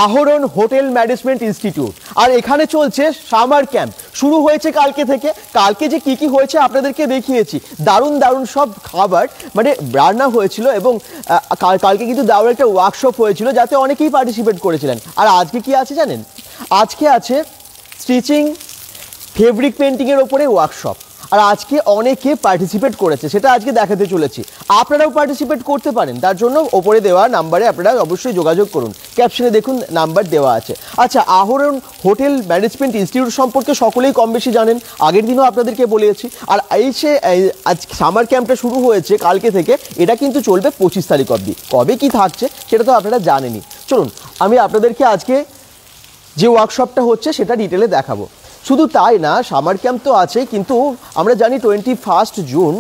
আহরণ hotel management institute, আর এখানে চলছে সামার ক্যাম্প। শুরু হয়েছে কালকে থেকে। কালকে যে কি হয়েছে আপনাদেরকে দেখিয়েছি, দারুণ দারুণ সব খাবার মানে রান্না হয়েছিল, এবং কালকে কিন্তু দারুণ একটা ওয়ার্কশপ হয়েছিল যাতে অনেকেই পার্টিসিপেট করেছিলেন। আর আজকে কি আছে জানেন? আজকে আছে স্টিচিং, ফেব্রিক পেন্টিংয়ের ওপরে ওয়ার্কশপ। আর আজকে অনেকে পার্টিসিপেট করেছে, সেটা আজকে দেখাতে চলেছি। আপনারাও পার্টিসিপেট করতে পারেন, তার জন্য ওপরে দেওয়া নাম্বারে আপনারা অবশ্যই যোগাযোগ করুন। ক্যাপশনে দেখুন নাম্বার দেওয়া আছে। আচ্ছা, আহরণ হোটেল ম্যানেজমেন্ট ইনস্টিটিউট সম্পর্কে সকলেই কম বেশি জানেন, আগের দিনও আপনাদেরকে বলেছি। আর এই যে আজ সামার ক্যাম্পটা শুরু হয়েছে কালকে থেকে, এটা কিন্তু চলবে 25 তারিখ অবধি। কবে কি থাকছে সেটা তো আপনারা জানেনই। চলুন আমি আপনাদেরকে আজকে যে ওয়ার্কশপটা হচ্ছে সেটা ডিটেলে দেখাবো। শুধু তাই না, সামার ক্যাম্প তো আছে, কিন্তু আমরা জানি 21 June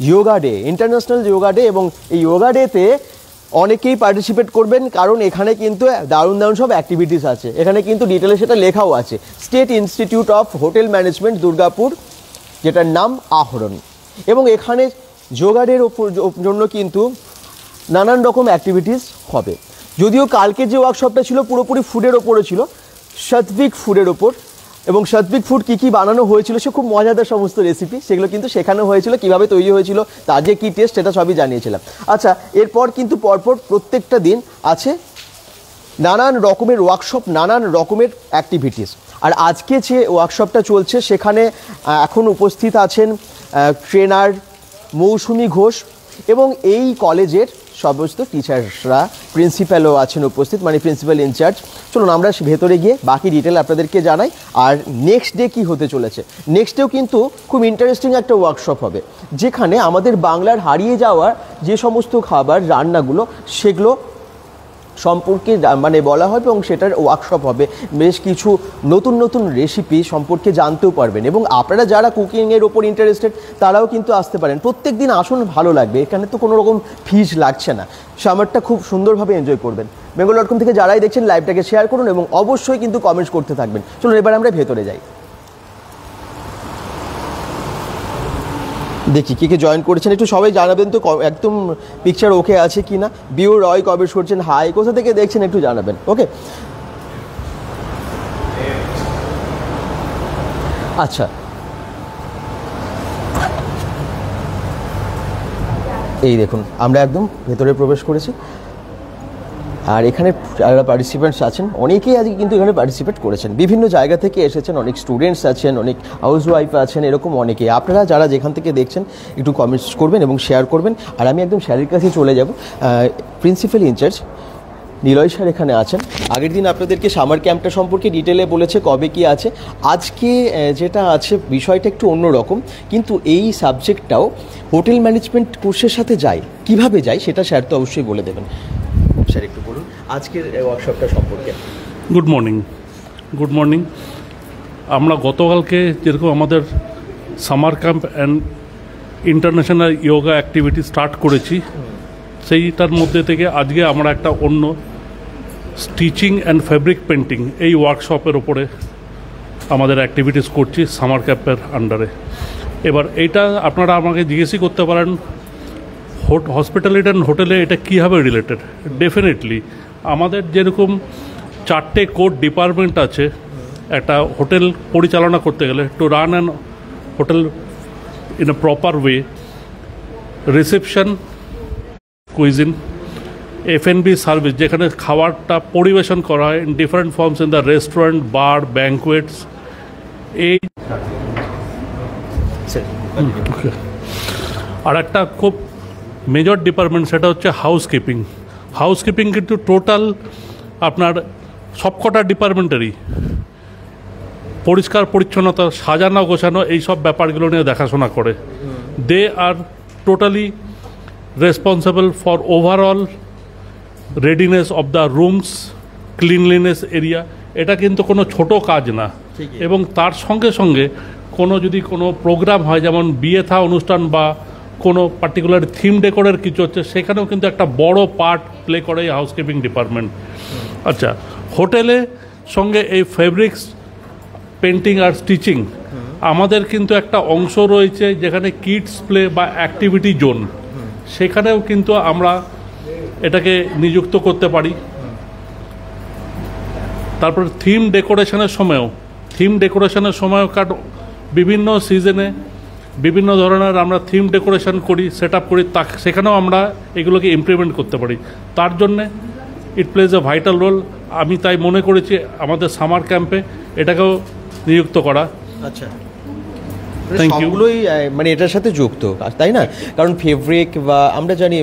yoga day, international yoga day, এবং এই যোগা ডেতে অনেকেই পার্টিসিপেট করবেন, কারণ এখানে কিন্তু দারুণ দারুণ সব অ্যাক্টিভিটিস আছে। এখানে কিন্তু ডিটেলে সেটা লেখাও আছে, state institute of hotel management Durgapur, যেটার নাম আহরণ। এবং এখানে যোগা ডের জন্য কিন্তু নানান রকম অ্যাক্টিভিটিস হবে। যদিও কালকে যে ওয়ার্কশপটা ছিল পুরোপুরি ফুডের ওপরে ছিল, সাত্বিক ফুডের ওপর, এবং সাত্বিক ফুড কী বানানো হয়েছিল, সে খুব মজাদার সমস্ত রেসিপি, সেগুলো কিন্তু শেখানো হয়েছিল, কীভাবে তৈরি হয়েছিল, তার যে কী টেস্ট, সেটা সবই জানিয়েছিলাম। আচ্ছা, এরপর কিন্তু পরপর প্রত্যেকটা দিন আছে নানান রকমের ওয়ার্কশপ, নানান রকমের অ্যাক্টিভিটিস। আর আজকে যে ওয়ার্কশপটা চলছে সেখানে এখন উপস্থিত আছেন ট্রেনার মৌসুমী ঘোষ, এবং এই কলেজের সমস্ত টিচার্সরা, প্রিন্সিপালও আছেন উপস্থিত, মানে প্রিন্সিপাল ইনচার্জ। চলুন আমরা ভেতরে গিয়ে বাকি ডিটেল আপনাদেরকে জানাই। আর নেক্সট ডে কী হতে চলেছে, নেক্সট ডেও কিন্তু খুব ইন্টারেস্টিং একটা ওয়ার্কশপ হবে, যেখানে আমাদের বাংলার হারিয়ে যাওয়া যে সমস্ত খাবার রান্নাগুলো সেগুলো সম্পর্কে মানে বলা হবে, এবং সেটার ওয়ার্কশপ হবে। বেশ কিছু নতুন নতুন রেসিপি সম্পর্কে জানতেও পারবেন, এবং আপনারা যারা কুকিংয়ের ওপর ইন্টারেস্টেড তারাও কিন্তু আসতে পারেন। প্রত্যেক দিন আসুন, ভালো লাগবে। এখানে তো কোনো রকম ফিস লাগছে না, সামারটা খুব সুন্দরভাবে এনজয় করবেন। bengal.com থেকে যারাই দেখছেন লাইভটাকে শেয়ার করুন, এবং অবশ্যই কিন্তু কমেন্টস করতে থাকবেন। চলুন এবার আমরা ভেতরে যাই, দেখি কে জয়েন করেছেন, একটু সবাই জানাবেন তো একদম পিকচার ওকে আছে কি না। বিউ রয় কবে করছেন, হাই, কোথা থেকে দেখছেন একটু জানাবেন। ওকে, আচ্ছা, এই দেখুন আমরা একদম ভেতরে প্রবেশ করেছি। আর এখানে যারা পার্টিসিপেন্টস আছেন অনেকেই আজকে কিন্তু এখানে পার্টিসিপেট করেছেন, বিভিন্ন জায়গা থেকে এসেছেন, অনেক স্টুডেন্টস আছেন, অনেক হাউস ওয়াইফ আছেন, এরকম অনেকেই। আপনারা যারা যেখান থেকে দেখছেন একটু কমেন্টস করবেন এবং শেয়ার করবেন। আর আমি একদম স্যারের কাছে চলে যাব। প্রিন্সিপাল ইনচার্জ নিলয় স্যার এখানে আছেন। আগের দিন আপনাদেরকে সামার ক্যাম্পটা সম্পর্কে ডিটেলে বলেছে কবে কি আছে। আজকে যেটা আছে বিষয়টা একটু অন্যরকম, কিন্তু এই সাবজেক্টটাও হোটেল ম্যানেজমেন্ট কোর্সের সাথে যায়। কিভাবে যায় সেটা স্যার তো অবশ্যই বলে দেবেন। স্যার একটু বলুন আজকের ওয়ার্কশপটা সম্পর্কে। Good morning. আমরা গতকালকে যেরকম আমাদের summer camp and international yoga activity start করেছি, সেইটার মধ্যে থেকে আজকে আমরা একটা অন্য স্টিচিং অ্যান্ড ফেব্রিক পেন্টিং এই ওয়ার্কশপের ওপরে আমাদের অ্যাক্টিভিটিস করছি সামার ক্যাম্পের আন্ডারে। এবার এইটা আপনারা আমাকে জিজ্ঞেসই করতে পারেন হসপিটালিটি অ্যান্ড হোটেলে এটা কীভাবে রিলেটেড। ডেফিনেটলি আমাদের যেরকম 4টে কোর ডিপার্টমেন্ট আছে একটা হোটেল পরিচালনা করতে গেলে, to run an hotel in a proper way, reception, cuisine, F&B service, যেখানে খাবারটা পরিবেশন করা হয় in different forms in the restaurant, bar, banquets. এই আর একটা খুব মেজর ডিপার্টমেন্ট সেটা হচ্ছে হাউসকিপিং কিন্তু টোটাল আপনার সবকটা ডিপার্টমেন্টারই পরিষ্কার পরিচ্ছন্নতা, সাজানো গোছানো এইসব ব্যাপারগুলো নিয়ে দেখাশোনা করে। They are totally responsible for overall readiness of the rooms, cleanliness area. এটা কিন্তু কোনো ছোট কাজ না, এবং তার সঙ্গে সঙ্গে যদি কোনো প্রোগ্রাম হয়, যেমন বিয়ে থা অনুষ্ঠান বা কোনো পার্টিকুলার থিম ডেকোরের কিছু হচ্ছে, সেখানেও কিন্তু একটা বড় পার্ট প্লে করে এই হাউসকিপিং ডিপার্টমেন্ট। আচ্ছা, হোটেলে সঙ্গে এই ফেব্রিক্স পেন্টিং আর স্টিচিং আমাদের কিন্তু একটা অংশ রয়েছে যেখানে কিডস প্লে বা অ্যাক্টিভিটি জোন, সেখানেও কিন্তু আমরা এটাকে নিযুক্ত করতে পারি। তারপরে থিম ডেকোরেশনের সময়ও বিভিন্ন সিজনে বিভিন্ন ধরনের আমরা থিম ডেকোরেশন করি, সেট আপ করি, সেখানেও আমরা এগুলোকে ইমপ্লিমেন্ট করতে পারি। তার জন্যে it plays a vital role. আমি তাই মনে করেছি আমাদের সামার ক্যাম্পে এটাকেও নিযুক্ত করা। আচ্ছা, সবগুলোই মানে এটার সাথে যুক্ত, তাই না? কারণ ফেব্রিক বা আমরা জানি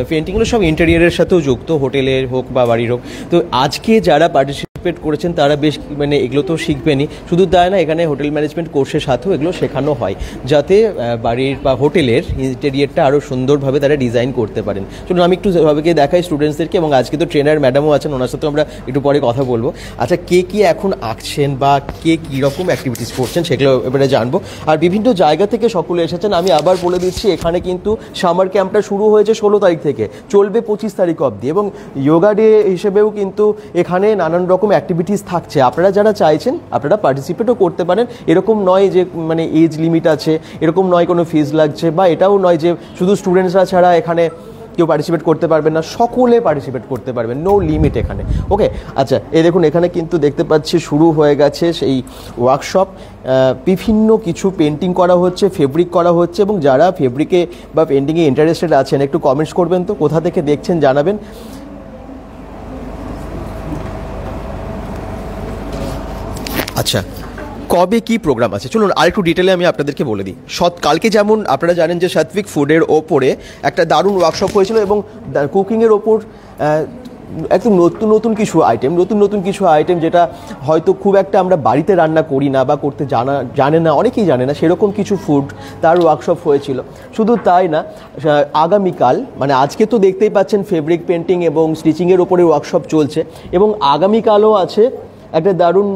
পেন্টিংগুলো সব ইন্টেরিয়ারের সাথেও যুক্ত, হোটেলের হোক বা বাড়ির হোক। তো আজকে যারা পার্টিসিপেট করেছেন তারা বেশ মানে এগুলো তো শিখবেনই, শুধু তাই না, এখানে হোটেল ম্যানেজমেন্ট কোর্সের সাথেও এগুলো শেখানো হয়, যাতে বাড়ির বা হোটেলের ইন্টেরিয়ারটা আরও সুন্দরভাবে তারা ডিজাইন করতে পারেন। চলুন আমি একটু সবাইকে দেখাই স্টুডেন্টসদেরকে, এবং আজকে তো ট্রেনার ম্যাডামও আছেন, ওনার সাথেও আমরা একটু পরে কথা বলবো। আচ্ছা, কে কী এখন আঁকছেন বা কে কীরকম অ্যাক্টিভিটিস করছেন সেগুলো এবারে জানবো। আর বিভিন্ন জায়গা থেকে সকলে এসেছেন। আমি আবার বলে দিচ্ছি, এখানে কিন্তু সামার ক্যাম্পটা শুরু হয়েছে 16 তারিখ থেকে, চলবে 25 তারিখ অবধি, এবং যোগা ডে হিসেবেও কিন্তু এখানে নানান রকম অ্যাক্টিভিটিস থাকছে। আপনারা যারা চাইছেন আপনারা পার্টিসিপেটও করতে পারেন। এরকম নয় যে মানে এজ লিমিট আছে, এরকম নয় কোনো ফিজ লাগছে, বা এটাও নয় যে শুধু স্টুডেন্টসরা ছাড়া এখানে কেউ পার্টিসিপেট করতে পারবেন না, সকলে পার্টিসিপেট করতে পারবেন, নো লিমিট এখানে। ওকে, আচ্ছা, এই দেখুন এখানে কিন্তু দেখতে পাচ্ছি শুরু হয়ে গেছে সেই ওয়ার্কশপ। বিভিন্ন কিছু পেন্টিং করা হচ্ছে, ফেব্রিক করা হচ্ছে, এবং যারা ফেব্রিকে বা পেন্টিংয়ে ইন্টারেস্টেড আছেন একটু কমেন্টস করবেন, তো কোথা থেকে দেখছেন জানাবেন। আচ্ছা, কবে কি প্রোগ্রাম আছে চলুন আরেকটু ডিটেলে আমি আপনাদেরকে বলে দিই। কালকে যেমন আপনারা জানেন যে সাত্বিক ফুডের ওপরে একটা দারুণ ওয়ার্কশপ হয়েছিল, এবং কুকিংয়ের ওপর একদম নতুন নতুন কিছু আইটেম যেটা হয়তো খুব একটা আমরা বাড়িতে রান্না করি না বা করতে জানে না, অনেকেই জানে না, সেরকম কিছু ফুড তার ওয়ার্কশপ হয়েছিল। শুধু তাই না, আগামীকাল মানে আজকে তো দেখতেই পাচ্ছেন ফেব্রিক পেন্টিং এবং স্টিচিংয়ের ওপরে ওয়ার্কশপ চলছে, এবং আগামীকালও আছে একটা দারুণ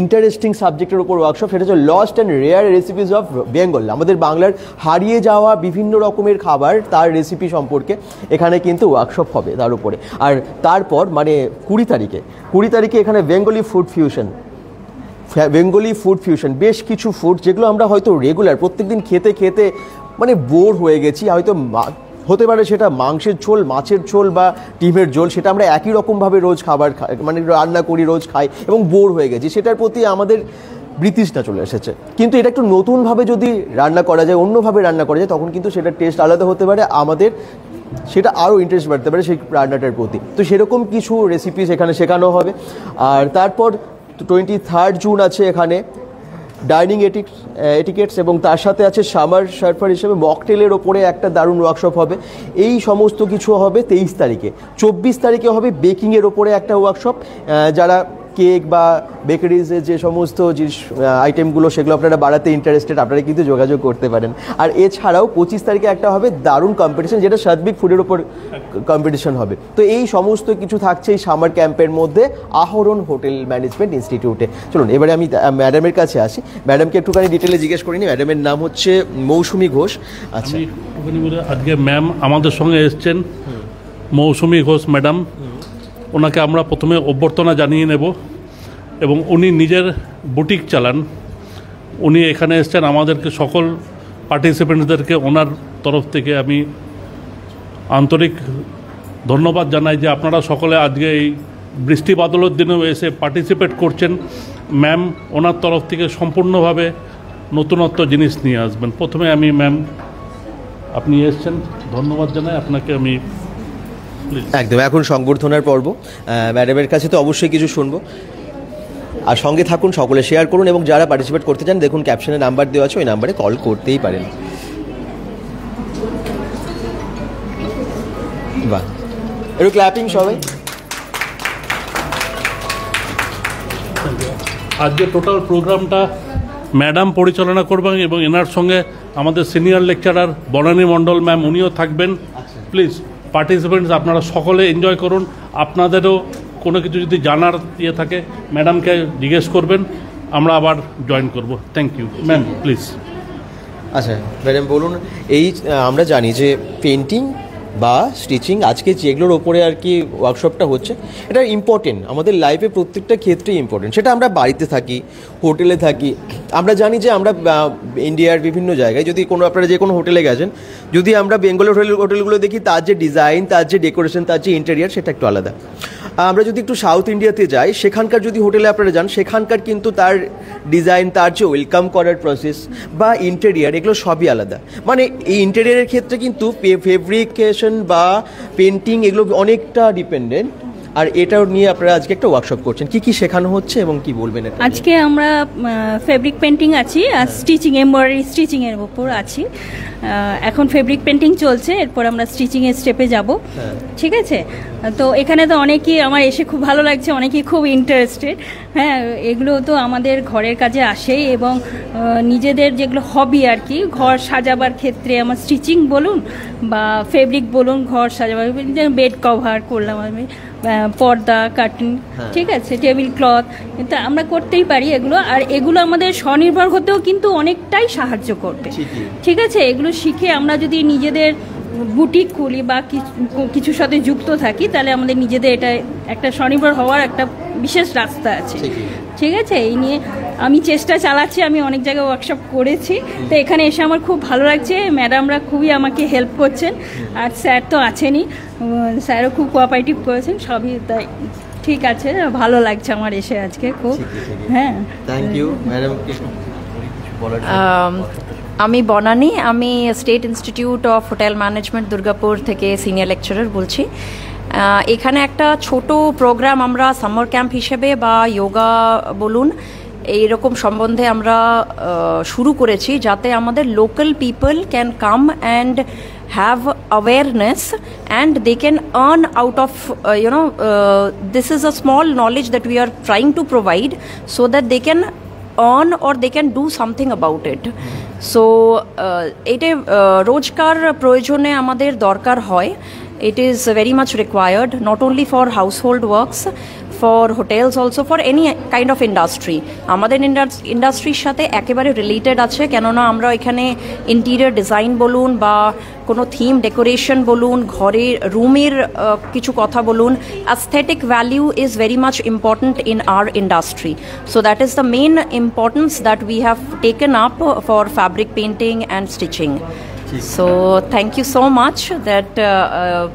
ইন্টারেস্টিং সাবজেক্টের উপর ওয়ার্কশপ, সেটা হচ্ছে lost and rare recipes of Bengal. আমাদের বাংলার হারিয়ে যাওয়া বিভিন্ন রকমের খাবার তার রেসিপি সম্পর্কে এখানে কিন্তু ওয়ার্কশপ হবে তার উপরে। আর তারপর মানে 20 তারিখে এখানে বেঙ্গলি ফুড ফিউশন, বেশ কিছু ফুড যেগুলো আমরা হয়তো রেগুলার প্রত্যেকদিন খেতে খেতে মানে বোর হয়ে গেছি, হয়তো হতে পারে সেটা মাংসের ঝোল, মাছের ঝোল বা ডিমের ঝোল, সেটা আমরা একই রকমভাবে রোজ মানে রান্না করি, রোজ খাই এবং বোর হয়ে গেছি, সেটার প্রতি আমাদের ব্রিটিশটা চলে এসেছে। কিন্তু এটা একটু নতুনভাবে যদি রান্না করা যায়, অন্যভাবে রান্না করা যায়, তখন কিন্তু সেটার টেস্ট আলাদা হতে পারে, আমাদের সেটা আরও ইন্টারেস্ট বাড়তে পারে সেই রান্নাটার প্রতি। তো সেরকম কিছু রেসিপিস এখানে শেখানো হবে। আর তারপর 23 জুন আছে এখানে ডাইনিং এটিকেটস, এবং তার সাথে আছে সামার সার্ফার হিসেবে মকটেলের ওপরে একটা দারুণ ওয়ার্কশপ হবে। এই সমস্ত কিছু হবে 23 তারিখে। 24 তারিখে হবে বেকিংয়ের ওপরে একটা ওয়ার্কশপ, যারা কেক বা বেকারিজের যে সমস্ত আইটেমগুলো সেগুলো আপনারা বাড়াতে ইন্টারেস্টেড, আপনারা কিন্তু যোগাযোগ করতে পারেন। আর এছাড়াও 25 তারিখে একটা হবে দারুণ কম্পিটিশন, যেটা সাত্বিক ফুডের ওপর কম্পিটিশন হবে। তো এই সমস্ত কিছু থাকছে এই সামার ক্যাম্পের মধ্যে আহরণ হোটেল ম্যানেজমেন্ট ইনস্টিটিউটে। চলুন এবারে আমি ম্যাডামের কাছে আসি, ম্যাডামকে একটুখানি ডিটেলে জিজ্ঞেস করিনি। ম্যাডামের নাম হচ্ছে মৌসুমী ঘোষ। আচ্ছা, আজকে ম্যাম আমাদের সঙ্গে এসছেন, মৌসুমী ঘোষ ম্যাডাম। ওনাকে আমরা প্রথমে অভ্যর্থনা জানিয়ে নেব, এবং উনি নিজের বুটিক চালান। উনি এখানে এসছেন, আমাদেরকে সকল পার্টিসিপেন্টসদেরকে ওনার তরফ থেকে আমি আন্তরিক ধন্যবাদ জানাই যে আপনারা সকলে আজকে এই বৃষ্টি বাদলের দিনেও এসে পার্টিসিপেট করছেন। ম্যাম ওনার তরফ থেকে সম্পূর্ণভাবে নতুনত্ব জিনিস নিয়ে আসবেন। প্রথমে আমি ম্যাম আপনি এসছেন, ধন্যবাদ জানাই আপনাকে। আমি একদম এখন সংবর্ধনার পর্ব, ম্যাডামের কাছে তো অবশ্যই কিছু শুনবো, আর সঙ্গে থাকুন, সকলে শেয়ার করুন, এবং যারা পার্টিসিপেট করতে চান দেখুন ক্যাপশনে নাম্বার দেওয়া আছে, ওই নাম্বারে কল করতেই পারেন। বাহ, একটু ক্ল্যাপিং সবাই। আজকে টোটাল প্রোগ্রামটা ম্যাডাম পরিচালনা করবেন, এবং এনার সঙ্গে আমাদের সিনিয়র লেকচারার বনানী মণ্ডল ম্যাম, উনিও থাকবেন। প্লিজ পার্টিসিপেন্টস আপনারা সকলে এনজয় করুন। আপনাদেরও কোনো কিছু যদি জানার ইয়ে থাকে ম্যাডামকে জিজ্ঞেস করবেন, আমরা আবার জয়েন করব। Thank you ma'am, please. আচ্ছা ম্যাডাম বলুন, এই আমরা জানি যে পেন্টিং বা স্টিচিং আজকে যেগুলোর ওপরে আর কি ওয়ার্কশপটা হচ্ছে, এটা ইম্পর্টেন্ট আমাদের লাইফে, প্রত্যেকটা ক্ষেত্রেই ইম্পর্টেন্ট। সেটা আমরা বাড়িতে থাকি, হোটেলে থাকি, আমরা জানি যে আমরা ইন্ডিয়ার বিভিন্ন জায়গায় যদি আপনারা যে কোনো হোটেলে গেছেন, যদি আমরা বেঙ্গলের হোটেলগুলো দেখি, তার যে ডিজাইন, তার যে ডেকোরেশন, তার যে ইন্টেরিয়ার, সেটা একটু আলাদা। আমরা যদি একটু সাউথ ইন্ডিয়াতে যাই, সেখানকার যদি হোটেলে আপনারা যান, সেখানকার কিন্তু তার ডিজাইন, তার যে ওয়েলকাম করার প্রসেস বা ইন্টেরিয়ার, এগুলো সবই আলাদা। মানে এই ইন্টেরিয়ারের ক্ষেত্রে কিন্তু ফেব্রিকেশন বা পেন্টিং এগুলো অনেকটা ডিপেন্ডেন্ট। আর এটাও নিয়ে আপনারা আজকে একটা ওয়ার্কশপ করছেন, কি কি শেখানো হচ্ছে এবং কি বলবেন এটা? আজকে আমরা ফেব্রিক পেন্টিং আছি আর স্টিচিং, এমব্রয়ডারি স্টিচিং এর উপর আছি। এখন ফেব্রিক পেন্টিং চলছে, এরপর আমরা স্টিচিং এর স্টেপে যাব। ঠিক আছে, তো এখানে তো অনেকেই আমার এসে খুব ভালো লাগছে, অনেকেই খুব ইন্টারেস্টেড। হ্যাঁ, এগুলো তো আমাদের ঘরের কাজে আসেই, এবং নিজেদের যেগুলো হবি আর কি, ঘর সাজাবার ক্ষেত্রে আমার স্টিচিং বলুন বা ফেব্রিক বলুন, ঘর সাজাবার, বেড কভার করলাম আমি, পর্দা, কার্টেন, ঠিক আছে, টেবিল ক্লথ, কিন্তু আমরা করতেই পারি এগুলো। আর এগুলো আমাদের স্বনির্ভর হতেও কিন্তু অনেকটাই সাহায্য করবে। ঠিক আছে, এগুলো শিখে আমরা যদি নিজেদের বুটিক খুলি বা কিছুর সাথে যুক্ত থাকি, তাহলে আমাদের নিজেদের এটা একটা স্বনির্ভর হওয়ার একটা বিশেষ রাস্তা আছে। ঠিক আছে, এই নিয়ে আমি চেষ্টা চালাচ্ছি, আমি অনেক জায়গায় ওয়ার্কশপ করেছি, তো এখানে এসে আমার খুব ভালো লাগছে। ম্যাডামরা খুবই আমাকে হেল্প করছেন, আর স্যার তো আছেনই, স্যারও খুব কোঅপারেটিভ করেছেন, সবই তাই ঠিক আছে। ভালো লাগছে আমার এসে আজকে খুব। হ্যাঁ, থ্যাংক ইউ ম্যাডাম। আমি বনানী, আমি state institute of hotel management Durgapur থেকে সিনিয়র লেকচারার বলছি। এখানে একটা ছোট প্রোগ্রাম আমরা সামার ক্যাম্প হিসেবে বা যোগা বলুন এইরকম সম্বন্ধে আমরা শুরু করেছি, যাতে আমাদের local people can come and have awareness and they can earn out of this is a small knowledge that we are trying to provide so that they can earn or they can do something about it. So এটা রোজকার প্রয়োজনে আমাদের দরকার হয়। It is very much required, not only for household works, for hotels also, for any kind of industry. আমাদের ইন্ডাস্ট্রির সাথে একেবারে রিলেটেড আছে, কেননা আমরা এখানে ইন্টেরিয়র ডিজাইন বলুন বা কোনো থিম ডেকোরেশন বলুন, ঘরের রুমের কিছু কথা বলুন, aesthetic value is very much important in our industry. So that is the main importance that we have taken up for fabric painting and stitching. So thank you so much that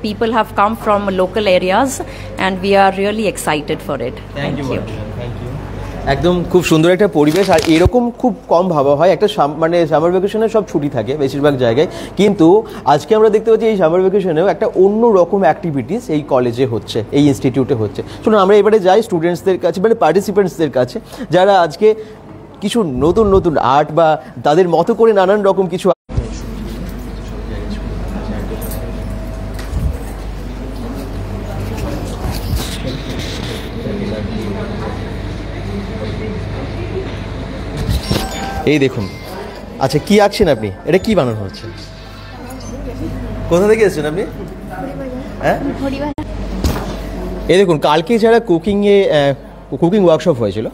people have come from local areas and we are really excited for it. Thank you. একদম খুব সুন্দর একটা পরিবেশ, আর এরকম খুব কম ভাবা হয়। একটা মানে সামার ভ্যাকেশনে সব ছুটি থাকে বেশিরভাগ জায়গায়, কিন্তু আজকে আমরা দেখতে পাচ্ছি এই সামার ভ্যাকেশনেও একটা অন্য রকম অ্যাক্টিভিটিস এই কলেজে হচ্ছে, এই ইনস্টিটিউটে হচ্ছে। শুনুন, আমরা এবারে যাই স্টুডেন্টসদের কাছে, মানে পার্টিসিপেন্টসদের কাছে, যারা আজকে কিছু নতুন নতুন আর্ট বা তাদের মতো করে নানান রকম কিছু। এই দেখুন, আচ্ছা কি আঁকছেন আপনি? এটা কি বানানো হচ্ছে? কোথা থেকে এসেছেন আপনি? হ্যাঁ, এই দেখুন, কালকে যারা কুকিং ওয়ার্কশপ হয়েছিল,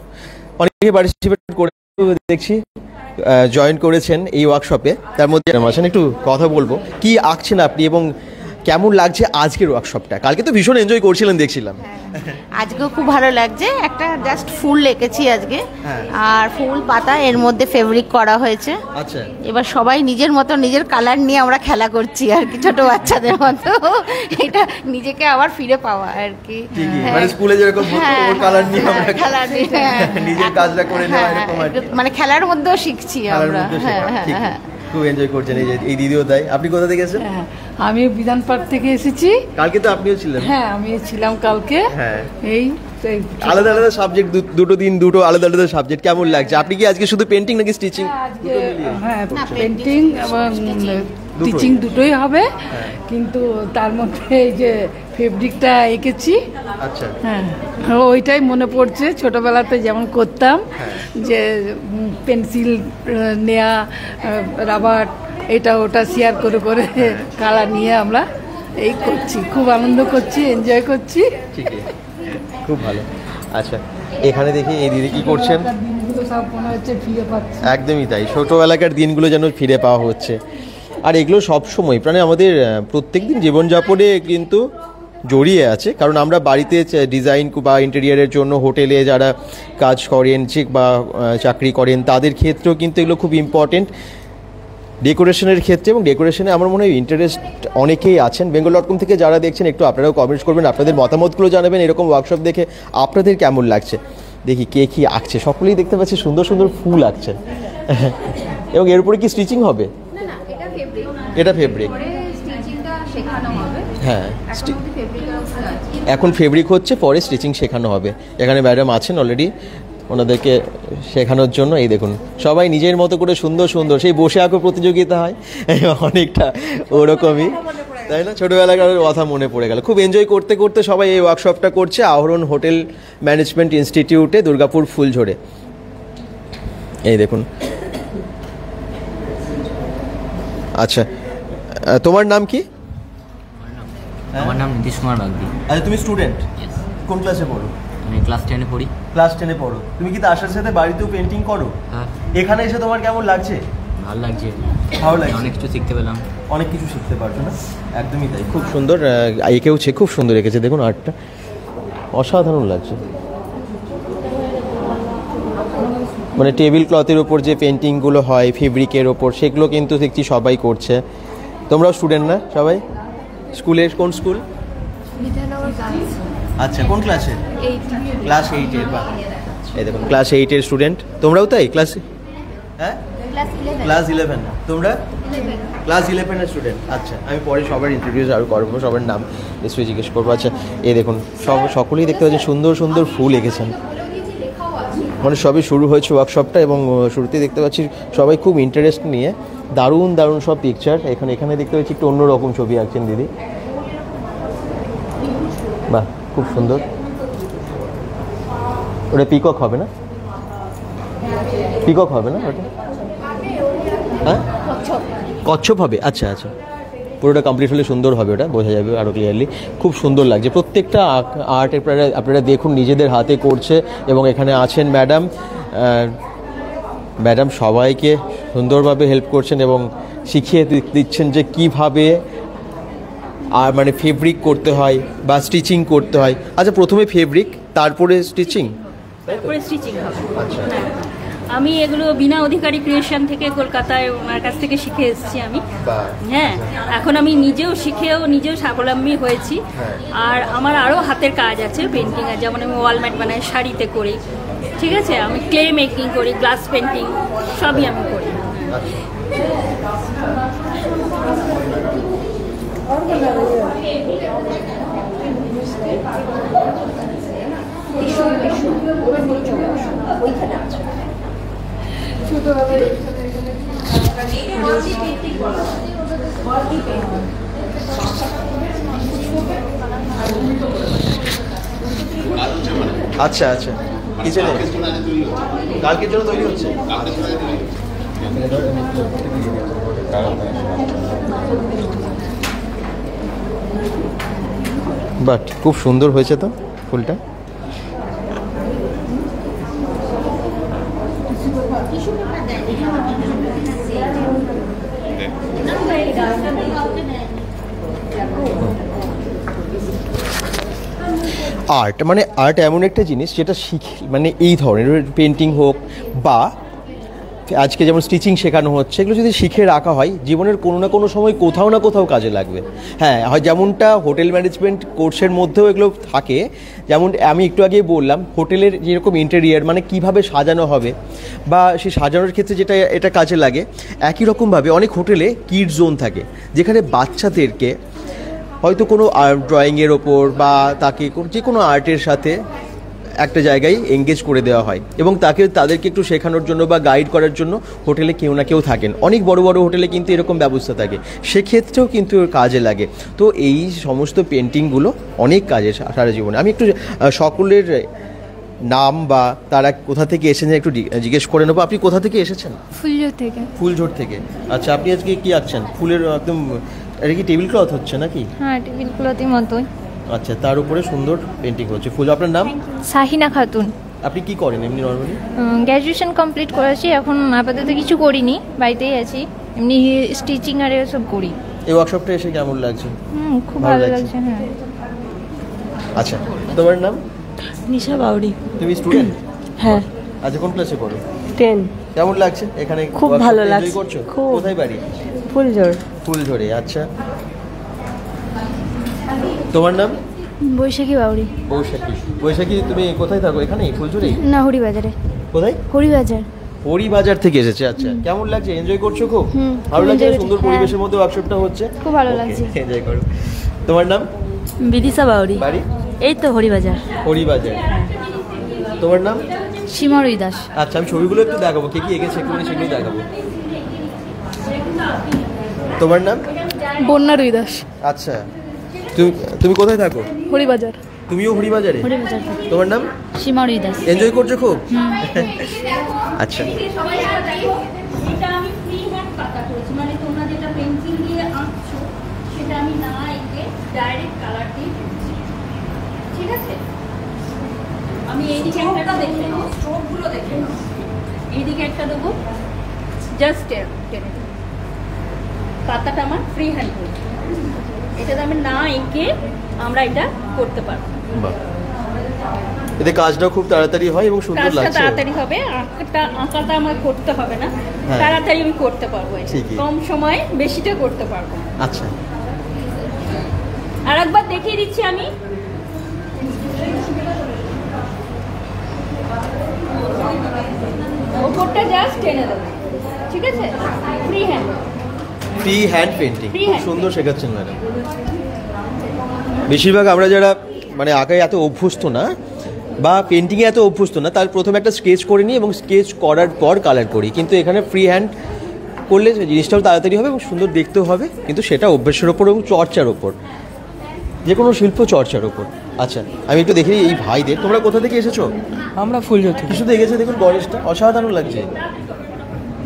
অনেকে পার্টিসিপেট করে দেখছি, জয়েন করেছেন এই ওয়ার্কশপে। তার মধ্যে একটু কথা বলবো, কি আঁকছেন আপনি এবং কেমন লাগছে আজকের ওয়ার্কশপটা? কালকে তো ভীষণ এনজয় করছিলেন দেখছিলাম। আজকেও খুব ভালো লাগছে। একটা জাস্ট ফুল এঁকেছি আজকে, আর ফুল পাতা, এর মধ্যে ফেব্রিক করা হয়েছে। আচ্ছা, এবার সবাই নিজের মতো নিজের কালার নিয়ে আমরা খেলা করছি আর কি, ছোট বাচ্চাদের মতো। এটা নিজেকে আবার ফিরে পাওয়া আর কি, মানে স্কুলে যেরকম কালার নিয়ে আমরা খেলা নিজের কাজটা করে নেওয়া, এরকম মানে খেলার মধ্যেও শিখছি আমরা। হ্যাঁ হ্যাঁ, খুব এনজয় করছেন। এই দিদিও তাই। আপনি কোথা থেকে এসেছেন? আমি বিধান পার্ক থেকে এসেছি। কালকে তো আপনিও ছিলেন? হ্যাঁ, আমিও ছিলাম কালকে। হ্যাঁ, এই আলাদা আলাদা সাবজেক্ট, দুটো দিন দুটো আলাদা আলাদা সাবজেক্ট। কেমন লাগছে? আপনি কি আজকে শুধু পেন্টিং নাকি স্টিচিং? হ্যাঁ, পেন্টিং এবং স্টিচিং দুটোই হবে, কিন্তু তার মধ্যে এই যে ফেব্রিকটা এঁকেছি। আচ্ছা, হ্যাঁ, ওইটাই মনে পড়ছে ছোটবেলাতে যেমন করতাম, যে পেন্সিল নেয়া, রাবার, এটা ওটা শেয়ার করে করে কালার নিয়ে আমরা এই করছি, খুব আনন্দ করছি, এনজয় করছি। ঠিকই, খুব ভালো। আচ্ছা, এখানে দেখি এই দিদি কি করছেন? দিনগুলো সব মনে হচ্ছে ফিরে পাচ্ছি। একদমই তাই, ছোটোবেলাকার দিনগুলো যেন ফিরে পাওয়া হচ্ছে। আর এগুলো সবসময় মানে আমাদের প্রত্যেকদিন জীবনযাপনে কিন্তু জড়িয়ে আছে, কারণ আমরা বাড়িতে ডিজাইন বা ইন্টেরিয়ারের জন্য হোটেলে যারা কাজ করেন বা চাকরি করেন, তাদের ক্ষেত্রেও কিন্তু এগুলো খুব ইম্পর্টেন্ট। ডেকোরেশনের ক্ষেত্রে, এবং ডেকোরেশনে আমার মনে হয় ইন্টারেস্ট অনেকেই আছেন। বেঙ্গল.com থেকে যারা দেখছেন একটু আপনারাও কমেন্টস করবেন, আপনাদের মতামতগুলো জানাবেন এরকম ওয়ার্কশপ দেখে আপনাদের কেমন লাগছে। দেখি কে কী আঁকছে, সকলেই দেখতে পাচ্ছি সুন্দর সুন্দর ফুল আঁকছেন। এবং এর উপরে কি স্টিচিং হবে? এটা ফেব্রিক, হ্যাঁ এখন ফেব্রিক হচ্ছে, পরে স্টিচিং শেখানো হবে। এখানে ম্যাডাম আছেন অলরেডি ওনাদেরকে শেখানোর জন্য। এই দেখুন সবাই নিজের মতো করে সুন্দর সুন্দর, সেই বসে আঁকো প্রতিযোগিতা হয় অনেকটা ওরকমই, তাই না? ছোটোবেলাকার কথা মনে পড়ে গেল। খুব এনজয় করতে করতে সবাই এই ওয়ার্কশপটা করছে আহরণ হোটেল ম্যানেজমেন্ট ইনস্টিটিউটে, দুর্গাপুর ফুলঝোড়ে। এই দেখুন। আচ্ছা, তোমার নাম কি? আমার নাম নীতিশ কুমার বাগদি। আচ্ছা, তুমি স্টুডেন্ট? কোন ক্লাসে পড়ো? আমি ক্লাস 10-এ পড়ি। ক্লাস 10-এ পড়ো। তুমি কি তার সাথে সাথে বাড়িতেও পেন্টিং করো? হ্যাঁ। এখানে এসে তোমার কেমন লাগছে? ভালো লাগছে, ভালো লাগছে, অনেক কিছু শিখতে পেলাম। অনেক কিছু শিখতে পারছো না? একদমই তাই, খুব সুন্দর এঁকেওছে, খুব সুন্দর এঁকেছে। দেখুন আর্টটা অসাধারণ লাগছে। মানে টেবিল ক্লথের ওপর যে পেন্টিংগুলো হয় ফেব্রিকের ওপর, সেগুলো কিন্তু দেখছি সবাই করছে। তোমরাও স্টুডেন্ট না সবাই? স্কুলের কোন স্কুল? আচ্ছা, কোন ক্লাসে? ক্লাস 8-এর। বা এই দেখুন ক্লাস 8-এর স্টুডেন্ট। তোমরাও তাই? ক্লাস, হ্যাঁ ক্লাস 11। তোমরা ক্লাস 11-এর স্টুডেন্ট? আচ্ছা, আমি পরে সবার ইন্ট্রোডিউস আরও করবো, সবার নাম নিশ্চয়ই জিজ্ঞেস করবো। আচ্ছা, এই দেখুন সকলেই দেখতে পাচ্ছেন সুন্দর সুন্দর ফুল এঁকেছেন। মানে সবই শুরু হয়েছে ওয়ার্কশপটা, এবং শুরুতেই দেখতে পাচ্ছি সবাই খুব ইন্টারেস্ট নিয়ে দারুণ দারুণ সব পিকচার। এখানে দেখতে পাচ্ছি একটু অন্যরকম ছবি আঁকছেন দিদি। বাহ, খুব সুন্দর। ওটা পিকক হবে না? পিকক হবে না ওটা? হ্যাঁ, কচ্ছপ হবে। আচ্ছা আচ্ছা, পুরোটা কমপ্লিট হলে সুন্দর হবে, ওটা বোঝা যাবে আরও ক্লিয়ারলি। খুব সুন্দর লাগছে প্রত্যেকটা আর্ট। আপনারা দেখুন নিজেদের হাতে করছে, এবং এখানে আছেন ম্যাডাম। ম্যাডাম সবাইকে সুন্দরভাবে হেল্প করছেন এবং শিখিয়ে দিচ্ছেন যে কীভাবে আর মানে ফেব্রিক করতে হয় বা স্টিচিং করতে হয়। আচ্ছা, প্রথমে ফেব্রিক তারপরে স্টিচিং? তারপরে স্টিচিং হবে। আচ্ছা, আমি এগুলো বিনা অধিকারী ক্রিয়েশন থেকে কলকাতায় ওনার কাছ থেকে শিখে এসেছি আমি। হ্যাঁ, এখন আমি নিজেও নিজেও স্বাবলম্বী হয়েছি। আর আমার আরও হাতের কাজ আছে পেন্টিং, যেমন আমি ওয়ালম্যাট বানাই, শাড়িতে করি, ঠিক আছে, আমি ক্লে মেকিং করি, গ্লাস পেন্টিং সবই আমি করি। আচ্ছা আচ্ছা, কিচেনে কালকের জন্য তৈরি হচ্ছে। বাট খুব সুন্দর হয়েছে তো ফুলটা। আর্ট এমন একটা জিনিস যেটা মানে এই ধরনের পেন্টিং হোক বা আজকে যেমন স্টিচিং শেখানো হচ্ছে, এগুলো যদি শিখে রাখা হয় জীবনের কোনো না কোনো সময় কোথাও না কোথাও কাজে লাগবে। হ্যাঁ, হয় যেমনটা হোটেল ম্যানেজমেন্ট কোর্সের মধ্যেও এগুলো থাকে, যেমন আমি একটু আগে বললাম হোটেলের যেরকম ইন্টেরিয়ার মানে কিভাবে সাজানো হবে বা সেই সাজানোর ক্ষেত্রে যেটা এটা কাজে লাগে, একই রকমভাবে অনেক হোটেলে কিড জোন থাকে যেখানে বাচ্চাদেরকে হয়তো কোনো ড্রয়িংয়ের ওপর বা তাকে যে কোনো আর্টের সাথে একটা জায়গায় এঙ্গেজ করে দেওয়া হয়, এবং তাদেরকে একটু শেখানোর জন্য বা গাইড করার জন্য হোটেলে কেউ না কেউ থাকেন। অনেক বড় বড় হোটেলে কিন্তু এরকম ব্যবস্থা থাকে, সেক্ষেত্রেও কিন্তু কাজে লাগে। তো এই সমস্ত পেন্টিংগুলো অনেক কাজে সারা জীবনে। আমি একটু সকলের নাম বা তারা কোথা থেকে এসেছেন একটু জিজ্ঞেস করে নেবো। আপনি কোথা থেকে এসেছেন? ফুলঝোড় থেকে। ফুলঝোড় থেকে, আচ্ছা। আপনি আজকে কি আঁকছেন? ফুলের একদম, এটা কি টেবিল ক্লথ হচ্ছে নাকি? হ্যাঁ, টেবিল ক্লথের মতোই। আচ্ছা, তার উপরে সুন্দর পেন্টিং হচ্ছে ফুল। আপনার নাম? শাহিনা খাতুন। আপনি কি করেন এমনি নর্মালি? গ্র্যাজুয়েশন কমপ্লিট করেছি, এখন আপাতত কিছু করিনি, বাড়িতেই আছি। এমনি স্টিচিং আর এসব করি। এই ওয়ার্কশপটা এসে কেমন লাগছে? খুব ভালো লাগছে। হ্যাঁ। আচ্ছা, তোমার নাম? নিশা বাউরি। তুমি স্টুডেন্ট? হ্যাঁ। আচ্ছা, কোন ক্লাসে পড়ো? 10। কেমন লাগছে এখানে? খুব ভালো enjoy লাগছে। করছো? খুব। কোথায় বাড়ি? ফুলঝোর। ফুলঝোরে। আচ্ছা, তোমার নাম? বৈশাখী বাউরি। বৈশাখী। বৈশাখী, তুমি কোথায় থাকো? এখানেই ফুলঝোরে? না, হরিবাজারে। কোথায়? হরিবাজার। হরিবাজার থেকে এসেছে। আচ্ছা, কেমন লাগছে? এনজয় করছো খুব? ভালো লাগছে? সুন্দর পরিবেশের মধ্যে ওয়ার্কশপটা হচ্ছে, খুব ভালো লাগছে। এনজয় করো। তোমার নাম? বিদিশা বাউরি। বাড়ি? এই তো হরিবাজার। হরিবাজার। তোমার নাম? সীমারুই দাস। আচ্ছা, আমি ছবিগুলো একটু দেখাবো, কে কি এঁকেছে একটু সেগুলো দেখাবো। তোমার নাম? বন্যা রুই দাস। আচ্ছা, তুমি কোথায় থাকো? হরিবাজার। তুমিও হরিবাজারে? হরিবাজার। তোমার নাম? সীমারুই দাস। এনজয় করছো খুব? আচ্ছা, এটা আমি ফ্রি হ্যান্ড কাটা করেছি, মানে তোমরা যেটা পেন্সিল দিয়ে আঁকছো সেটা আমি না এঁকে ডাইরেক্ট কালার দিয়ে দিচ্ছি। ঠিক আছে, আমি এইদিকে একটা দেখে নেবো, স্ট্রোকগুলো দেখে নেবো, এইদিকে একটা দেবো, জাস্ট টেনে দেবো। পাতাটা আমার ফ্রি হ্যান্ড করেছি, এটাতে আমি না এঁকে আমরা এটা করতে পারবো। বাহ, এতে কাজটা খুব তাড়াতাড়ি হয় এবং সুন্দর কাজটা লাগছে। তাড়াতাড়ি হবে, আঁকাটা আমার করতে হবে না, তাড়াতাড়ি আমি করতে পারবো, কম সময়ে বেশিটা করতে পারবো। আচ্ছা, আর একবার দেখিয়ে দিচ্ছি আমি। ওপরটা জাস্ট টেনে দেবো, ঠিক আছে? Free hand. Free hand painting Free খুব hand সুন্দর শেখাচ্ছেন ম্যাডাম। বেশিরভাগ আমরা যারা মানে আঁকায় এত অভ্যস্ত না বা পেন্টিংয়ে এত অভ্যস্ত না, তার প্রথমে একটা স্কেচ করে নিই এবং স্কেচ করার পর কালার করি, কিন্তু এখানে ফ্রি হ্যান্ড করলে জিনিসটাও তাড়াতাড়ি হবে এবং সুন্দর দেখতেও হবে, কিন্তু সেটা অভ্যাসের ওপর এবং চর্চার ওপর, যে কোনো শিল্প চর্চার ওপর। আচ্ছা, আমি একটু দেখি এই ভাইদের, তোমরা কোথা থেকে এসেছো? আমরা ফুলঝোর থেকে। কিছু তো এগেছে, দেখুন গণেশটা অসাধারণ লাগছে।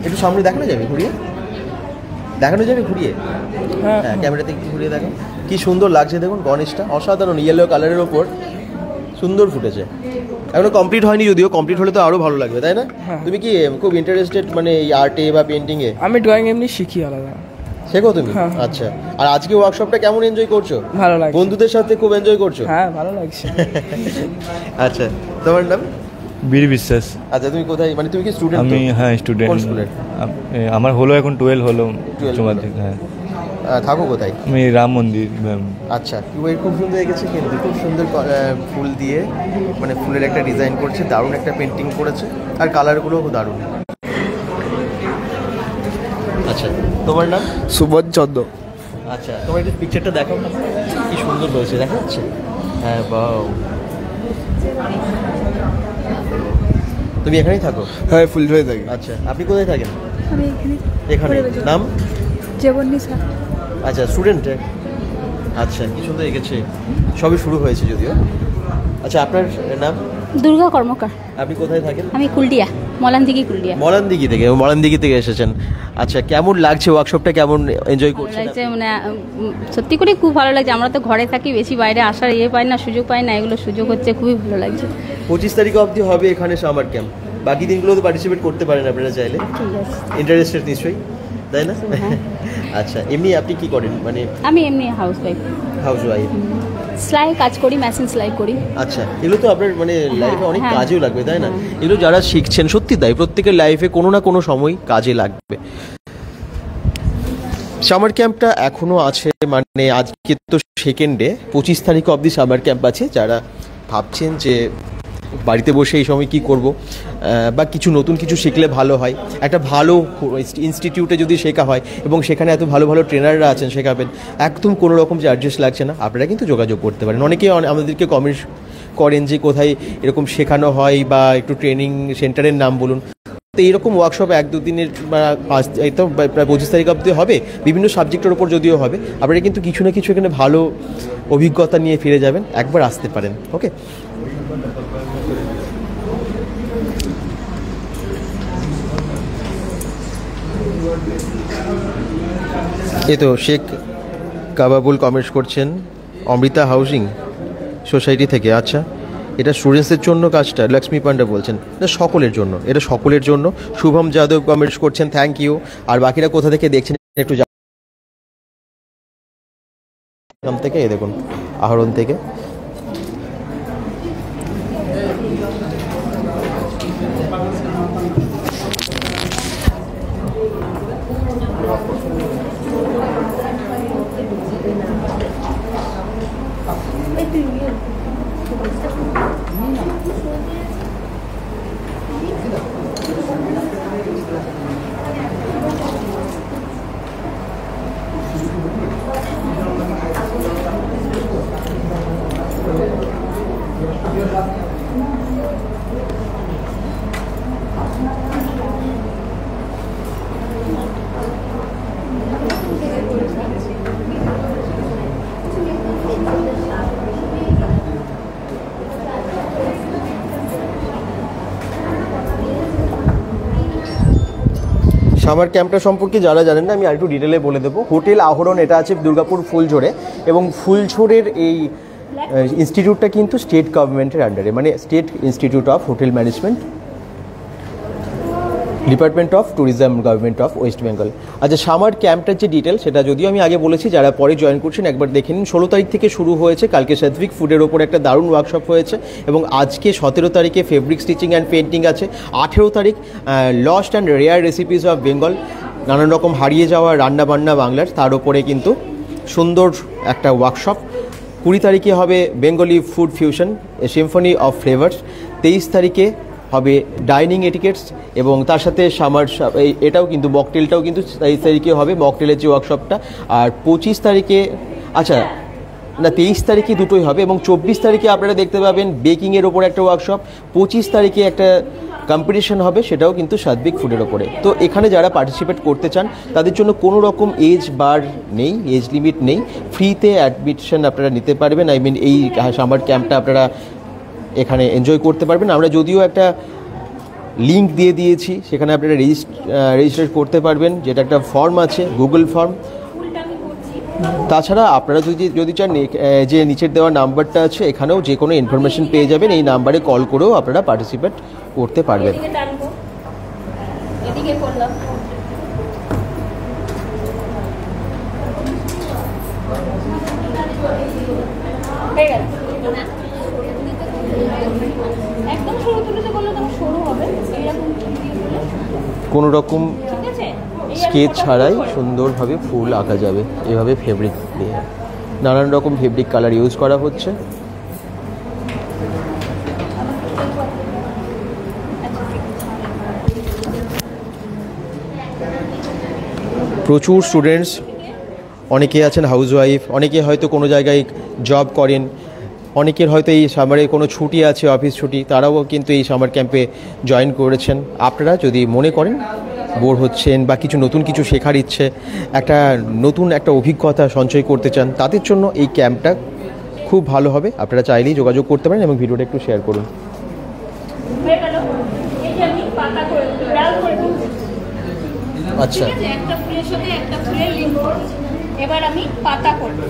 একটু সামনে দেখানো যাবে ঘুরিয়ে? দেখানো যাবে ঘুরিয়ে? হ্যাঁ, ক্যামেরাতে একটু ঘুরিয়ে দেখো, কি সুন্দর লাগছে দেখুন গণেশটা, অসাধারণ ইয়েলো কালারের ওপর সুন্দর ফুটেছে। এখনো কমপ্লিট হয়নি, যদিও কমপ্লিট হলে তো আরো ভালো লাগবে, তাই না? তুমি কি খুব ইন্টারেস্টেড মানে এই আর্টে বা পেন্টিংয়ে? আমি ড্রয়িং এমনি শিখি আলাদা। শেখো তুমি? আচ্ছা, আর আজকে ওয়ার্কশপটা কেমন এনজয় করছো? ভালো লাগছে। বন্ধুদের সাথে খুব এনজয় করছো? হ্যাঁ, ভালো লাগছে। আচ্ছা, তোমার নাম? বীর বিশ্বাস। আচ্ছা, তুমি কোথায়, মানে তুমি কি স্টুডেন্ট? আমি হ্যাঁ স্টুডেন্ট। কোন স্টুডেন্ট? আমার হলো এখন 12 হলো উচ্চ মাধ্যমিক। হ্যাঁ, থাকো কোথায়? আমি রাম মন্দির। আচ্ছা, খুব সুন্দর এঁকেছে কিন্তু, খুব সুন্দর ফুল দিয়ে মানে ফুলের একটা ডিজাইন করছে, দারুণ একটা পেন্টিং করেছে, আর কালারগুলোও দারুণ। আচ্ছা, তোমার নাম? সুবোধ চন্দ্র। আচ্ছা, তোমার একটু পিকচারটা দেখো, কি সুন্দর রয়েছে, দেখা যাচ্ছে? হ্যাঁ, বাহ। তুমি এখানেই থাকো? হ্যাঁ, ফুলঝোরে থাকি। আচ্ছা, আপনি কোথায় থাকেন? আমি এখানে। নাম? জেবন্নিসা। আচ্ছা, স্টুডেন্ট। আচ্ছা, কি সুন্দর এঁকেছে, সবই শুরু হয়েছে যদিও। আচ্ছা, আপনার নাম? দুর্গা কর্মকার। আপনি কোথায় থাকেন? আমি কুলডিয়া, মলানদিঘি কুলডিয়া। মলানদিঘি থেকে এসেছেন। আচ্ছা, কেমন লাগছে ওয়ার্কশপটা, কেমন এনজয় করছেন? লাগছে, মানে সত্যি করে খুব ভালো লাগছে। আমরা তো ঘরে থাকি, বেশি বাইরে আসার পাই না, সুযোগ পাই না, এগুলো সুযোগ হচ্ছে, খুবই ভালো লাগছে। 25 তারিখ অবধি হবে এখানে সামার ক্যাম্প, বাকি দিনগুলো তো পার্টিসিপেট করতে পারেন আপনারা চাইলে। ঠিক আছে, ইন্টারেস্টেড নিশ্চয়ই, তাই না? আচ্ছা, এমনি আপনি কি করেন? মানে আমি এমনি হাউসওয়াইফ। হাউসওয়াইফ। সেলাই কাজ করি, মেশিন সেলাই করি। আচ্ছা, এগুলো তো আপনার মানে লাইফে অনেক কাজেও লাগবে, তাই না? এগুলো যারা শিখছেন, সত্যি তাই, প্রত্যেকের লাইফে কোনো না কোনো সময় কাজে লাগবে। সামার ক্যাম্পটা এখনও আছে, মানে আজকে তো সেকেন্ডে, 25 তারিখ অবধি সামার ক্যাম্প আছে। যারা ভাবছেন যে বাড়িতে বসে এই সময় কি করব বা কিছু নতুন কিছু শিখলে ভালো হয়, একটা ভালো ইনস্টিটিউটে যদি শেখা হয় এবং সেখানে এত ভালো ভালো ট্রেনাররা আছেন শেখাবেন, একদম কোনো রকম চার্জেস লাগছে না, আপনারা কিন্তু যোগাযোগ করতে পারেন। অনেকেই আমাদেরকে কমেন্ট করেন যে কোথায় এরকম শেখানো হয় বা একটু ট্রেনিং সেন্টারের নাম বলুন। তো এইরকম ওয়ার্কশপ 1-2 দিনের এই তো প্রায় 25 তারিখ অবধি হবে, বিভিন্ন সাবজেক্টের ওপর যদিও হবে। আপনারা কিন্তু কিছু না কিছু এখানে ভালো অভিজ্ঞতা নিয়ে ফিরে যাবেন, একবার আসতে পারেন। ওকে, এই তো শেখ কাবাবুল কমেন্টস করছেন অমৃতা হাউজিং সোসাইটি থেকে। আচ্ছা, এটা স্টুডেন্টসদের জন্য কাজটা, লক্ষ্মী পান্ডা বলছেন, এটা সকলের জন্য, এটা সকলের জন্য। শুভম যাদব কমেন্টস করছেন থ্যাংক ইউ। আর বাকিরা কোথা থেকে দেখছেন একটু থেকে, এই দেখুন আহরণ থেকে। সামার ক্যাম্পটা সম্পর্কে যারা জানেন না আমি আরেকটু ডিটেলে বলে দেবো। হোটেল আহরণ, এটা আছে দুর্গাপুর ফুলঝোরে, এবং ফুলঝোরের এই ইনস্টিটিউটটা কিন্তু স্টেট গভর্নমেন্টের আন্ডারে, মানে state institute of hotel management, department of tourism, government of West Bengal. আচ্ছা, সামার ক্যাম্পটার যে ডিটেল সেটা যদিও আমি আগে বলেছি, যারা পরে জয়েন করছেন একবার দেখে নিন। 16 তারিখ থেকে শুরু হয়েছে, কালকে সাত্বিক ফুডের ওপর একটা দারুণ ওয়ার্কশপ হয়েছে, এবং আজকে 17 তারিখে ফেব্রিক স্টিচিং অ্যান্ড পেন্টিং আছে। 18 তারিখ lost and rare recipes of Bengal, নানান রকম হারিয়ে যাওয়া রান্নাবান্না বাংলার, তার ওপরে কিন্তু সুন্দর একটা ওয়ার্কশপ। 20 তারিখে হবে Bengali food fusion, Symphony of flavours. 23 তারিখে হবে ডাইনিং এটিকেটস, এবং তার সাথে সামার এটাও কিন্তু মকটেলটাও কিন্তু 23 তারিখে হবে, মকটেলের যে ওয়ার্কশপটা। আর 25 তারিখে, আচ্ছা না 23 তারিখে দুটোই হবে, এবং 24 তারিখে আপনারা দেখতে পাবেন বেকিংয়ের ওপর একটা ওয়ার্কশপ। 25 তারিখে একটা কম্পিটিশন হবে, সেটাও কিন্তু সাত্বিক ফুডের ওপরে। তো এখানে যারা পার্টিসিপেট করতে চান তাদের জন্য কোনো রকম এজ বার নেই, এজ লিমিট নেই, ফ্রিতে অ্যাডমিশন আপনারা নিতে পারবেন। আই মিন এই সামার ক্যাম্পটা আপনারা এখানে এনজয় করতে পারবেন। আমরা যদিও একটা লিঙ্ক দিয়ে দিয়েছি, সেখানে আপনারা রেজিস্টার করতে পারবেন, যেটা একটা ফর্ম আছে, গুগল ফর্ম। তাছাড়া আপনারা যদি চান যে নিচের দেওয়া নাম্বারটা আছে, এখানেও যে কোনো ইনফরমেশন পেয়ে যাবেন, এই নাম্বারে কল করেও আপনারা পার্টিসিপেট করতে পারবেন। কোনো রকম স্কেচ ছাড়াই সুন্দরভাবে ফুল আঁকা যাবে এভাবে ফেব্রিক দিয়ে। নানান রকম ফেব্রিক কালার ইউজ করা হচ্ছে। প্রচুর স্টুডেন্টস, অনেকে আছেন হাউসওয়াইফ, অনেকে হয়তো কোনো জায়গায় জব করেন, অনেকের হয়তো এই সামারে কোনো ছুটি আছে, অফিস ছুটি, তারাও কিন্তু এই সামার ক্যাম্পে জয়েন করেছেন। আপনারা যদি মনে করেন বোর হচ্ছেন বা কিছু নতুন কিছু শেখার ইচ্ছে, একটা নতুন একটা অভিজ্ঞতা সঞ্চয় করতে চান, তাদের জন্য এই ক্যাম্পটা খুব ভালো হবে। আপনারা চাইলেই যোগাযোগ করতে পারেন, এবং ভিডিওটা একটু শেয়ার করুন। আচ্ছা, একটা ফুলের সাথে একটা ফুলের লিংক করব। এবার আমি পাতা করব।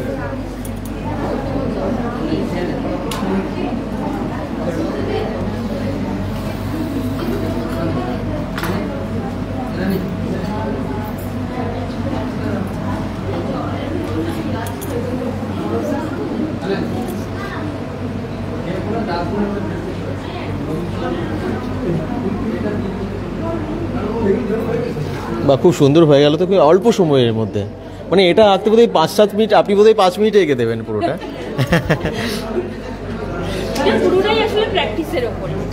বা খুব সুন্দর হয়ে গেল তো, খুব অল্প সময়ের মধ্যে। মানে এটা আঁকতে বোধহয় 5-7 মিনিট, আপনি বোধহয় 5 মিনিটে এঁকে দেবেন পুরোটা।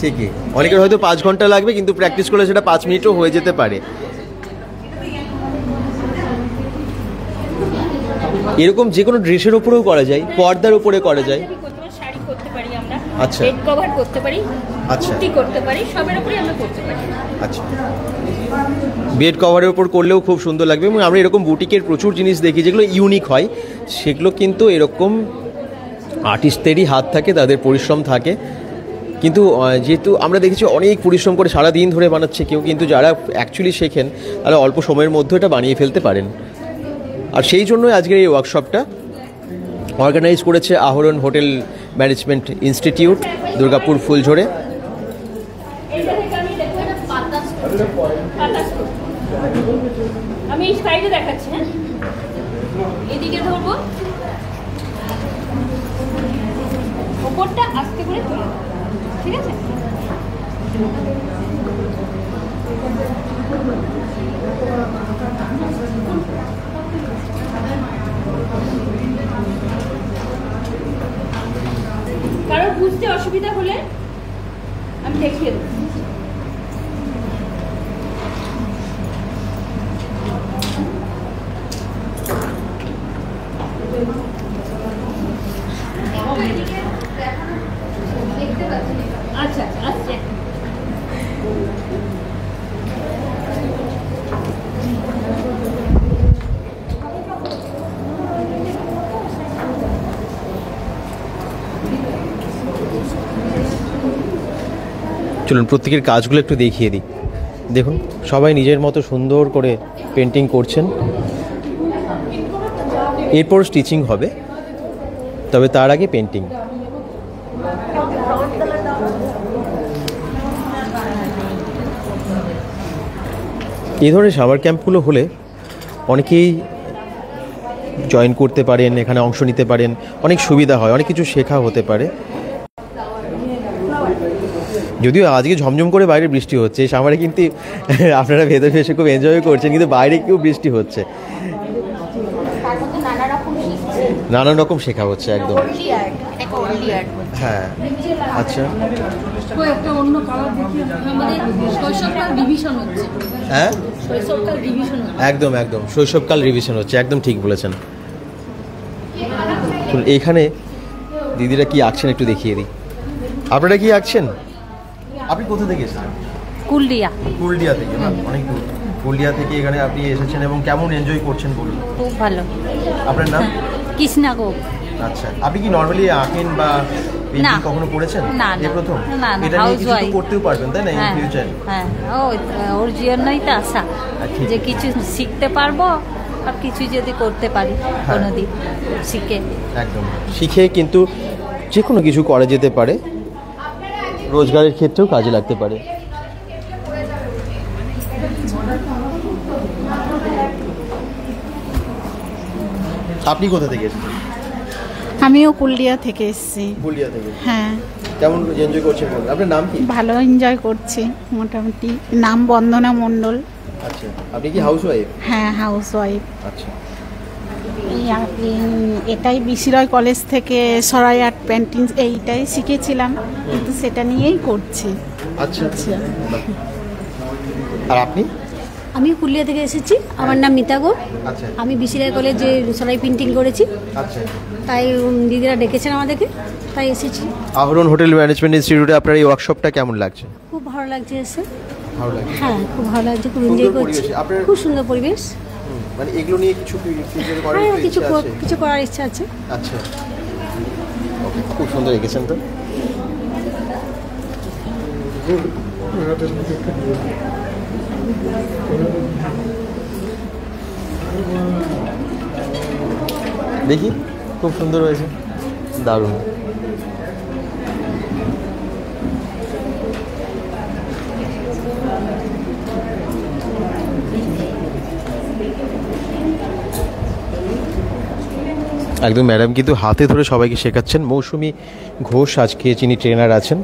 ঠিকই, অনেকের হয়তো 5 ঘন্টা লাগবে, কিন্তু প্র্যাকটিস করলে সেটা 5 মিনিটও হয়ে যেতে পারে। এরকম যে কোনো ড্রেসের উপরেও করা যায়, পর্দার উপরে করা যায়। শাড়ি করতে পারি আমরা, আচ্ছা, বেড কভার করতে পারি, আচ্ছা, কুর্তি করতে পারি, সবের উপরে আমরা করতে পারি। আচ্ছা, বেড কভারের উপর করলেও খুব সুন্দর লাগবে। এবং আমরা এরকম বুটিকের প্রচুর জিনিস দেখি যেগুলো ইউনিক হয়, সেগুলো কিন্তু এরকম আর্টিস্টদেরই হাত থাকে, তাদের পরিশ্রম থাকে। কিন্তু যেহেতু আমরা দেখেছি অনেক পরিশ্রম করে সারা দিন ধরে বানাচ্ছে কেউ, কিন্তু যারা অ্যাকচুয়ালি শেখেন তারা অল্প সময়ের মধ্যে এটা বানিয়ে ফেলতে পারেন। আর সেই জন্যই আজকের এই ওয়ার্কশপটা অর্গানাইজ করেছে আহরণ হোটেল ম্যানেজমেন্ট ইনস্টিটিউট, দুর্গাপুর ফুলঝোরে। আমি এই সাইডে দেখাচ্ছি, হ্যাঁ, এদিকে ধরবো, ওপরটা আস্তে করে তুলে, ঠিক আছে? কারোর বুঝতে অসুবিধা হলে আমি দেখিয়ে দেবো। আচ্ছা আচ্ছা চলুন প্রত্যেকের কাজগুলো একটু দেখিয়ে দিই। দেখুন সবাই নিজের মতো সুন্দর করে পেন্টিং করছেন। এরপর স্টিচিং হবে, তবে তার আগে পেন্টিং। এই ধরনের সামার ক্যাম্পগুলো হলে অনেকেই জয়েন করতে পারেন, এখানে অংশ নিতে পারেন, অনেক সুবিধা হয়, অনেক কিছু শেখা হতে পারে। যদিও আজকে ঝমঝম করে বাইরে বৃষ্টি হচ্ছে, সামারে কিন্তু আপনারা ভেতরে এসে খুব এনজয় করছেন, কিন্তু বাইরে কেউ বৃষ্টি হচ্ছে, নানান রকম শেখা হচ্ছে একদম। হ্যাঁ আচ্ছা, একটা অন্য কালার দেখি আমাদের শৈশবকাল রিভিশন হচ্ছে। হ্যাঁ শৈশবকাল রিভিশন হচ্ছে, একদম একদম শৈশবকাল রিভিশন হচ্ছে, একদম ঠিক বলেছেন। এখানে দিদিরা কি আঁকছেন একটু দেখিয়ে দিই। আপনারা কি আঁকছেন? আপনি কোথা থেকে এসেছেন? কুলডিয়া। কুলডিয়া থেকে, অনেক দূর। কুলডিয়া থেকে এখানে আপনি এসেছেন এবং কেমন এনজয় করছেন বলুন? খুব ভালো। আপনার নাম? কৃষ্ণা গোপ। আচ্ছা, আপনি কি নরমালি আঁকেন বা পেইন্টিং কখনো করেছেন? এই প্রথম? এটা নিয়ে কিছু তো করতেও পারবেন তাই না ইন ফিউচার? হ্যাঁ, ওর জন্যই তো আশা যে কিছু শিখতে পারবো আর কিছু যদি করতে পারি কোনোদিন শিখে। একদম শিখে কিন্তু যে কোনো কিছু করা যেতে পারে, রোজগারের ক্ষেত্রেও কাজে লাগতে পারে। আপনি কোথা থেকে এসেছেন? আমিও কুলডিয়া থেকে এসেছি। কুলডিয়া থেকে? হ্যাঁ। কেমন এনজয় করছেন? আপনার নাম কি? ভালো এনজয় করছি মোটামুটি। নাম বন্দনা মণ্ডল। আচ্ছা, আপনি কি হাউসওয়াইফ? হ্যাঁ, হাউসওয়াইফ। আচ্ছা, এটাই বিসিরয় কলেজ থেকে সরাই আর্ট পেন্টিং এইটাই শিখেছিলাম, কিন্তু সেটা নিয়েই করছি। আচ্ছা আচ্ছা। আর আপনি? আমি পুরুলিয়া থেকে এসেছি, আমার নাম মিতা গো। আচ্ছা। আমি বিসিআই কলেজে সরাই পেন্টিং করেছি। আচ্ছা। তাই দিদিরা ডেকেছেন আমাদেরকে, তাই এসেছি। আহরণ হোটেল ম্যানেজমেন্ট ইনস্টিটিউটে আপনার এই ওয়ার্কশপটা কেমন লাগছে? খুব ভালো লাগছে এসে। ভালো লাগছে? হ্যাঁ, খুব ভালো লাগছে, খুব এনজয় করছি। খুব সুন্দর পরিবেশ। মানে এগুলো নিয়ে কিছু ফিউচারে করার ইচ্ছা আছে? হ্যাঁ, কিছু করার ইচ্ছা আছে। আচ্ছা, ওকে, খুব সুন্দর এঁকেছেন তো। দেখি, খুব সুন্দর হয়েছে, দারুণ। একদম ম্যাডাম কিন্তু হাতে ধরে সবাইকে শেখাচ্ছেন। মৌসুমী ঘোষ আজকে যিনি ট্রেনার আছেন।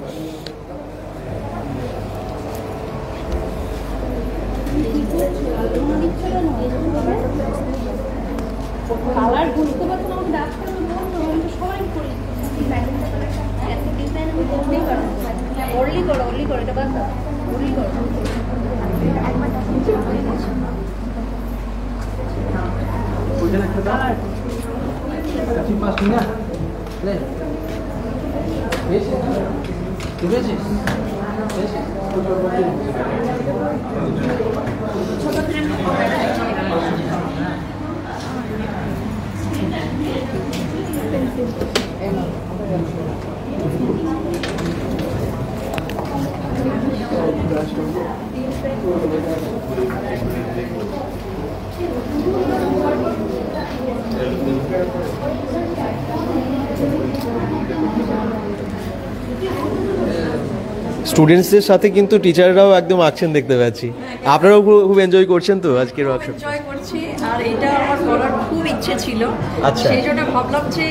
স্টুডেন্টসদের সাথে কিন্তু টিচাররাও একদম আঁকছেন দেখতে পাচ্ছি। আপনারাও খুব এনজয় করছেন তো আজকের ওয়ার্কশপ? এনজয় করছি, আর এটা আমার করার খুব ইচ্ছে ছিল। আচ্ছা, সেই জন্য ভাবলাম যে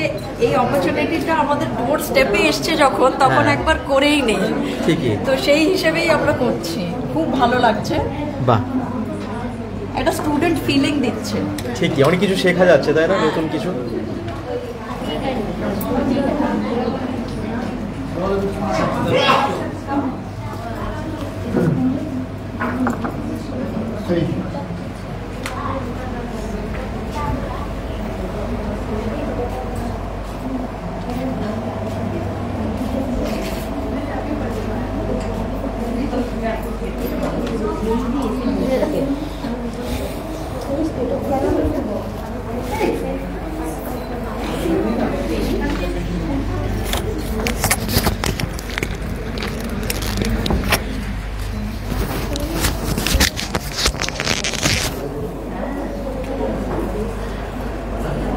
এই অপরচুনিটিটা আমাদের ডোর স্টেপে এসছে যখন, তখন একবার করেই নেই। ঠিকই, তো সেই হিসেবেই আমরা করছি। খুব ভালো লাগছে। বাহ, একটা স্টুডেন্ট ফিলিং দিচ্ছে। ঠিকই, অনেক কিছু শেখা যাচ্ছে তাই না, নতুন কিছু।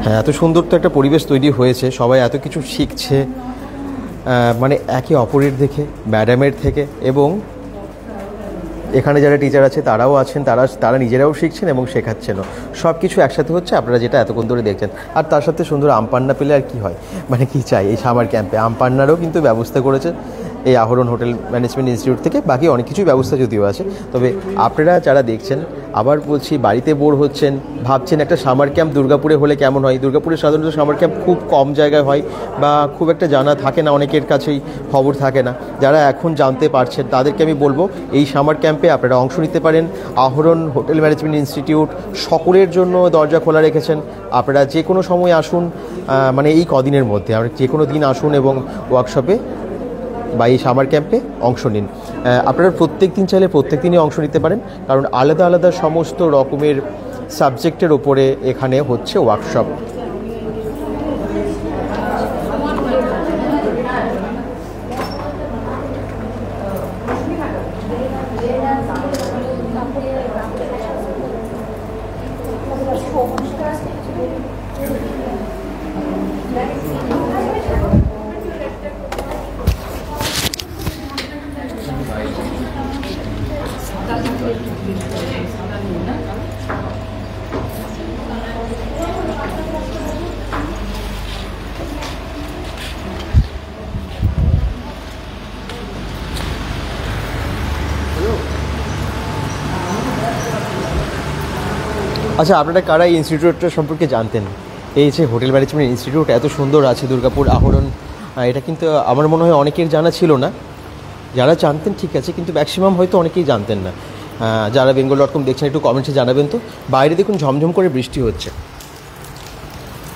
হ্যাঁ, এত সুন্দর তো একটা পরিবেশ তৈরি হয়েছে, সবাই এত কিছু শিখছে, মানে একে অপরের দেখে, ম্যাডামের থেকে, এবং এখানে যারা টিচার আছে তারাও আছেন, তারা নিজেরাও শিখছেন এবং শেখাচ্ছেনও, সব কিছু একসাথে হচ্ছে আপনারা যেটা এতক্ষণ ধরে দেখছেন। আর তার সাথে সুন্দর আমপান্না পেলে আর কি হয়, মানে কি চাই এই সামার ক্যাম্পে। আমপান্নারও কিন্তু ব্যবস্থা করেছে এই আহরণ হোটেল ম্যানেজমেন্ট ইনস্টিটিউট থেকে, বাকি অনেক কিছুই ব্যবস্থা যদিও আছে। তবে আপনারা যারা দেখছেন, আবার বলছি, বাড়িতে বোর হচ্ছেন, ভাবছেন একটা সামার ক্যাম্প দুর্গাপুরে হলে কেমন হয়। দুর্গাপুরে সাধারণত সামার ক্যাম্প খুব কম জায়গায় হয় বা খুব একটা জানা থাকে না, অনেকের কাছেই খবর থাকে না। যারা এখন জানতে পারছেন তাদেরকে আমি বলবো এই সামার ক্যাম্পে আপনারা অংশ নিতে পারেন। আহরণ হোটেল ম্যানেজমেন্ট ইনস্টিটিউট সকলের জন্য দরজা খোলা রেখেছেন। আপনারা যে কোনো সময় আসুন, মানে এই কদিনের মধ্যে আপনারা যে কোনো দিন আসুন এবং ওয়ার্কশপে বা এই সামার ক্যাম্পে অংশ নিন। আপনারা প্রত্যেক দিন চাইলে প্রত্যেক দিনই অংশ নিতে পারেন, কারণ আলাদা আলাদা সমস্ত রকমের সাবজেক্টের ওপরে এখানে হচ্ছে ওয়ার্কশপ। আচ্ছা, আপনারা কারা এই ইনস্টিটিউটটা সম্পর্কে জানতেন? এই যে হোটেল ম্যানেজমেন্ট ইনস্টিটিউট এত সুন্দর আছে দুর্গাপুর আহরণ, এটা কিন্তু আমার মনে হয় অনেকের জানা ছিল না। যারা জানতেন ঠিক আছে, কিন্তু ম্যাক্সিমাম হয়তো অনেকেই জানতেন না। যারা bengal.com দেখছেন একটু কমেন্টসে জানাবেন তো। বাইরে দেখুন ঝমঝম করে বৃষ্টি হচ্ছে,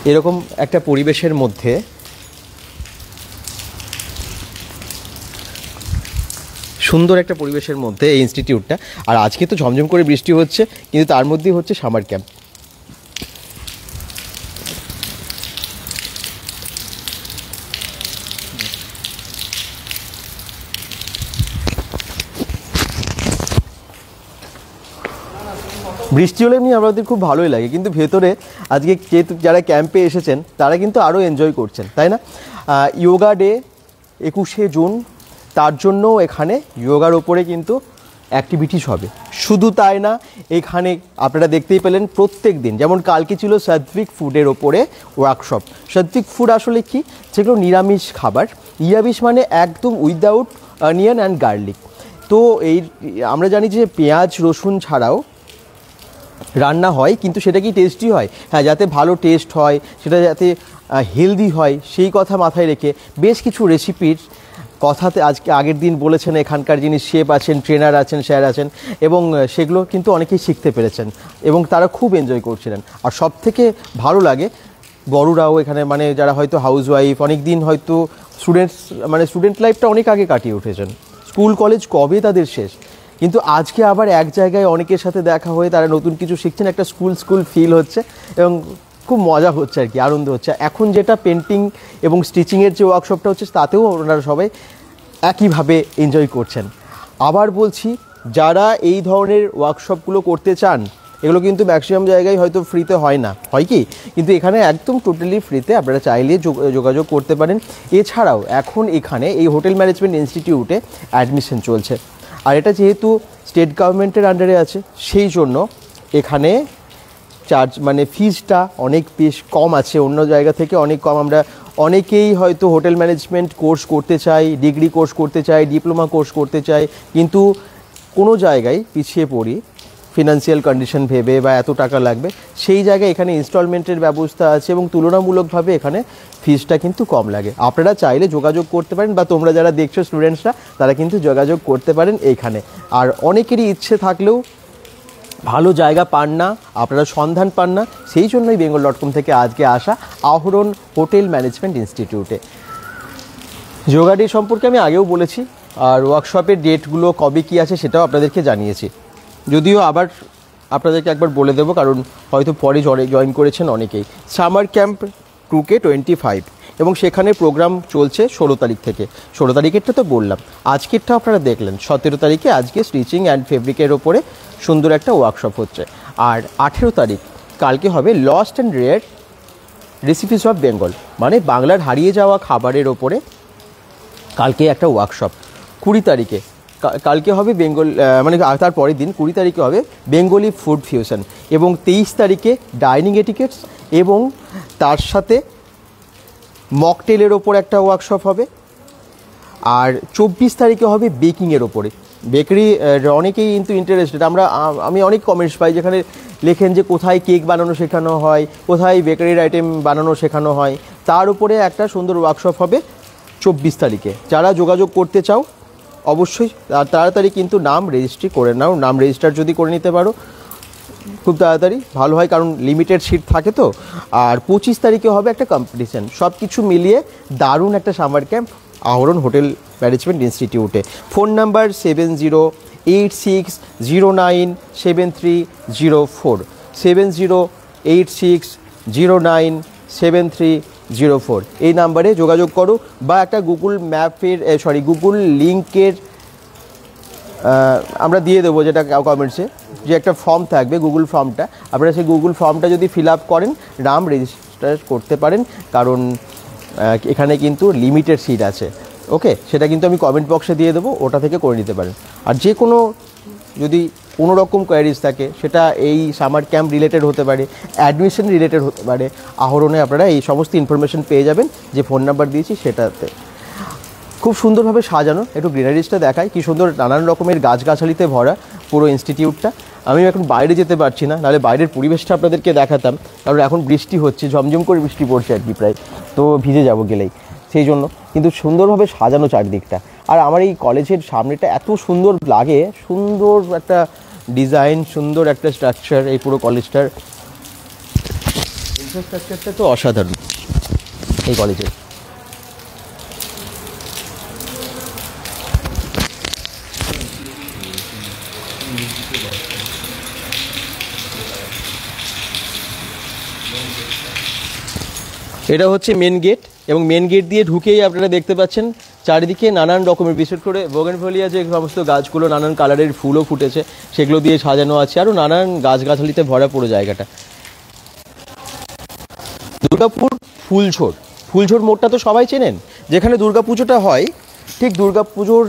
এরকম একটা পরিবেশের মধ্যে সুন্দর একটা পরিবেশের মধ্যে এই ইনস্টিটিউটটা। আর আজকে তো ঝমঝম করে বৃষ্টি হচ্ছে, কিন্তু তার মধ্যেই হচ্ছে সামার ক্যাম্প। বৃষ্টি হলে এমনি আমাদের খুব ভালোই লাগে, কিন্তু ভেতরে আজকে যেহেতু যারা ক্যাম্পে এসেছেন তারা কিন্তু আরও এনজয় করছেন, তাই না? যোগা ডে 21শে জুন, তার জন্য এখানে যোগার ওপরে কিন্তু অ্যাক্টিভিটিস হবে। শুধু তাই না, এখানে আপনারা দেখতেই পেলেন প্রত্যেক দিন, যেমন কালকে ছিল সাত্বিক ফুডের ওপরে ওয়ার্কশপ। সাত্বিক ফুড আসলে কি? যেগুলো নিরামিষ খাবার, নিরামিষ মানে একদম উইদাউট অনিয়ন অ্যান্ড গার্লিক। তো এই আমরা জানি যে পেঁয়াজ রসুন ছাড়াও রান্না হয়, কিন্তু সেটা কি টেস্টি হয়? হ্যাঁ, যাতে ভালো টেস্ট হয়, সেটা যাতে হেলদি হয়, সেই কথা মাথায় রেখে বেশ কিছু রেসিপির কথাতে আজকে আগের দিন বলেছেন এখানকার যিনি শেফ আছেন, ট্রেনার আছেন, স্যার আছেন, এবং সেগুলো কিন্তু অনেকেই শিখতে পেরেছেন এবং তারা খুব এনজয় করছিলেন। আর সব থেকে ভালো লাগে বড়রাও এখানে, মানে যারা হয়তো হাউস ওয়াইফ, অনেক দিন হয়তো স্টুডেন্ট লাইফটা অনেক আগে কাটিয়ে উঠেছেন, স্কুল কলেজ কবে তাদের শেষ, কিন্তু আজকে আবার এক জায়গায় অনেকের সাথে দেখা হয়ে তারা নতুন কিছু শিখছেন, একটা স্কুল ফিল হচ্ছে এবং খুব মজা হচ্ছে আর কি, আনন্দ হচ্ছে। এখন যেটা পেন্টিং এবং স্টিচিংয়ের যে ওয়ার্কশপটা হচ্ছে তাতেও ওনারা সবাই একইভাবে এনজয় করছেন। আবার বলছি, যারা এই ধরনের ওয়ার্কশপগুলো করতে চান, এগুলো কিন্তু ম্যাক্সিমাম জায়গায় হয়তো ফ্রিতে হয় না, হয় কি? কিন্তু এখানে একদম টোটালি ফ্রিতে আপনারা চাইলে যোগাযোগ করতে পারেন। এছাড়াও এখন এখানে এই হোটেল ম্যানেজমেন্ট ইনস্টিটিউটে অ্যাডমিশন চলছে, আর এটা যেহেতু স্টেট গভর্নমেন্টের আন্ডারে আছে, সেই জন্য এখানে চার্জ মানে ফিজটা অনেক বেশ কম আছে, অন্য জায়গা থেকে অনেক কম। আমরা অনেকেই হয়তো হোটেল ম্যানেজমেন্ট কোর্স করতে চাই, ডিগ্রি কোর্স করতে চাই, ডিপ্লোমা কোর্স করতে চাই, কিন্তু কোনো জায়গায় পিছিয়ে পড়ি ফিনান্সিয়াল কন্ডিশন ভেবে বা এত টাকা লাগবে, সেই জায়গায় এখানে ইনস্টলমেন্টের ব্যবস্থা আছে এবং তুলনামূলকভাবে এখানে ফিজটা কিন্তু কম লাগে। আপনারা চাইলে যোগাযোগ করতে পারেন, বা তোমরা যারা দেখছো স্টুডেন্টসরা তারা কিন্তু যোগাযোগ করতে পারেন এইখানে। আর অনেকেরই ইচ্ছে থাকলেও ভালো জায়গা পান না, আপনারা সন্ধান পান না, সেই জন্যই bengal.com থেকে আজকে আসা আহরণ হোটেল ম্যানেজমেন্ট ইনস্টিটিউটে। যোগা ডে সম্পর্কে আমি আগেও বলেছি, আর ওয়ার্কশপের ডেটগুলো কবে কী আছে সেটাও আপনাদেরকে জানিয়েছি, যদিও আবার আপনাদেরকে একবার বলে দেবো, কারণ হয়তো পরে জয়েন করেছেন অনেকেই। সামার ক্যাম্প 2K 25 এবং সেখানে প্রোগ্রাম চলছে 16 তারিখ থেকে। 16 তারিখেরটা তো বললাম, আজকেরটা আপনারা দেখলেন। 17 তারিখে আজকে স্টিচিং অ্যান্ড ফেব্রিকের ওপরে সুন্দর একটা ওয়ার্কশপ হচ্ছে, আর 18 তারিখ কালকে হবে lost and rare recipes of Bengal, মানে বাংলার হারিয়ে যাওয়া খাবারের ওপরে কালকে একটা ওয়ার্কশপ 20 তারিখে, কালকে হবে বেঙ্গল, মানে তার পরের দিন 20 তারিখে হবে বেঙ্গলি ফুড ফিউশন, এবং 23 তারিখে ডাইনিং এটিকেটস, এবং তার সাথে মকটেলের ওপর একটা ওয়ার্কশপ হবে। আর 24 তারিখে হবে বেকিংয়ের ওপরে। বেকারি অনেকেই কিন্তু ইন্টারেস্টেড, আমি অনেক কমেন্টস পাই যেখানে লেখেন যে কোথায় কেক বানানো শেখানো হয়, কোথায় বেকারির আইটেম বানানো শেখানো হয়, তার উপরে একটা সুন্দর ওয়ার্কশপ হবে 24 তারিখে। যারা যোগাযোগ করতে চাও অবশ্যই তাড়াতাড়ি কিন্তু নাম রেজিস্ট্রি করে নাও, নাম রেজিস্টার যদি করে নিতে পারো খুব তাড়াতাড়ি ভালো হয়, কারণ লিমিটেড সিট থাকে তো। আর 25 তারিখে হবে একটা কম্পিটিশান। সব কিছু মিলিয়ে দারুণ একটা সামার ক্যাম্প আহরণ হোটেল ম্যানেজমেন্ট ইনস্টিটিউটে। ফোন নাম্বার 7086097304, 7086097304 এই নাম্বারে যোগাযোগ করো, বা একটা গুগল ম্যাপের গুগল লিঙ্কের আমরা দিয়ে দেবো, যেটা কমেন্টসে যে একটা ফর্ম থাকবে গুগল ফর্মটা, আপনারা সেই গুগল ফর্মটা যদি ফিল আপ করেন নাম রেজিস্টার করতে পারেন, কারণ এখানে কিন্তু লিমিটেড সিট আছে। ওকে, সেটা কিন্তু আমি কমেন্ট বক্সে দিয়ে দেবো, ওটা থেকে করে নিতে পারেন। আর যে কোনো যদি কোনো রকম কোয়ারিজ থাকে, সেটা এই সামার ক্যাম্প রিলেটেড হতে পারে, অ্যাডমিশন রিলেটেড হতে পারে, আহরণে আপনারা এই সমস্ত ইনফরমেশন পেয়ে যাবেন যে ফোন নাম্বার দিয়েছি সেটাতে। খুব সুন্দরভাবে সাজানো, একটু গ্রিনারিজটা দেখায়, কি সুন্দর নানান রকমের গাছগাছালিতে ভরা পুরো ইনস্টিটিউটটা। আমি এখন বাইরে যেতে পারছি না, নাহলে বাইরের পরিবেশটা আপনাদেরকে দেখাতাম, কারণ এখন বৃষ্টি হচ্ছে, ঝমঝম করে বৃষ্টি পড়ছে আর কি, প্রায় তো ভিজে যাব গেলেই, সেই জন্য। কিন্তু সুন্দরভাবে সাজানো চারদিকটা। আর আমার এই কলেজের সামনেটা এত সুন্দর লাগে, সুন্দর একটা ডিজাইন, সুন্দর একটা স্ট্রাকচার, এই পুরো কলেজটার ইনফ্রাস্ট্রাকচারটা তো অসাধারণ এই কলেজের। এটা হচ্ছে মেন গেট, এবং মেন গেট দিয়ে ঢুকেই আপনারা দেখতে পাচ্ছেন চারিদিকে নানান রকমের, বিশেষ করে বোগেনভেলিয়া যে সমস্ত গাছগুলো নানান কালারের ফুলও ফুটেছে সেগুলো দিয়ে সাজানো আছে, আরও নানান গাছগাছালিতে ভরা পুরো জায়গাটা। দুর্গাপুর ফুলঝোর মোড়টা তো সবাই চেনেন, যেখানে দুর্গাপুজোটা হয়, ঠিক দুর্গাপুজোর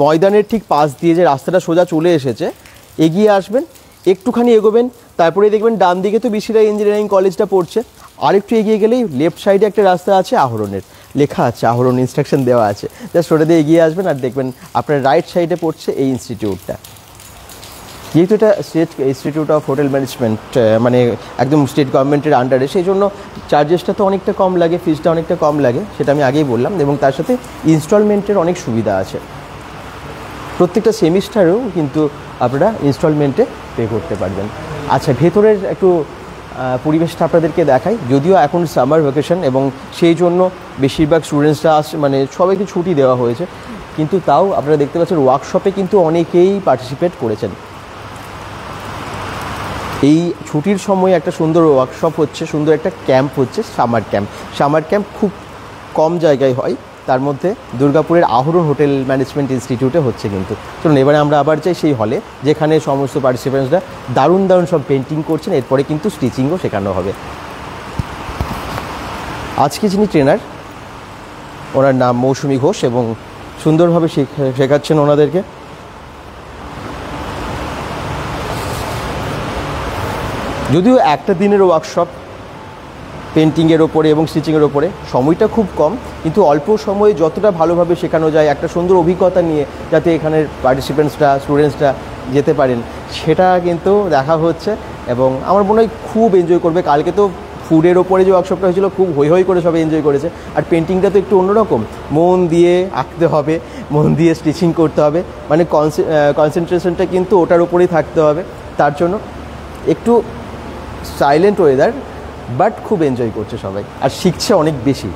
ময়দানের ঠিক পাশ দিয়ে যে রাস্তাটা সোজা চলে এসেছে, এগিয়ে আসবেন, একটুখানি এগোবেন, তারপরে দেখবেন ডান দিকে তো বিসিরাই ইঞ্জিনিয়ারিং কলেজটা পড়ছে, আরেকটু এগিয়ে গেলেই লেফট সাইডে একটা রাস্তা আছে আহরণের, লেখা আছে আহরণ, ইনস্ট্রাকশন দেওয়া আছে, জাস্ট ওটা দিয়ে এগিয়ে আসবেন আর দেখবেন আপনার রাইট সাইডে পড়ছে এই ইনস্টিটিউটটা। যেহেতু এটা state institute of hotel management, মানে একদম স্টেট গভর্নমেন্টের আন্ডারে, সেই জন্য চার্জেসটা তো অনেকটা কম লাগে, ফিজটা অনেকটা কম লাগে, সেটা আমি আগেই বললাম, এবং তার সাথে ইনস্টলমেন্টের অনেক সুবিধা আছে। প্রত্যেকটা সেমিস্টারেও কিন্তু আপনারা ইনস্টলমেন্টে পে করতে পারবেন। আচ্ছা, ভেতরের একটু পরিবেশটা আপনাদেরকে দেখাই। যদিও এখন সামার ভ্যাকেশন এবং সেই জন্য বেশিরভাগ স্টুডেন্টসরা আসছে, মানে সবাইকে ছুটি দেওয়া হয়েছে, কিন্তু তাও আপনারা দেখতে পাচ্ছেন ওয়ার্কশপে কিন্তু অনেকেই পার্টিসিপেট করেছেন। এই ছুটির সময় একটা সুন্দর ওয়ার্কশপ হচ্ছে, সুন্দর একটা ক্যাম্প হচ্ছে, সামার ক্যাম্প খুব কম জায়গায় হয়, তার মধ্যে দুর্গাপুরের আহরণ হোটেল ম্যানেজমেন্ট ইনস্টিটিউটে হচ্ছে। কিন্তু চলুন এবারে আমরা আবার যাই সেই হলে, যেখানে সমস্ত পার্টিসিপেন্টসরা দারুণ সব পেন্টিং করছেন, এরপরে কিন্তু স্টিচিংও শেখানো হবে। আজকে যিনি ট্রেনার, ওনার নাম মৌসুমী ঘোষ, এবং সুন্দরভাবে শেখাচ্ছেন ওনাদেরকে। যদিও একটা দিনের ওয়ার্কশপ পেন্টিংয়ের ওপরে এবং স্টিচিংয়ের ওপরে, সময়টা খুব কম, কিন্তু অল্প সময়ে যতটা ভালোভাবে শেখানো যায়, একটা সুন্দর অভিজ্ঞতা নিয়ে যাতে এখানের পার্টিসিপেন্টসরা, স্টুডেন্টসরা যেতে পারেন, সেটা কিন্তু দেখা হচ্ছে, এবং আমার মনে হয় খুব এনজয় করবে। কালকে তো ফুডের ওপরে যে ওয়ার্কশপটা হয়েছিল, খুব হই করে সবাই এনজয় করেছে। আর পেন্টিংটা তো একটু অন্যরকম, মন দিয়ে আঁকতে হবে, মন দিয়ে স্টিচিং করতে হবে, মানে কনসেন্ট্রেশনটা কিন্তু ওটার উপরেই থাকতে হবে। তার জন্য একটু সাইলেন্ট ওয়েদার, বাট খুব এনজয় করছে সবাই, আর শিখছে অনেক বেশি।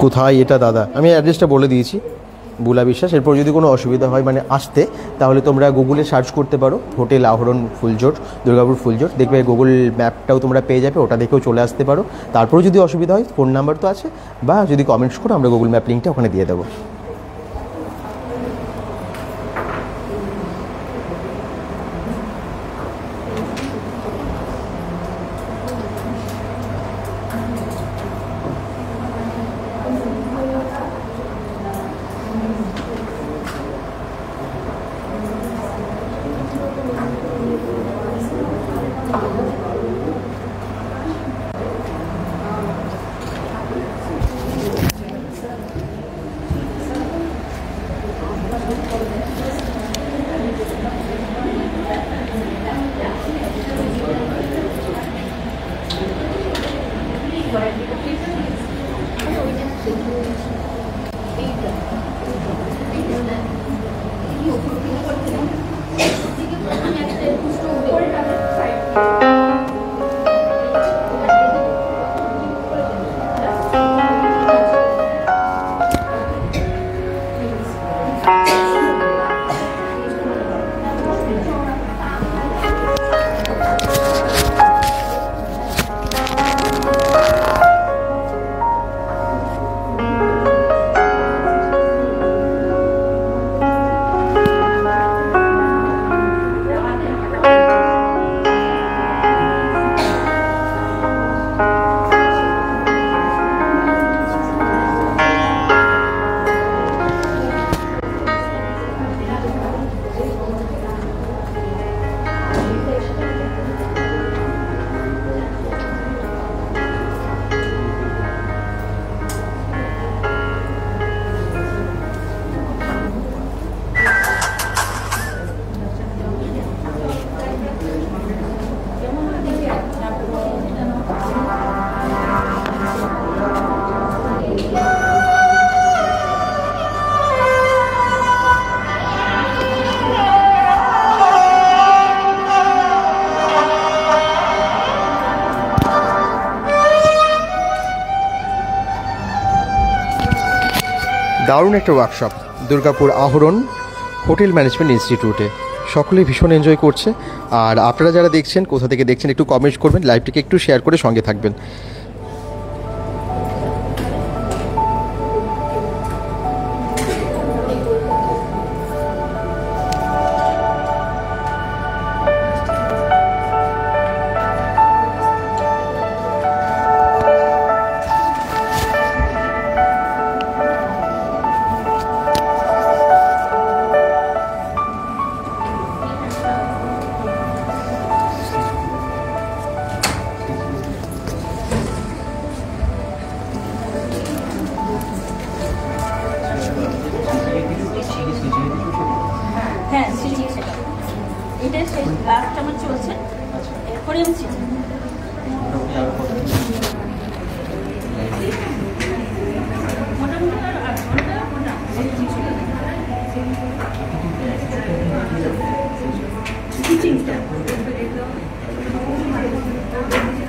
কোথায় এটা দাদা? আমি অ্যাড্রেসটা বলে দিয়েছি, বুলা বিশ্বাস। এরপর যদি কোনো অসুবিধা হয় মানে আসতে, তাহলে তোমরা গুগলে সার্চ করতে পারো হোটেল আহরণ ফুলজোর, দুর্গাপুর ফুলজোর, দেখবে গুগল ম্যাপটাও তোমরা পেয়ে যাবে, ওটা দেখেও চলে আসতে পারো। তারপরেও যদি অসুবিধা হয় ফোন নাম্বার তো আছে, বা যদি কমেন্টস করো আমরা গুগল ম্যাপ লিঙ্কটা ওখানে দিয়ে দেবো। দারুণ একটা ওয়ার্কশপ দুর্গাপুর আহরণ হোটেল ম্যানেজমেন্ট ইনস্টিটিউটে, সকলে ভীষণ এনজয় করছে। আর আপনারা যারা দেখছেন, কোথা থেকে দেখছেন একটু কমেন্ট করবেন, লাইভটিকে একটু শেয়ার করে সঙ্গে থাকবেন। হ্যাঁ স্টিচিং সেটা এটা লাস্ট আমার চলছে, এরপরে আমি স্টিচিং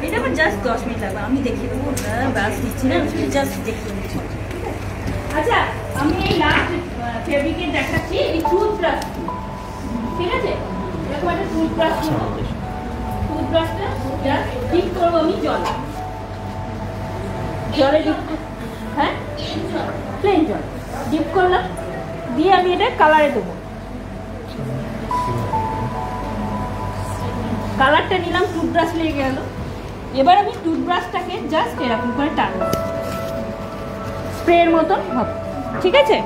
এটা আমার জাস্ট 10 মিনিট লাগবে, আমি দেখিয়ে দেবো। ব্রাশ দিচ্ছি না, জাস্ট দেখিয়ে দিচ্ছি। আচ্ছা আমি এই লাস্ট ফেব্রিকের দেখাচ্ছি, এই টুথব্রাশ, ঠিক আছে? এরকম একটা টুথব্রাশ, টুথব্রাশটা ডিপ করবো আমি জলে ডিপ, হ্যাঁ প্লেন জল ডিপ করলাম, দিয়ে আমি এটা কালারে দেবো। কালারটা নিলাম, টুথব্রাশ লেগে গেল। এবার আমি টুথব্রাশটাকে জাস্ট এরকম করে টানবো, স্প্রের মতন হবে, ঠিক আছে?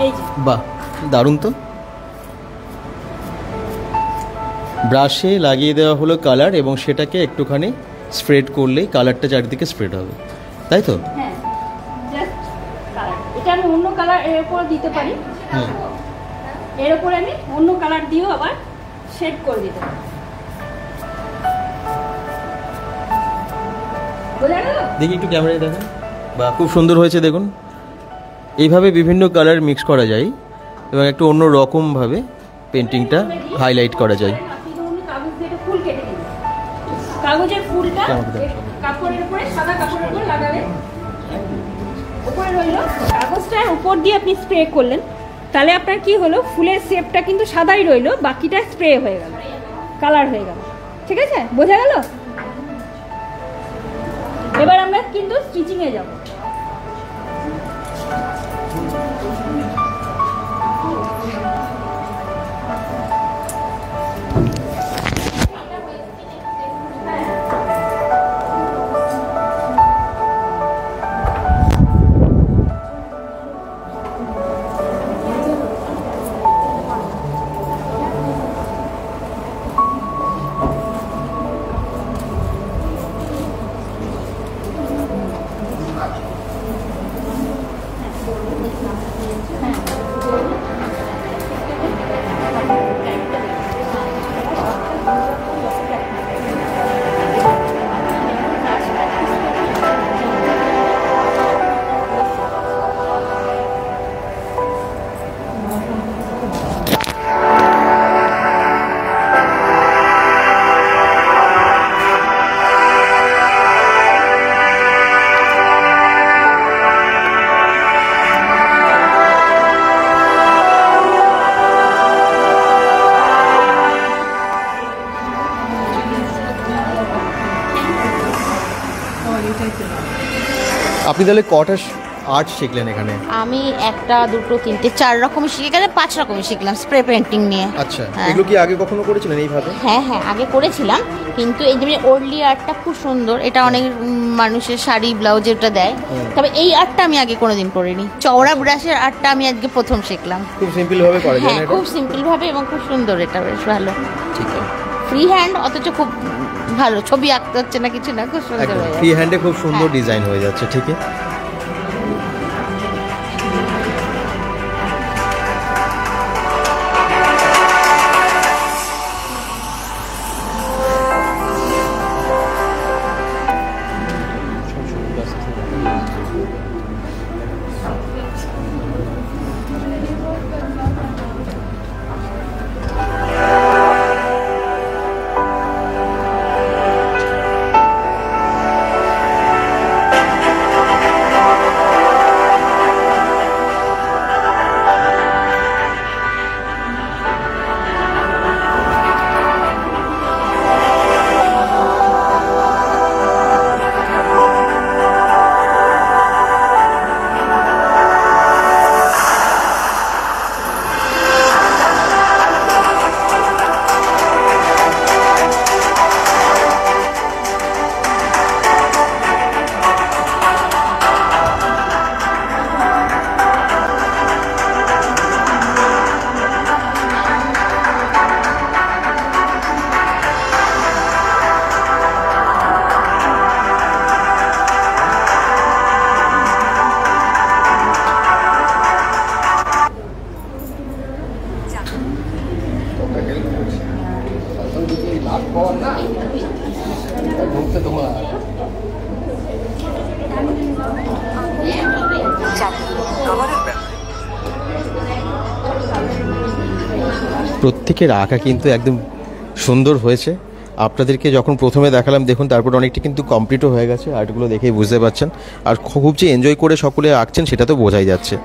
এই যে বাহ, দারুণ তো। ব্রাশে লাগিয়ে দেওয়া হলো কালার, এবং সেটাকে একটুখানি স্প্রেড করলেই কালারটা চারিদিকে স্প্রেড হবে, তাই তো? হ্যাঁ, জাস্ট কালার। এটা আমি অন্য কালার এর উপর দিতে পারি, এর উপরে আমি অন্য কালার দিয়েও আবার শেড করে দিতে পারি। দেখি একটু ক্যামেরায় দেখেন। বা খুব সুন্দর হয়েছে দেখুন। এইভাবে বিভিন্ন কালার মিক্স করা যায় এবং একটু অন্য রকমভাবে পেন্টিংটা হাইলাইট করা যায়। কাগজ দিয়ে ফুল কেটে দিন, কাগজের ফুলটা কাপড়ের উপরে, সাদা কাপড়ের উপর লাগাবে, উপরে রইলো কাগজটার উপর দিয়ে আপনি স্প্রে করলেন, তাহলে আপনার কি হলো, ফুলের শেপটা কিন্তু সাদাই রইলো, বাকিটা স্প্রে হয়ে গেল, কালার হয়ে গেল। ঠিক আছে, বোঝা গেল? এবার আমরা কিন্তু স্টিচিং এ যাব। আপনি তাহলে কটা আর্ট শিখলেন এখানে? আমি 1, 2, 3, 4 রকমের শিখে গেলে 5 রকমের শিখলাম স্প্রে পেন্টিং নিয়ে। আচ্ছা, এগুলো কি আগে কখনো করেছিলেন এইভাবে? হ্যাঁ হ্যাঁ, আগে করেছিলাম, কিন্তু এই যে ওরলি আর্টটা খুব সুন্দর, এটা অনেক মানুষের শাড়ি ব্লাউজ এটা দেয়, তবে এই আর্টটা আমি আগে কোনোদিন করিনি। চওড়া ব্রাশের আর্টটা আমি আজকে প্রথম শিখলাম। খুব সিম্পল ভাবে করা যায় না এটা? খুব সিম্পল ভাবে এবং খুব সুন্দর, এটা বেশ ভালো। ঠিক আছে, ফ্রি হ্যান্ড, অথচ খুব ভালো, ছবি আঁকতে হচ্ছে না, কিছু না, খুব সুন্দর হয়ে যাচ্ছে। ফ্রি হ্যান্ডে খুব সুন্দর ডিজাইন হয়ে যাচ্ছে। ঠিক আছে, প্রত্যেকের আঁকা কিন্তু একদম সুন্দর হয়েছে। আপনাদেরকে যখন প্রথমে দেখালাম দেখুন, তারপর অনেকটা কিন্তু কমপ্লিটও হয়ে গেছে, আর্টগুলো দেখেই বুঝতে পারছেন। আর খুব যে এনজয় করে সকলে আঁকছেন সেটা তো বোঝাই যাচ্ছে।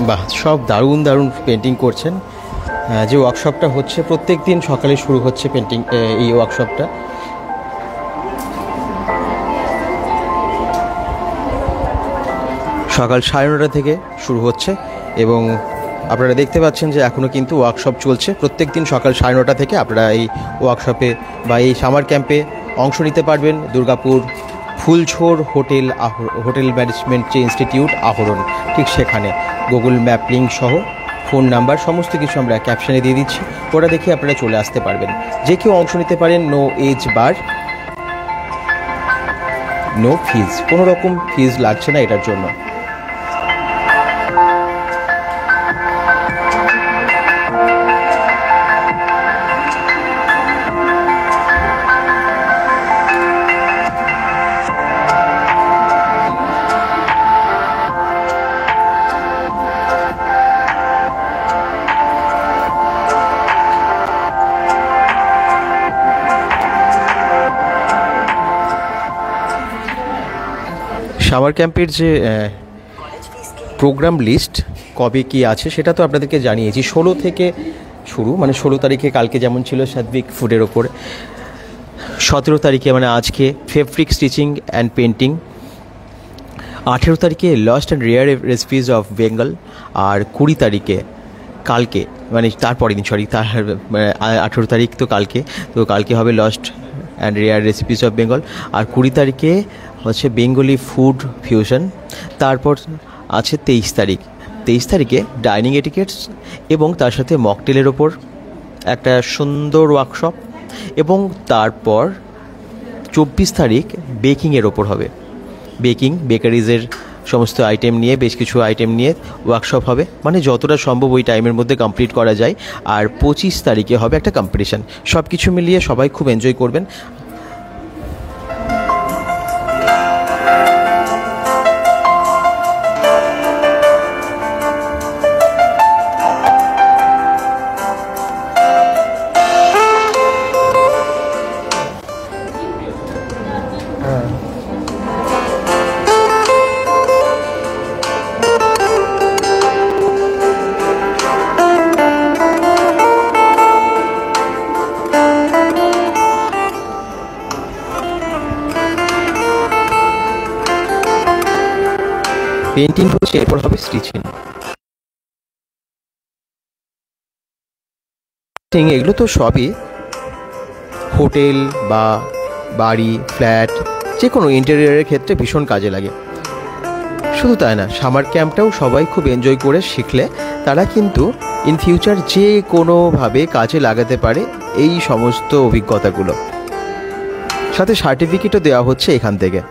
বাহ, সব দারুণ দারুণ পেন্টিং করছেন। যে ওয়ার্কশপটা হচ্ছে প্রত্যেক দিন সকালে শুরু হচ্ছে পেন্টিং, এই ওয়ার্কশপটা। সকাল 9:30 থেকে শুরু হচ্ছে এবং আপনারা দেখতে পাচ্ছেন যে এখনও কিন্তু ওয়ার্কশপ চলছে। প্রত্যেক দিন সকাল 9:30 থেকে আপনারা এই ওয়ার্কশপে বা এই সামার ক্যাম্পে অংশ নিতে পারবেন। দুর্গাপুর ফুলছোড় হোটেল ম্যানেজমেন্ট যে ইনস্টিটিউট আহরণ, ঠিক সেখানে গুগল ম্যাপ লিঙ্ক সহ ফোন নাম্বার সমস্ত কিছু আমরা ক্যাপশনে দিয়ে দিচ্ছি, ওটা দেখে আপনারা চলে আসতে পারবেন। যে কেউ অংশ নিতে পারেন, নো এজ বার, নো ফিজ, কোনো রকম ফিজ লাগছে না এটার জন্য। সামার ক্যাম্পের যে প্রোগ্রাম লিস্ট কবে কি আছে সেটা তো আপনাদেরকে জানিয়েছি। 16 থেকে শুরু, মানে 16 তারিখে কালকে যেমন ছিল সাত্বিক ফুডের ওপর, 17 তারিখে মানে আজকে ফেব্রিক স্টিচিং অ্যান্ড পেন্টিং, 18 তারিখে lost and rare recipes of Bengal, আর 20 তারিখে কালকে মানে তারপরের দিন, সরি, 18 তারিখ তো কালকে হবে lost and rare recipes of Bengal, আর 20 তারিখে হচ্ছে বেঙ্গলি ফুড ফিউশন। তারপর আছে 23 তারিখে ডাইনিং এটিকেটস এবং তার সাথে মকটেলের ওপর একটা সুন্দর ওয়ার্কশপ, এবং তারপর 24 তারিখ বেকিংয়ের ওপর হবে। বেকারিজের সমস্ত আইটেম নিয়ে, বেশ কিছু আইটেম নিয়ে ওয়ার্কশপ হবে, মানে যতটা সম্ভব ওই টাইমের মধ্যে কমপ্লিট করা যায়। আর 25 তারিখে হবে একটা কম্পিটিশান। সব কিছু মিলিয়ে সবাই খুব এনজয় করবেন। পেন্টিং হচ্ছে, এরপর হবে স্টিচিং। এগুলো তো সবই হোটেল বা বাড়ি, ফ্ল্যাট, যে কোনো ইন্টেরিয়রের ক্ষেত্রে ভীষণ কাজে লাগে। শুধু তাই না, সামার ক্যাম্পটাও সবাই খুব এনজয় করে শিখলে তারা কিন্তু ইন ফিউচার যে কোনোভাবে কাজে লাগাতে পারে এই সমস্ত অভিজ্ঞতাগুলো। সাথে সার্টিফিকেটও দেওয়া হচ্ছে এখান থেকে।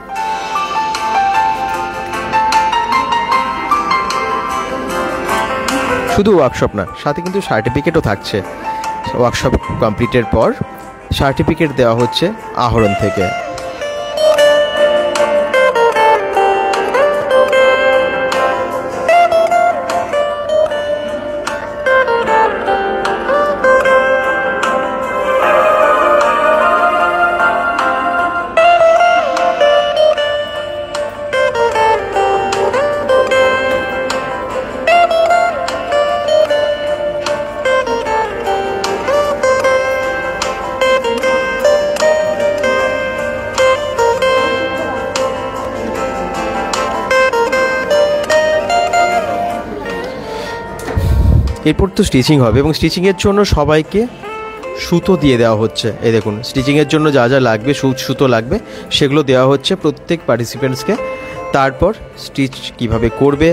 শুধু ওয়ার্কশপ না, সাথে কিন্তু সার্টিফিকেটও থাকছে। ওয়ার্কশপ কমপ্লিটের পর সার্টিফিকেট দেওয়া হচ্ছে আহরণ থেকে। এরপর তো স্টিচিং হবে এবং স্টিচিংয়ের জন্য সবাইকে সুতো দিয়ে দেওয়া হচ্ছে। এই দেখুন, স্টিচিংয়ের জন্য যা যা লাগবে, সুতো লাগবে, সেগুলো দেওয়া হচ্ছে প্রত্যেক পার্টিসিপেন্টসকে। তারপর স্টিচ কিভাবে করবে,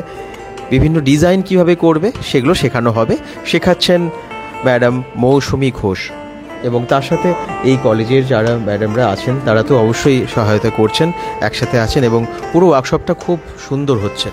বিভিন্ন ডিজাইন কিভাবে করবে, সেগুলো শেখানো হবে। শেখাচ্ছেন ম্যাডাম মৌসুমী ঘোষ, এবং তার সাথে এই কলেজের যারা ম্যাডামরা আছেন তারা তো অবশ্যই সহায়তা করছেন, একসাথে আছেন, এবং পুরো ওয়ার্কশপটা খুব সুন্দর হচ্ছে।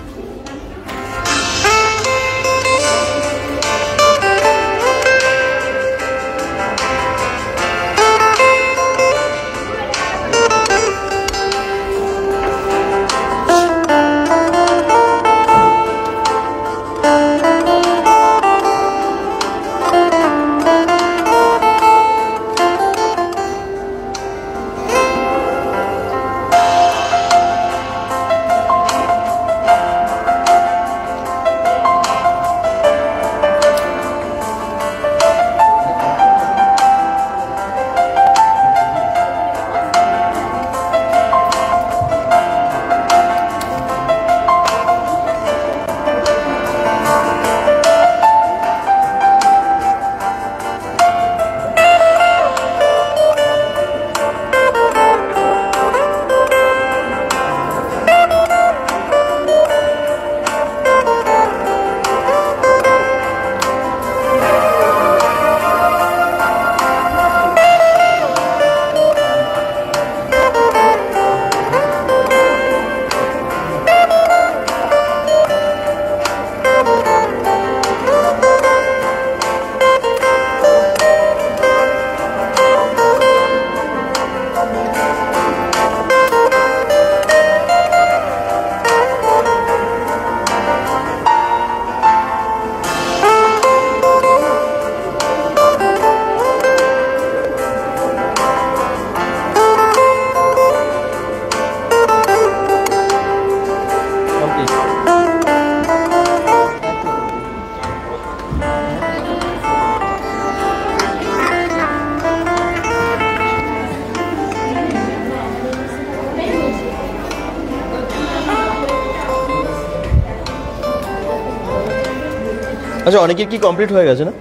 আচ্ছা, অনেকের কি কমপ্লিট হয়ে গেছে না?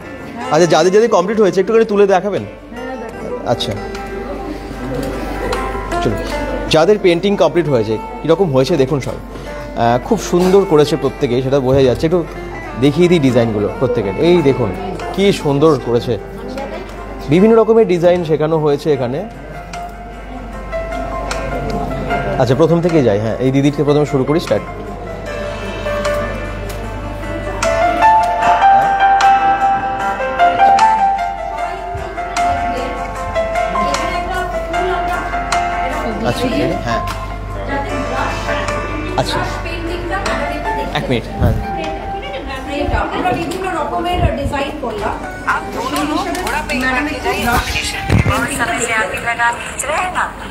আচ্ছা, যাদের যাদের কমপ্লিট হয়েছে একটু করে তুলে দেখাবেন। আচ্ছা চলো, যাদের পেন্টিং কমপ্লিট হয়েছে কীরকম হয়েছে দেখুন সব। খুব সুন্দর করেছে প্রত্যেকেই, সেটা বোঝা যাচ্ছে। একটু দেখিয়ে দিই ডিজাইনগুলো প্রত্যেকের। এই দেখুন কি সুন্দর করেছে, বিভিন্ন রকমের ডিজাইন শেখানো হয়েছে এখানে। আচ্ছা, প্রথম থেকেই যাই। হ্যাঁ, এই দিদির থেকে প্রথমে শুরু করি, স্টার্ট। আচ্ছা হ্যাঁ, আচ্ছা 1 মিনিট। হ্যাঁ, আমরা বিভিন্ন রকমের ডিজাইন করলাম।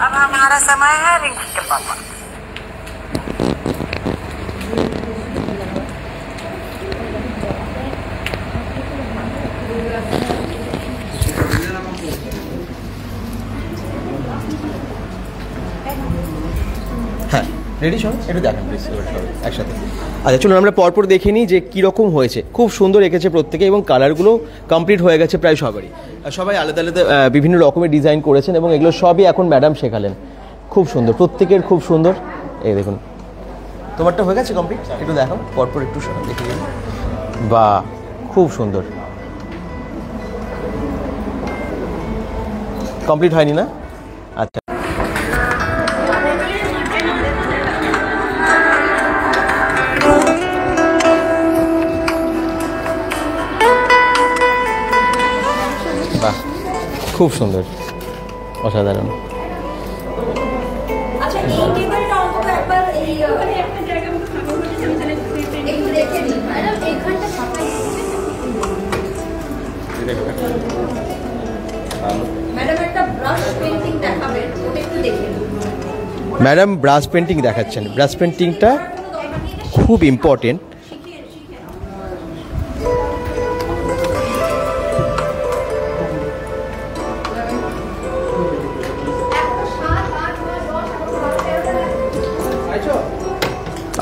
अब हमारा समय है रिंकू के पापा। হ্যাঁ রেডি সব, একটু দেখান প্লিজ একসাথে। আচ্ছা চলুন আমরা পরপর দেখে নিই যে কীরকম হয়েছে। খুব সুন্দর এঁকেছে প্রত্যেকে এবং কালারগুলো কমপ্লিট হয়ে গেছে প্রায় সবারই। সবাই আলাদা আলাদা বিভিন্ন রকমের ডিজাইন করেছেন এবং এগুলো সবই এখন ম্যাডাম শেখালেন। খুব সুন্দর, প্রত্যেকের খুব সুন্দর। এই দেখুন তোমারটা হয়ে গেছে কমপ্লিট, একটু দেখো পরপর একটু দেখে নিন। বাহ, খুব সুন্দর। কমপ্লিট হয়নি না? আচ্ছা বাহ, খুব সুন্দর, অসাধারণ। আচ্ছা, এই টেবিলটা অন্তত একবার এই একটা জায়গা মতো ফাঁকা হয়েছে, আমি তাহলে একটু দেখে নিই। ম্যাডাম এইখানটা ফাঁকা ম্যাডাম একটা ব্রাশ পেইন্টিং দেখাবেন, ওটা একটু দেখে নিন। ম্যাডাম ব্রাশ পেন্টিং দেখাচ্ছেন। ব্রাশ পেন্টিংটা খুব ইম্পর্টেন্ট।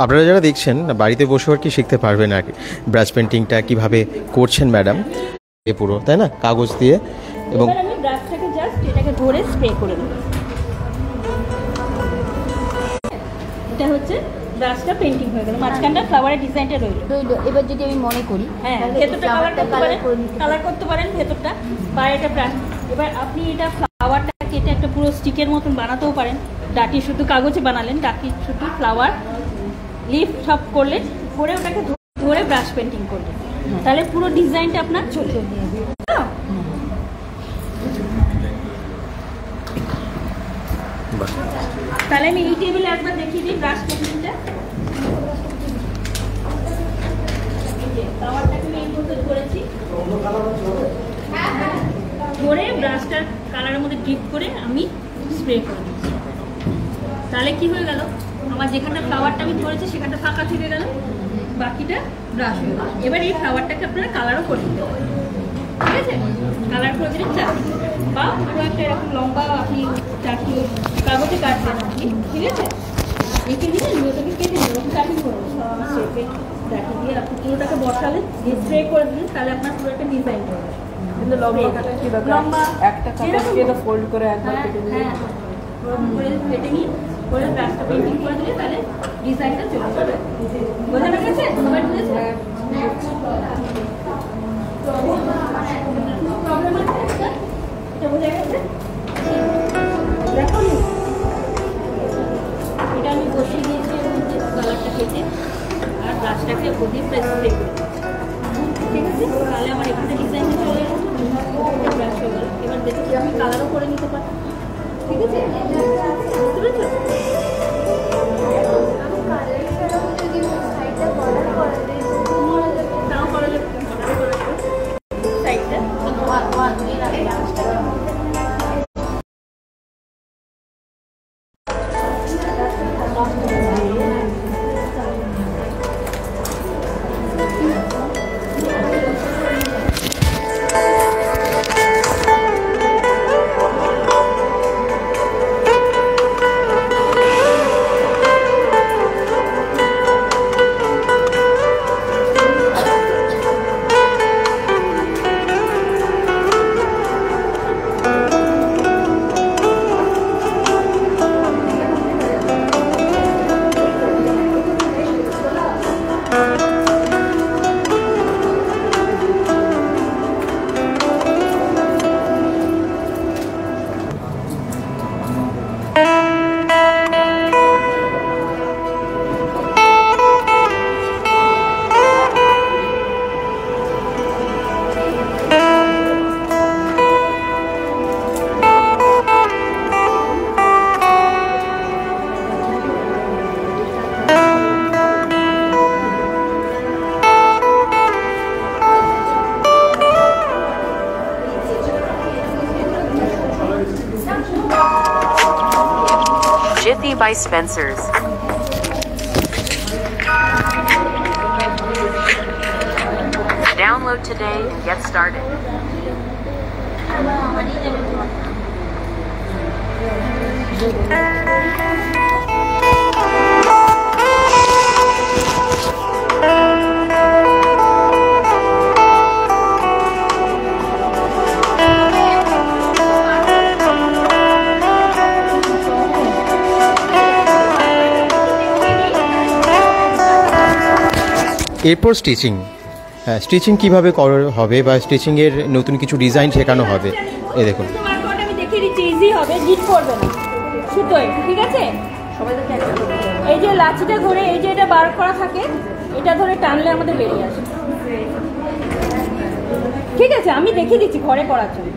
আপনারা যারা দেখছেন বাড়িতে বসে আর কি শিখতে পারবেন আর কি ব্রাশ পেন্টিংটা কীভাবে করছেন ম্যাডাম, এ পুরো তাই না কাগজ দিয়ে। এবং আমি ব্রাশটাকে জাস্ট এটাকে ধরে স্প্রে করে দেব। এটা হচ্ছে ব্রাশটা পেন্টিং হয়ে গেল, মাঝখানটা ফ্লাওয়ারের ডিজাইনটা রইলো। এবার যদি আমি মনে করি, হ্যাঁ ভেতরটা কালার করতে পারেন ভেতরটা, বা এটা ব্রাশ। এবার আপনি এটা ফ্লাওয়ারটা কেটে একটা পুরো স্টিকের মতন বানাতেও পারেন। ডাটি শুধু কাগজে বানালেন, ডাটি শুধু ফ্লাওয়ার লিফ সব করলেন, করে ওটাকে ধরে ব্রাশ পেন্টিং করলেন, তাহলে পুরো ডিজাইনটা আপনার চলে যাবে। তাহলে আমি এই টেবিলে একবার দেখিয়ে দিই ব্রাশ পেন্টিংটা। ফ্লাওয়ারটাকে আমি এই মতো ধরেছি, ধরে ব্রাশটার কালারের মধ্যে ডিপ করে আমি স্প্রে করে দিচ্ছি। তাহলে কি হয়ে গেল, আমার যেখানটা ফ্লাওয়ারটা আমি ধরেছি সেখানটা ফাঁকা থেকে গেল, বাকিটা ব্রাশ হয়ে গেল। এবার এই ফ্লাওয়ারটাকে আপনারা কালারও করে দিতে পারেন, ঠিক আছে? কালার করে দিলেন চারদিকে, বা পুরো একটা এরকম লম্বা আপনি চারটি কাগজে কাটবেন আপনি, ঠিক আছে? এঁকে দিলে ওটাকে কেটে দিলেন, কাটিং করবেন শেপে কাটি দিয়ে আপনি পুরোটাকে বসালেন, স্প্রে করে দিলেন, তাহলে আপনার পুরো একটা ডিজাইন করবে। লম্বা একটা কাগজ ফোল্ড করে একবার কেটে দিলেন, করে কেটে নিয়ে করে ব্রাশটা পেন্টিং করে দিলে তাহলে ডিজাইনটা চলে যাবে। বোঝা গেছে? সবাই বুঝেছে? প্রবলেম আছে এটা বোঝা গেছে? দেখো এটা আমি বসিয়ে দিয়েছি কালারটা কেটে, আর ব্রাশটাকে ওপর দিয়ে প্রেস করে দিচ্ছি, ঠিক আছে? তাহলে আমার এখানে ডিজাইনটা চলে গেল, ব্রাশ হয়ে গেল। এবার দেখছি আমি কালারও করে নিতে পারি, ঠিক আছে? বুঝতে পেরেছো? তাও করা যাবে, সাইডটা Jiffy by Spencer's. Download today and get started. এরপর স্টিচিং, হ্যাঁ স্টিচিং কীভাবে করা হবে বা স্টিচিংয়ের নতুন কিছু ডিজাইন শেখানো হবে। এই দেখুন আমি দেখিয়ে দিচ্ছি, ইজি হবে, গিট করবে না সুতোয়, ঠিক আছে? এই যে লাচিটা ধরে এই যে এটা বার করা থাকে, এটা ধরে টানলে আমাদের বেরিয়ে আসে, ঠিক আছে? আমি দেখিয়ে দিচ্ছি ঘরে করার জন্য।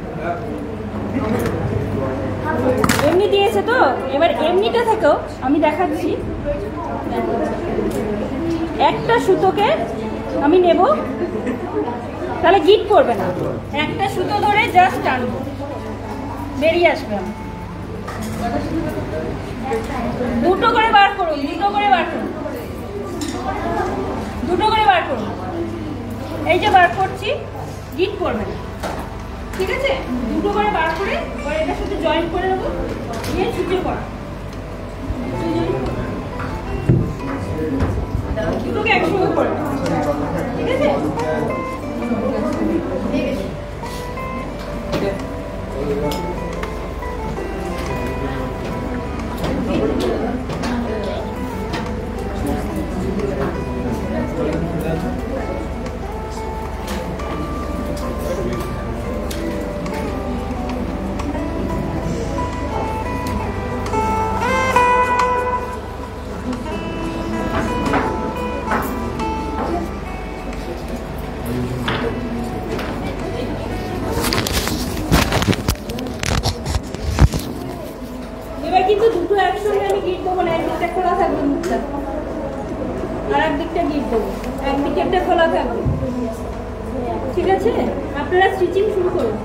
এমনি দিয়েছে তো, এবার এমনিটা থেকেও আমি দেখাচ্ছি। একটা সুতোকে আমি নেব, তাহলে গিট করবে না, একটা সুতো ধরে জাস্ট টানবো, বেরিয়ে আসবে। দুটো করে বার করুন, দুটো করে বার করুন, দুটো করে বার করুন। এই যে বার করছি, গিট করবে না, ঠিক আছে? দুটো করে বার করে এটার সাথে জয়েন করে নেবো, দিয়ে সুতো করা, দুটোকে একসঙ্গে করবে, ঠিক আছে? কিন্তু দুটো একসঙ্গে আমি গিট দেবো না, একদিকটা খোলা থাকবে মুখটা, আর একদিকটা গিট দেবো, একদিকে একটা খোলা থাকবে, ঠিক আছে? আপনারা স্টিচিং শুরু করুন।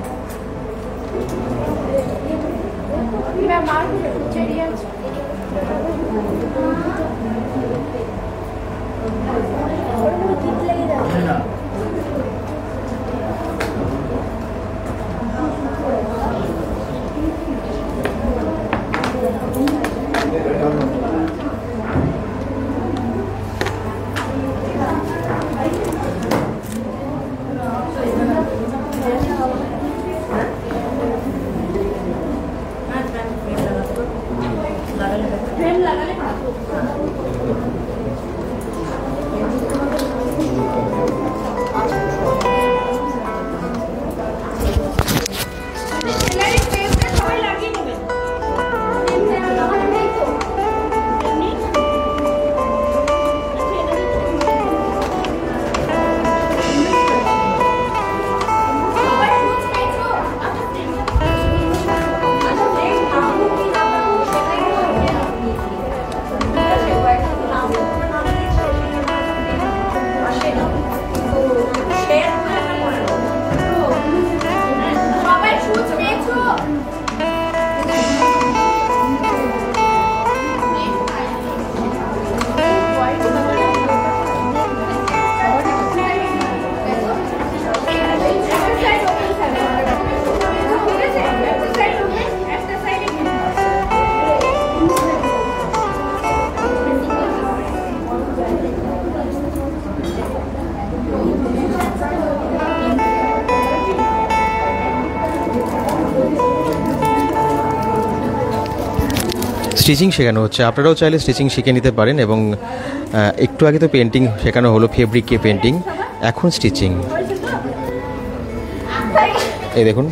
স্টিচিং শেখানো হচ্ছে, আপনারাও চাইলে স্টিচিং শিখে নিতে পারেন। এবং একটু আগে তো পেন্টিং শেখানো হলো, ফেব্রিকে পেন্টিং, এখন স্টিচিং। এই দেখুন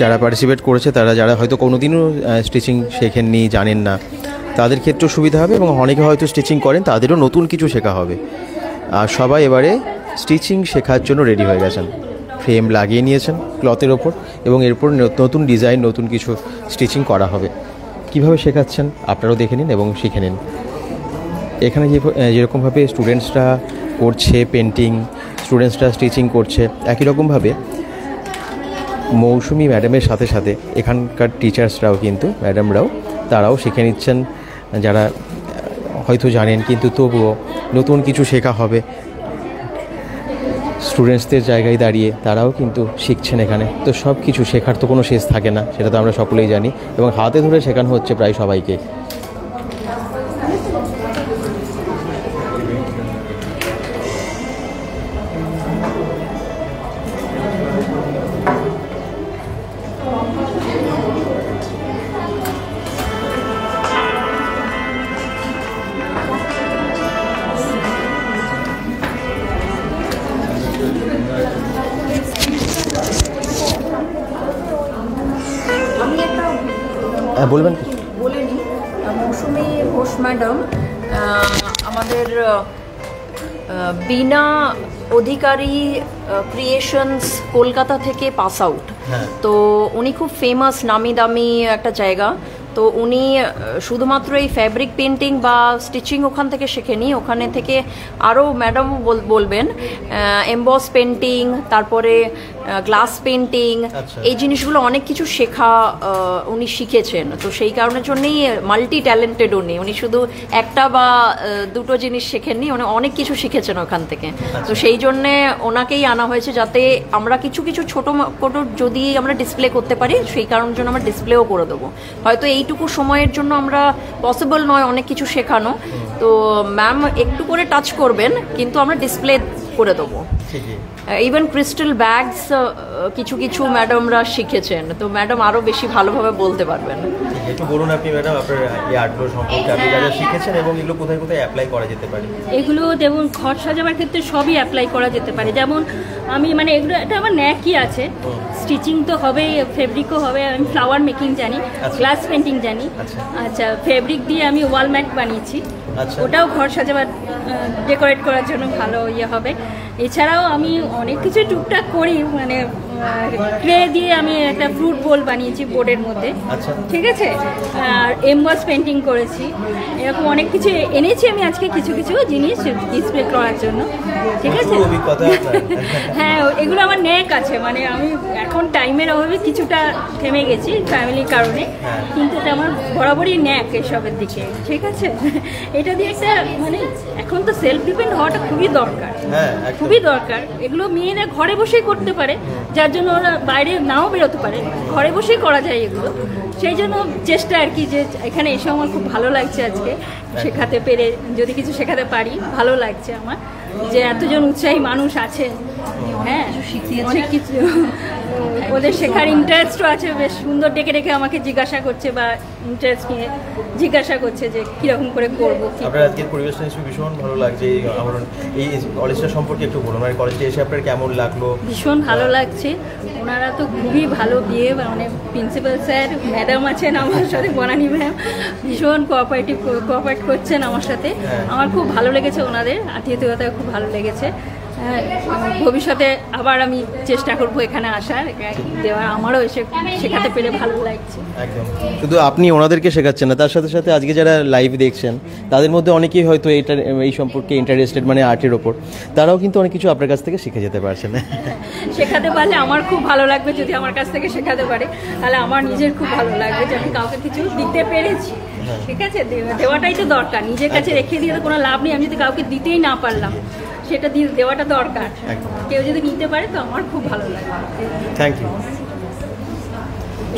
যারা পার্টিসিপেট করেছে, তারা যারা হয়তো কোনোদিনও স্টিচিং শেখেননি, জানেন না, তাদের ক্ষেত্রেও সুবিধা হবে, এবং অনেকে হয়তো স্টিচিং করেন, তাদেরও নতুন কিছু শেখা হবে। আর সবাই এবারে স্টিচিং শেখার জন্য রেডি হয়ে গেছেন, ফ্রেম লাগিয়ে নিয়েছেন ক্লথের ওপর, এবং এরপর নতুন ডিজাইন, নতুন কিছু স্টিচিং করা হবে। কীভাবে শেখাচ্ছেন আপনারাও দেখে নিন এবং শিখে নিন। এখানে যেরকমভাবে স্টুডেন্টসরা করছে পেন্টিং, স্টুডেন্টসরা স্টিচিং করছে, একই রকমভাবে মৌসুমি ম্যাডামের সাথে সাথে এখানকার টিচার্সরাও কিন্তু, ম্যাডামরাও তারাও শিখে নিচ্ছেন, যারা হয়তো জানেন কিন্তু তবুও নতুন কিছু শেখা হবে। স্টুডেন্টসদের জায়গায় দাঁড়িয়ে তারাও কিন্তু শিখছেন এখানে। তো সব কিছু শেখার তো কোনো শেষ থাকে না, সেটা তো আমরা সকলেই জানি, এবং হাতে ধরে শেখানো হচ্ছে প্রায় সবাইকে। বলবেন বলে নিই, মৌসুমী ঘোষ ম্যাডাম আমাদের বিনা অধিকারী ক্রিয়েশনস কলকাতা থেকে পাস আউট। তো উনি খুব ফেমাস, নামি দামি একটা জায়গা। তো উনি শুধুমাত্র এই ফ্যাব্রিক পেন্টিং বা স্টিচিং ওখান থেকে শেখেনি, ওখানে থেকে আরও ম্যাডাম বলবেন এমবস পেন্টিং, তারপরে গ্লাস পেন্টিং, এই জিনিসগুলো অনেক কিছু শেখা উনি শিখেছেন। তো সেই কারণের জন্যই মাল্টি ট্যালেন্টেড উনি শুধু একটা বা দুটো জিনিস শেখেননি, উনি অনেক কিছু শিখেছেন ওখান থেকে। তো সেই জন্যে ওনাকেই আনা হয়েছে, যাতে আমরা কিছু কিছু ছোটো মোটো যদি আমরা ডিসপ্লে করতে পারি, সেই কারণের জন্য আমরা ডিসপ্লেও করে দেবো। হয়তো এইটুকু সময়ের জন্য আমরা পসিবল নয় অনেক কিছু শেখানো, তো ম্যাম একটু করে টাচ করবেন, কিন্তু আমরা ডিসপ্লে করে দেবো। ইভেন ক্রিস্টাল ব্যাগস কিছু কিছু ম্যাডামরা শিখেছেন, তো ম্যাডাম আরও বেশি ভালোভাবে বলতে পারবেন। একটু বলুন আপনি ম্যাডাম আপনার এই আর্টগুলো সম্পর্কে, আপনি যা যা শিখেছেন এবং এগুলো কোথায় কোথায় অ্যাপ্লাই করা যেতে পারে? এগুলো যেমন ঘর সাজাবার ক্ষেত্রে সবই অ্যাপ্লাই করা যেতে পারে। যেমন আমি মানে এগুলো এটা আমার ন্যাকই আছে, স্টিচিং তো হবেই, ফেব্রিকও হবে, আমি ফ্লাওয়ার মেকিং জানি, গ্লাস পেন্টিং জানি। আচ্ছা, ফেব্রিক দিয়ে আমি ওয়াল ম্যাট বানিয়েছি, ওটাও ঘর সাজাবার ডেকোরেট করার জন্য ভালো ইয়ে হবে। এছাড়াও আমি অনেক কিছু টুকটাক করি, মানে ক্লে দিয়ে আমি একটা ফ্রুট বোল বানিয়েছি বোর্ডের মধ্যে, ঠিক আছে, আর এমবস পেন্টিং করেছি, এরকম অনেক কিছু এনেছি আমি আজকে কিছু কিছু জিনিস ডিসপ্লে করার জন্য, ঠিক আছে। হ্যাঁ, এগুলো আমার ন্যাক আছে, মানে আমি এখন টাইমের অভাবে কিছুটা থেমে গেছি ফ্যামিলির কারণে, কিন্তু এটা আমার বরাবরই ন্যাক এসবের দিকে, ঠিক আছে। এটা দিয়ে একটা মানে এখন তো সেলফ ডিপেন্ড হওয়াটা খুবই দরকার, খুবই দরকার। এগুলো মেয়েরা ঘরে বসেই করতে পারে, যার জন্য ওরা বাইরে নাও বেরোতে পারে, ঘরে বসেই করা যায় এগুলো। সেই জন্য চেষ্টা আর কি, যে এখানে এসে আমার খুব ভালো লাগছে আজকে শেখাতে পেরে, যদি কিছু শেখাতে পারি ভালো লাগছে আমার, যে এতজন উৎসাহী মানুষ আছে। হ্যাঁ, অনেক কিছু ওদের শেখার ইন্টারেস্টও আছে, বেশ সুন্দর ডেকে ডেকে আমাকে জিজ্ঞাসা করছে বা ইন্টারেস্ট নিয়ে জিজ্ঞাসা করছে যে কীরকম করে করবো। আপনার আজকের পরিবেশটা নিশ্চয়ই ভীষণ ভালো লাগছে। আমার এই কলেজটা সম্পর্কে একটু বলুন, মানে কলেজে এসে আপনার কেমন লাগলো? ভীষণ ভালো লাগছে, ওনারা তো খুবই ভালো বিয়ে, মানে প্রিন্সিপাল স্যার, ম্যাডাম আছেন আমার সাথে, বনানী ম্যাম ভীষণ কোঅপারেট করছেন আমার সাথে। আমার খুব ভালো লেগেছে, ওনাদের আতিথেয়তা খুব ভালো লেগেছে। ভবিষ্যতে আবার আমি চেষ্টা করব এখানে আসার, দেওয়ার, আমারও এসে শেখাতে পেরে ভালো লাগছে। একদম, শুধু আপনি ওনাদেরকে শেখাচ্ছেন না, তার সাথে সাথে আজকে যারা লাইভ দেখছেন তাদের মধ্যে অনেকেই হয়তো এই সম্পর্কে ইন্টারেস্টেড, মানে আর্টের ওপর, তারাও কিন্তু অনেক কিছু আপনার কাছ থেকে শিখে যেতে পারছেন। শেখাতে পারলে আমার খুব ভালো লাগবে, যদি আমার কাছ থেকে শেখাতে পারে তাহলে আমার নিজের খুব ভালো লাগবে যে আমি কাউকে কিছু দিতে পেরেছি, ঠিক আছে। দেওয়াটাই তো দরকার, নিজের কাছে রেখে দিয়ে তো কোনো লাভ নেই, আমি যদি কাউকে দিতেই না পারলাম, সেটা দেওয়াটা দরকার। কেউ যদি নিতে পারে তো আমার খুব ভালো লাগে। Thank you.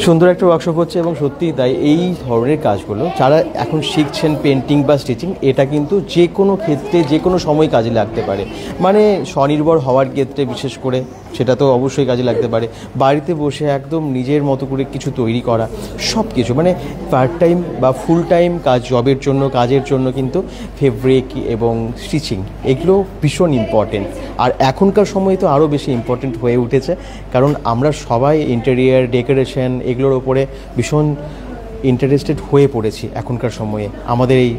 সুন্দর একটা ওয়ার্কশপ হচ্ছে, এবং সত্যিই তাই, এই ধরনের কাজগুলো যারা এখন শিখছেন পেন্টিং বা স্টিচিং, এটা কিন্তু যে কোনো ক্ষেত্রে যে কোনো সময় কাজে লাগতে পারে। মানে স্বনির্ভর হওয়ার ক্ষেত্রে বিশেষ করে সেটা তো অবশ্যই কাজে লাগতে পারে, বাড়িতে বসে একদম নিজের মতো করে কিছু তৈরি করা, সব কিছু, মানে পার্ট টাইম বা ফুল টাইম কাজ, জবের জন্য, কাজের জন্য কিন্তু ফেব্রিক এবং স্টিচিং এগুলো ভীষণ ইম্পর্টেন্ট। আর এখনকার সময় তো আরও বেশি ইম্পর্টেন্ট হয়ে উঠেছে, কারণ আমরা সবাই ইন্টেরিয়ার ডেকোরেশন এগুলোর ওপরে ভীষণ ইন্টারেস্টেড হয়ে পড়েছি এখনকার সময়ে, আমাদের এই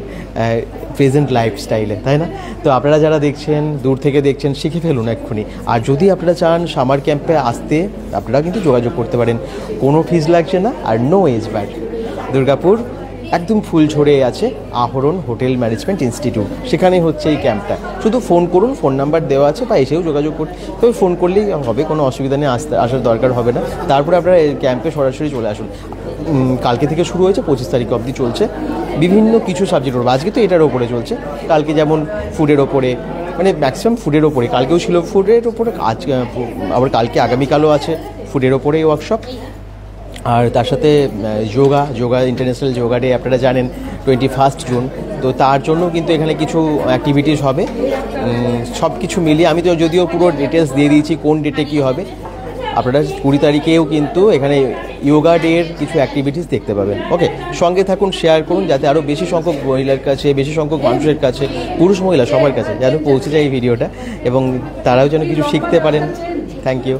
প্রেজেন্ট লাইফস্টাইলে, তাই না? তো আপনারা যারা দেখছেন, দূর থেকে দেখছেন, শিখে ফেলুন এক্ষুনি। আর যদি আপনারা চান সামার ক্যাম্পে আসতে, আপনারা কিন্তু যোগাযোগ করতে পারেন, কোনো ফিজ লাগছে না, আর নো এজ ব্যাড। দুর্গাপুর একদম ফুল ছড়ে আছে আহরণ হোটেল ম্যানেজমেন্ট ইনস্টিটিউট, সেখানেই হচ্ছে এই ক্যাম্পটা। শুধু ফোন করুন, ফোন নাম্বার দেওয়া আছে, বা এসেও যোগাযোগ করতে, তবে ফোন করলেই হবে, কোনো অসুবিধা নেই, আসার দরকার হবে না। তারপরে আপনারা এই ক্যাম্পে সরাসরি চলে আসুন। কালকে থেকে শুরু হয়েছে, 25 তারিখ অবধি চলছে। বিভিন্ন কিছু সাবজেক্টের ওপর, আজকে তো এটার ওপরে চলছে, কালকে যেমন ফুডের ওপরে, মানে ম্যাক্সিমাম ফুডের ওপরে, কালকেও ছিল ফুডের ওপরে, আজ আবার কালকে আগামীকালও আছে ফুডের ওপরেই ওয়ার্কশপ। আর তার সাথে যোগা ইন্টারন্যাশনাল যোগা ডে আপনারা জানেন 21 জুন, তো তার জন্য কিন্তু এখানে কিছু অ্যাক্টিভিটিস হবে। সব কিছু মিলিয়ে আমি তো যদিও পুরো ডিটেলস দিয়ে দিয়েছি কোন ডেটে কী হবে, আপনারা 20 তারিখেও কিন্তু এখানে যোগা ডের কিছু অ্যাক্টিভিটিস দেখতে পাবেন। ওকে, সঙ্গে থাকুন, শেয়ার করুন, যাতে আরও বেশি সংখ্যক মহিলার কাছে, বেশি সংখ্যক মানুষের কাছে, পুরুষ মহিলা সবার কাছে যেন পৌঁছে যায় এই ভিডিওটা, এবং তারাও যেন কিছু শিখতে পারেন। Thank you.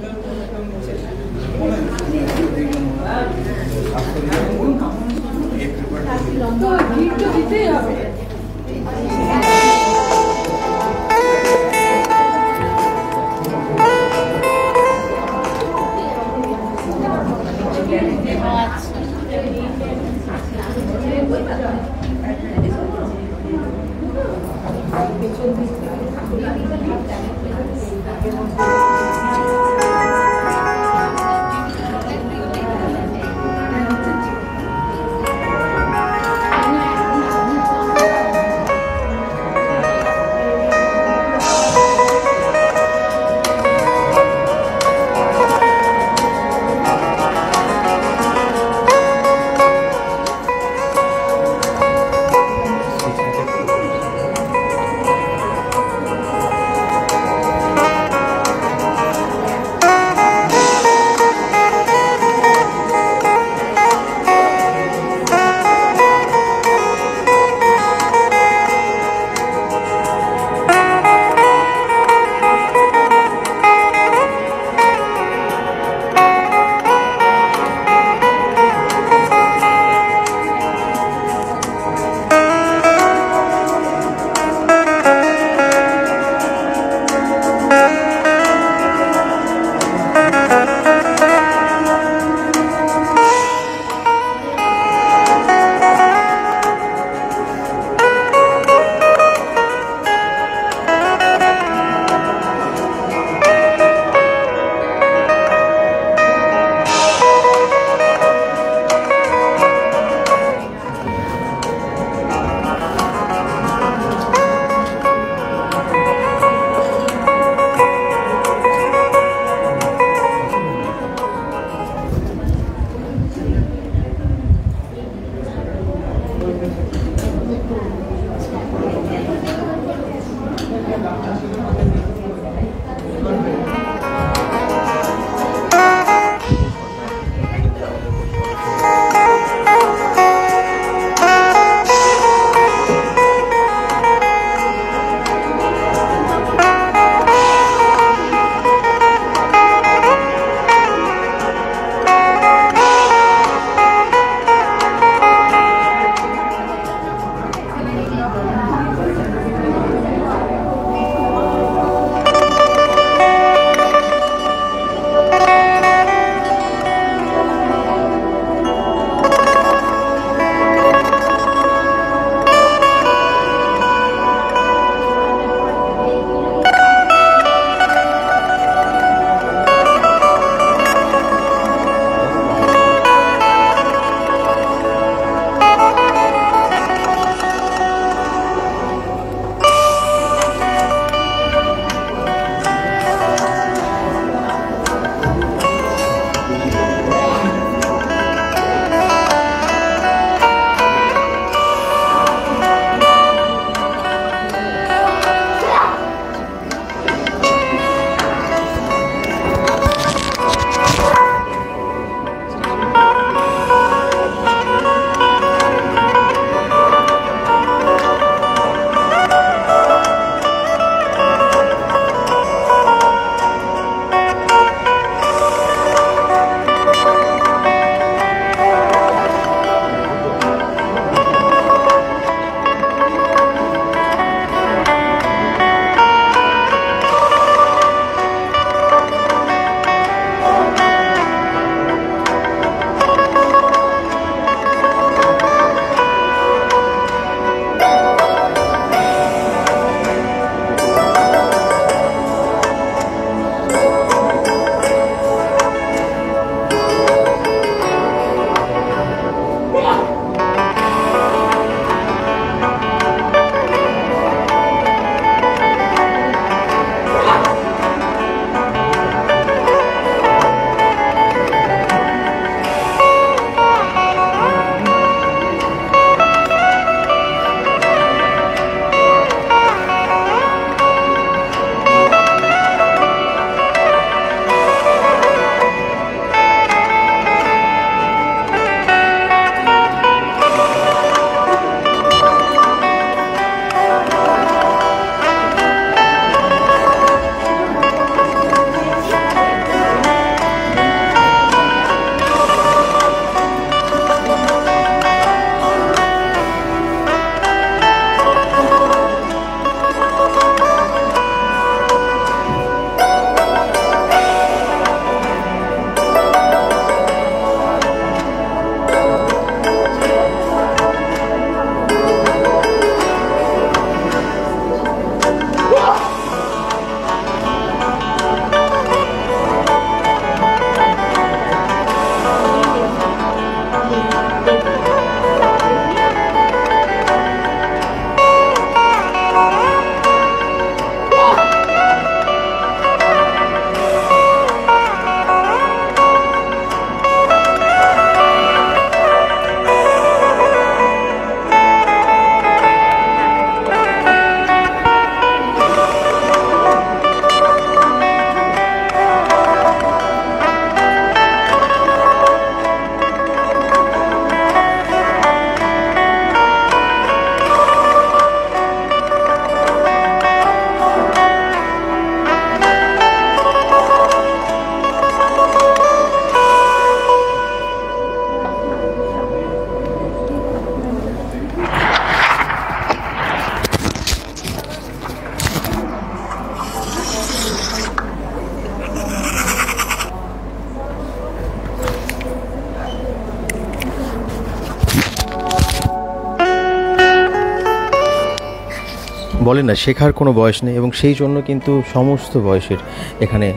বলে না শেখার কোনো বয়স নেই, এবং সেই জন্য কিন্তু সমস্ত বয়সের এখানে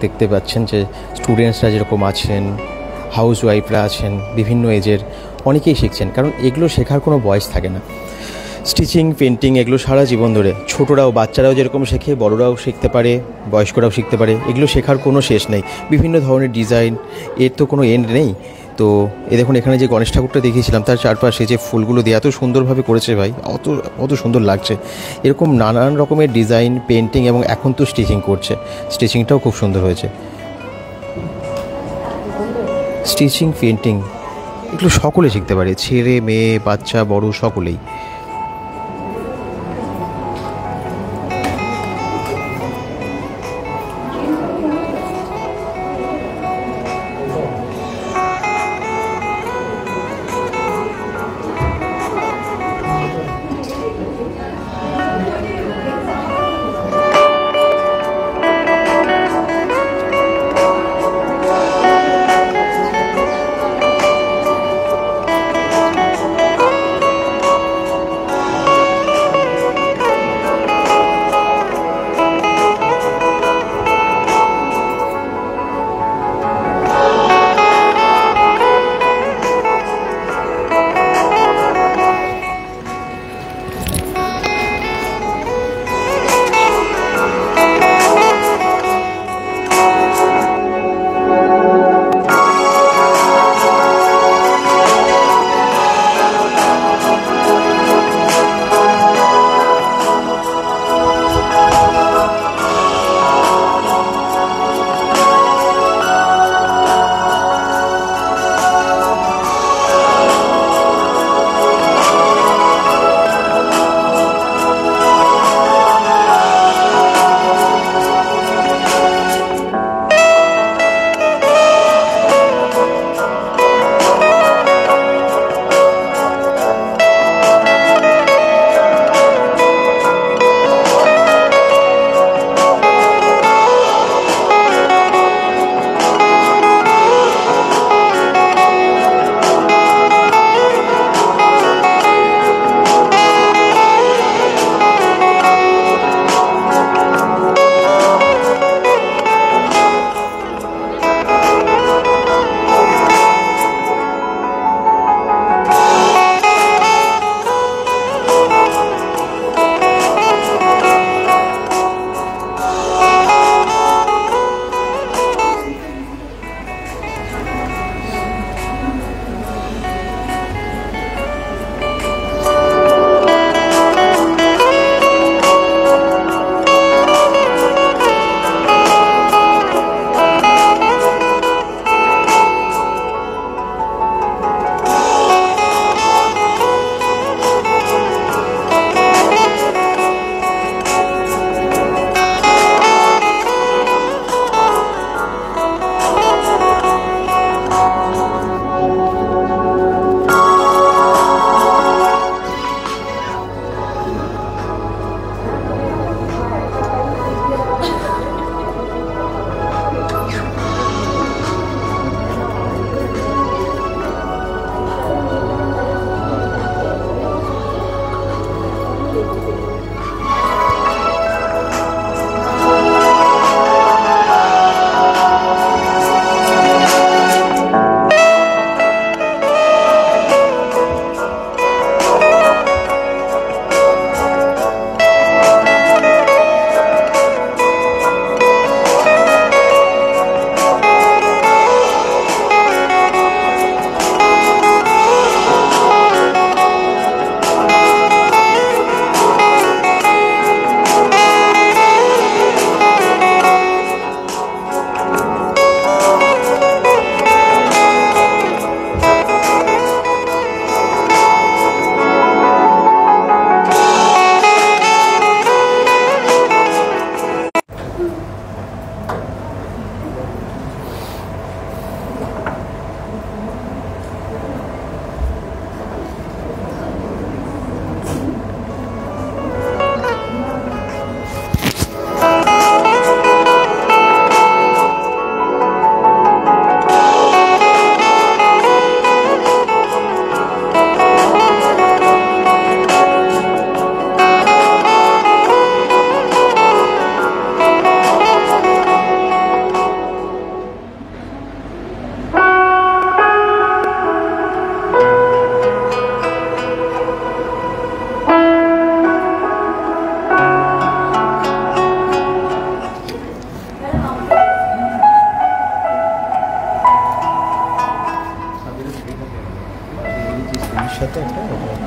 দেখতে পাচ্ছেন যে স্টুডেন্টসরা যেরকম আছেন, হাউস ওয়াইফরা আছেন, বিভিন্ন এজের অনেকেই শিখছেন, কারণ এগুলো শেখার কোনো বয়স থাকে না। স্টিচিং, পেন্টিং এগুলো সারা জীবন ধরে ছোটরাও, বাচ্চারাও যেরকম শেখে, বড়রাও শিখতে পারে, বয়স্করাও শিখতে পারে। এগুলো শেখার কোনো শেষ নেই। বিভিন্ন ধরনের ডিজাইন, এর তো কোনো এন্ড নেই। তো এ দেখুন এখানে যে গণেশ ঠাকুরটা দেখিয়েছিলাম তার চারপাশে যে ফুলগুলো দিয়ে এত সুন্দরভাবে করেছে ভাই, অত সুন্দর লাগছে। এরকম নানান রকমের ডিজাইন, পেন্টিং, এবং এখন তো স্টিচিং করছে, স্টিচিংটাও খুব সুন্দর হয়েছে। স্টিচিং, পেন্টিং এগুলো সকলে শিখতে পারে, ছেলে মেয়ে, বাচ্চা বড় সকলেই।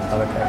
খাবারটা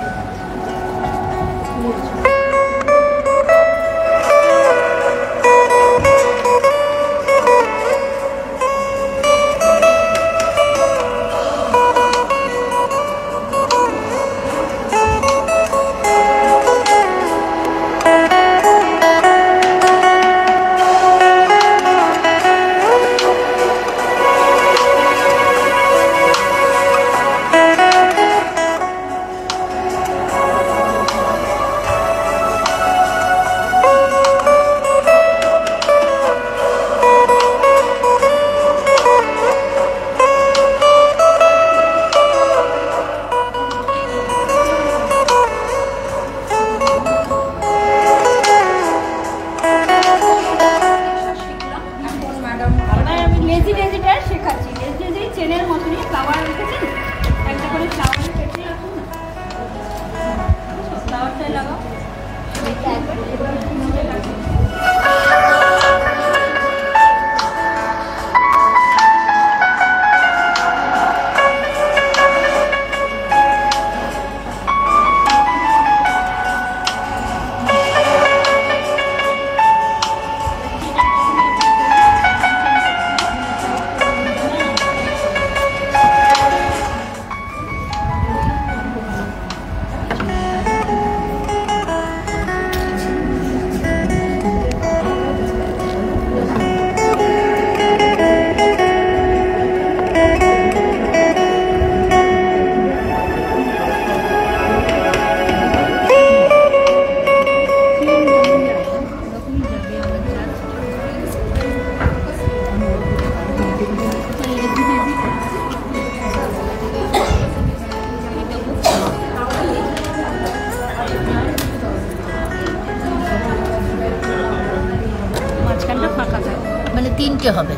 মানে 3টে হবে।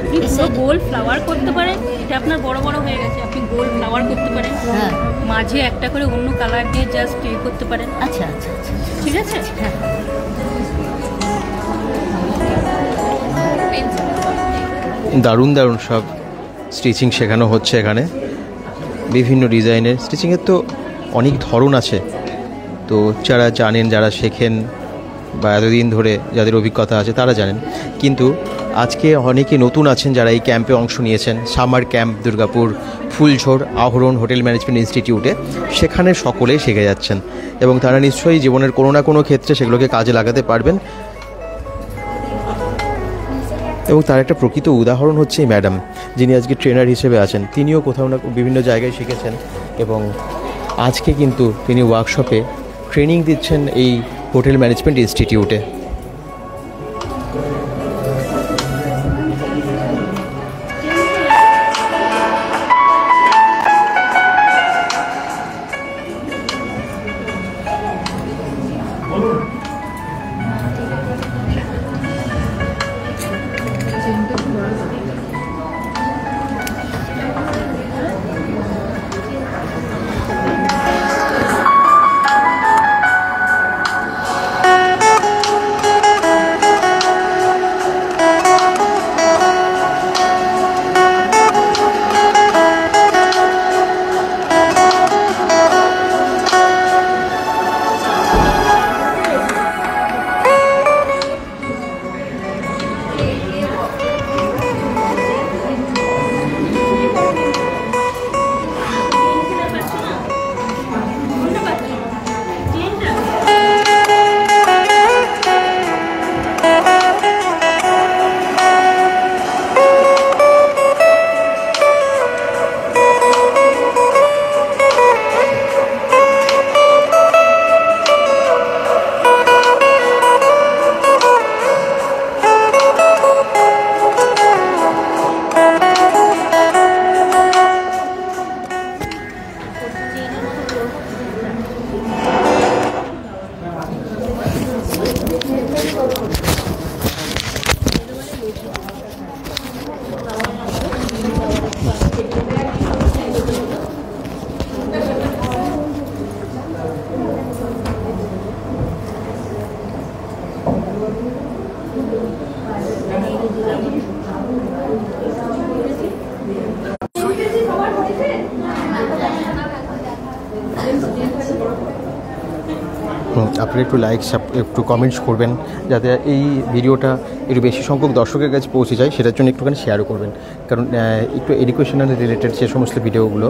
আপনি পুরো গোল ফ্লাওয়ার করতে পারেন, এটা আপনার বড় বড় হয়ে গেছে, আপনি গোল ফ্লাওয়ার করতে পারেন। হ্যাঁ, মাঝে একটা করে অন্য কালার দিয়ে জাস্ট ইয়ে করতে পারেন। আচ্ছা আচ্ছা আচ্ছা, ঠিক আছে। হ্যাঁ, দারুণ দারুণ সব স্টিচিং শেখানো হচ্ছে এখানে, বিভিন্ন ডিজাইনের স্টিচিংয়ের তো অনেক ধরন আছে। তো যারা জানেন, যারা শেখেন বা এতদিন ধরে যাদের অভিজ্ঞতা আছে তারা জানেন, কিন্তু আজকে অনেকে নতুন আছেন যারা এই ক্যাম্পে অংশ নিয়েছেন। সামার ক্যাম্প দুর্গাপুর ফুলঝোড় আহরণ হোটেল ম্যানেজমেন্ট ইনস্টিটিউটে, সেখানে সকলেই শিখে যাচ্ছেন এবং তারা নিশ্চয়ই জীবনের কোনো না কোনো ক্ষেত্রে সেগুলোকে কাজে লাগাতে পারবেন। এবং তার একটা প্রকৃত উদাহরণ হচ্ছে এই ম্যাডাম, যিনি আজকে ট্রেনার হিসেবে আছেন। তিনিও কোথাও না বিভিন্ন জায়গায় শিখেছেন এবং আজকে কিন্তু তিনি ওয়ার্কশপে ট্রেনিং দিচ্ছেন এই হোটেল ম্যানেজমেন্ট ইনস্টিটিউটে। আপনারা একটু লাইক একটু কমেন্টস করবেন যাতে এই ভিডিওটা একটু বেশি সংখ্যক দর্শকের কাছে পৌঁছে যায়, সেটার জন্য একটুখানি শেয়ারও করবেন। কারণ একটু এডুকেশনাল রিলেটেড যে সমস্ত ভিডিওগুলো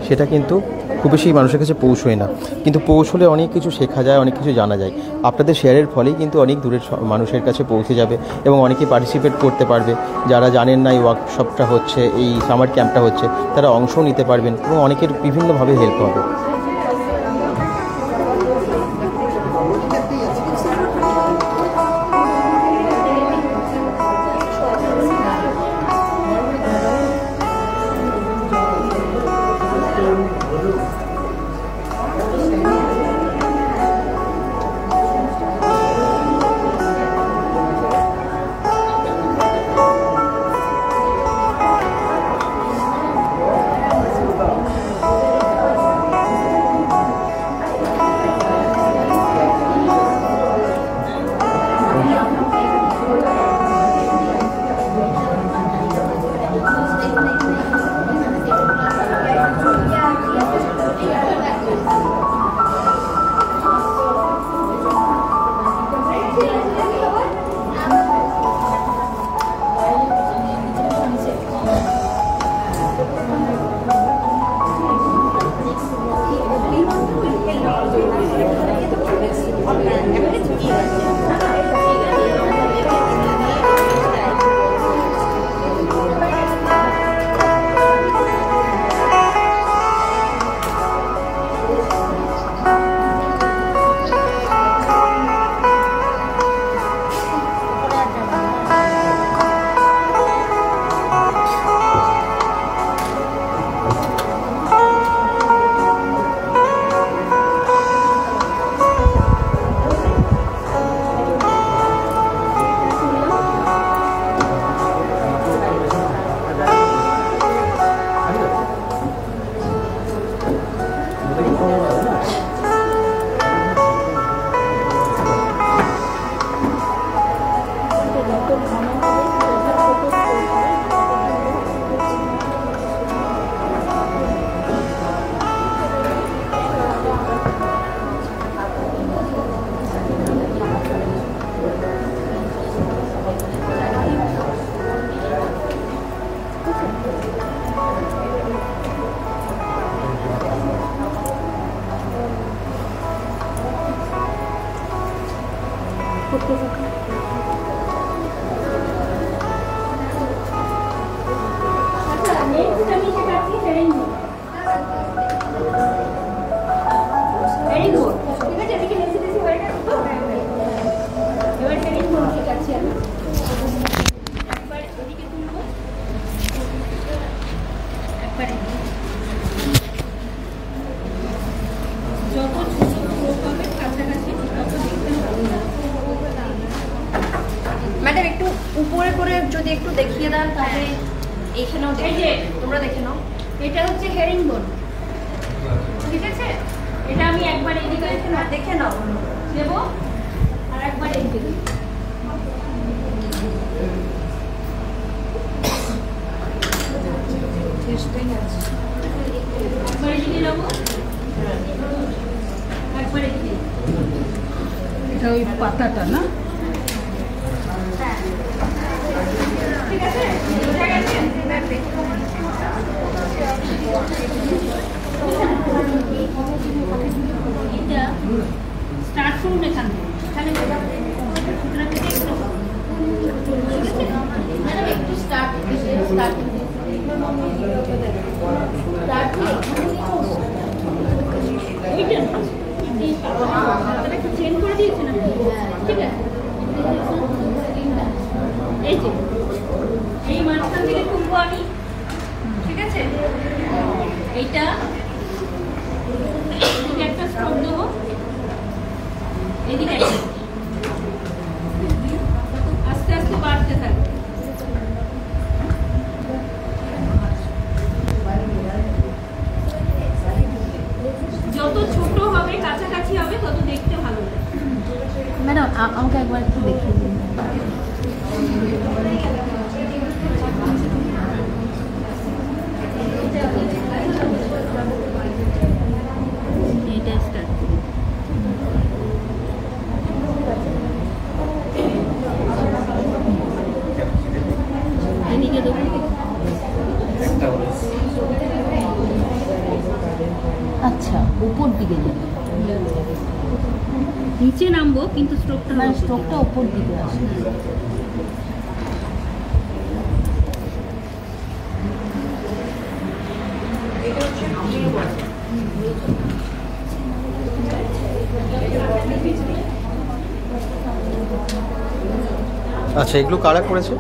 সেটা কিন্তু খুব বেশি মানুষের কাছে পৌঁছয় না, কিন্তু পৌঁছলে অনেক কিছু শেখা যায়, অনেক কিছু জানা যায়। আপনাদের শেয়ারের ফলেই কিন্তু অনেক দূরের মানুষের কাছে পৌঁছে যাবে এবং অনেকেই পার্টিসিপেট করতে পারবে। যারা জানেন না এই ওয়ার্কশপটা হচ্ছে, এই সামার ক্যাম্পটা হচ্ছে, তারা অংশ নিতে পারবেন এবং অনেকের বিভিন্নভাবে হেল্প হবে। ম্যাডাম একটু উপরে করে যদি একটু দেখিয়ে দেন তাহলে এইখানেও দেখে তোমরা দেখে নাও। এটা হচ্ছে হেরিং বোন, ঠিক আছে? এটা আমি একবার এদিকে দেখে নাও দেব আর একবার এদিকে একবার এদিকে নেব, একবার এদিকে। এটা ওই পাতাটা না? ঠিক আছে, বোঝা গেছে? এটা স্টার্ট করুন এখান থেকে, এখানে একটু স্টার্ট চেঞ্জ করে দিয়েছেন আপনি, ঠিক আছে? এই যে এই মাঝখান থেকে খুলবো আমি, ঠিক আছে? এইটা এদিকে একটা স্ট্রোক দেবো, এদিকে আস্তে আস্তে বাড়তে থাকবে। যত ছোট হবে কাছাকাছি হবে তত দেখতে ভালো লাগে। ম্যাডাম আমাকে একবার একটু দেখিয়ে দিন। এটা স্টার্ট নিচে নামবো কিন্তু স্ট্রোকটা উপর দিকে আসে। আচ্ছা, এগুলো কারা করেছে?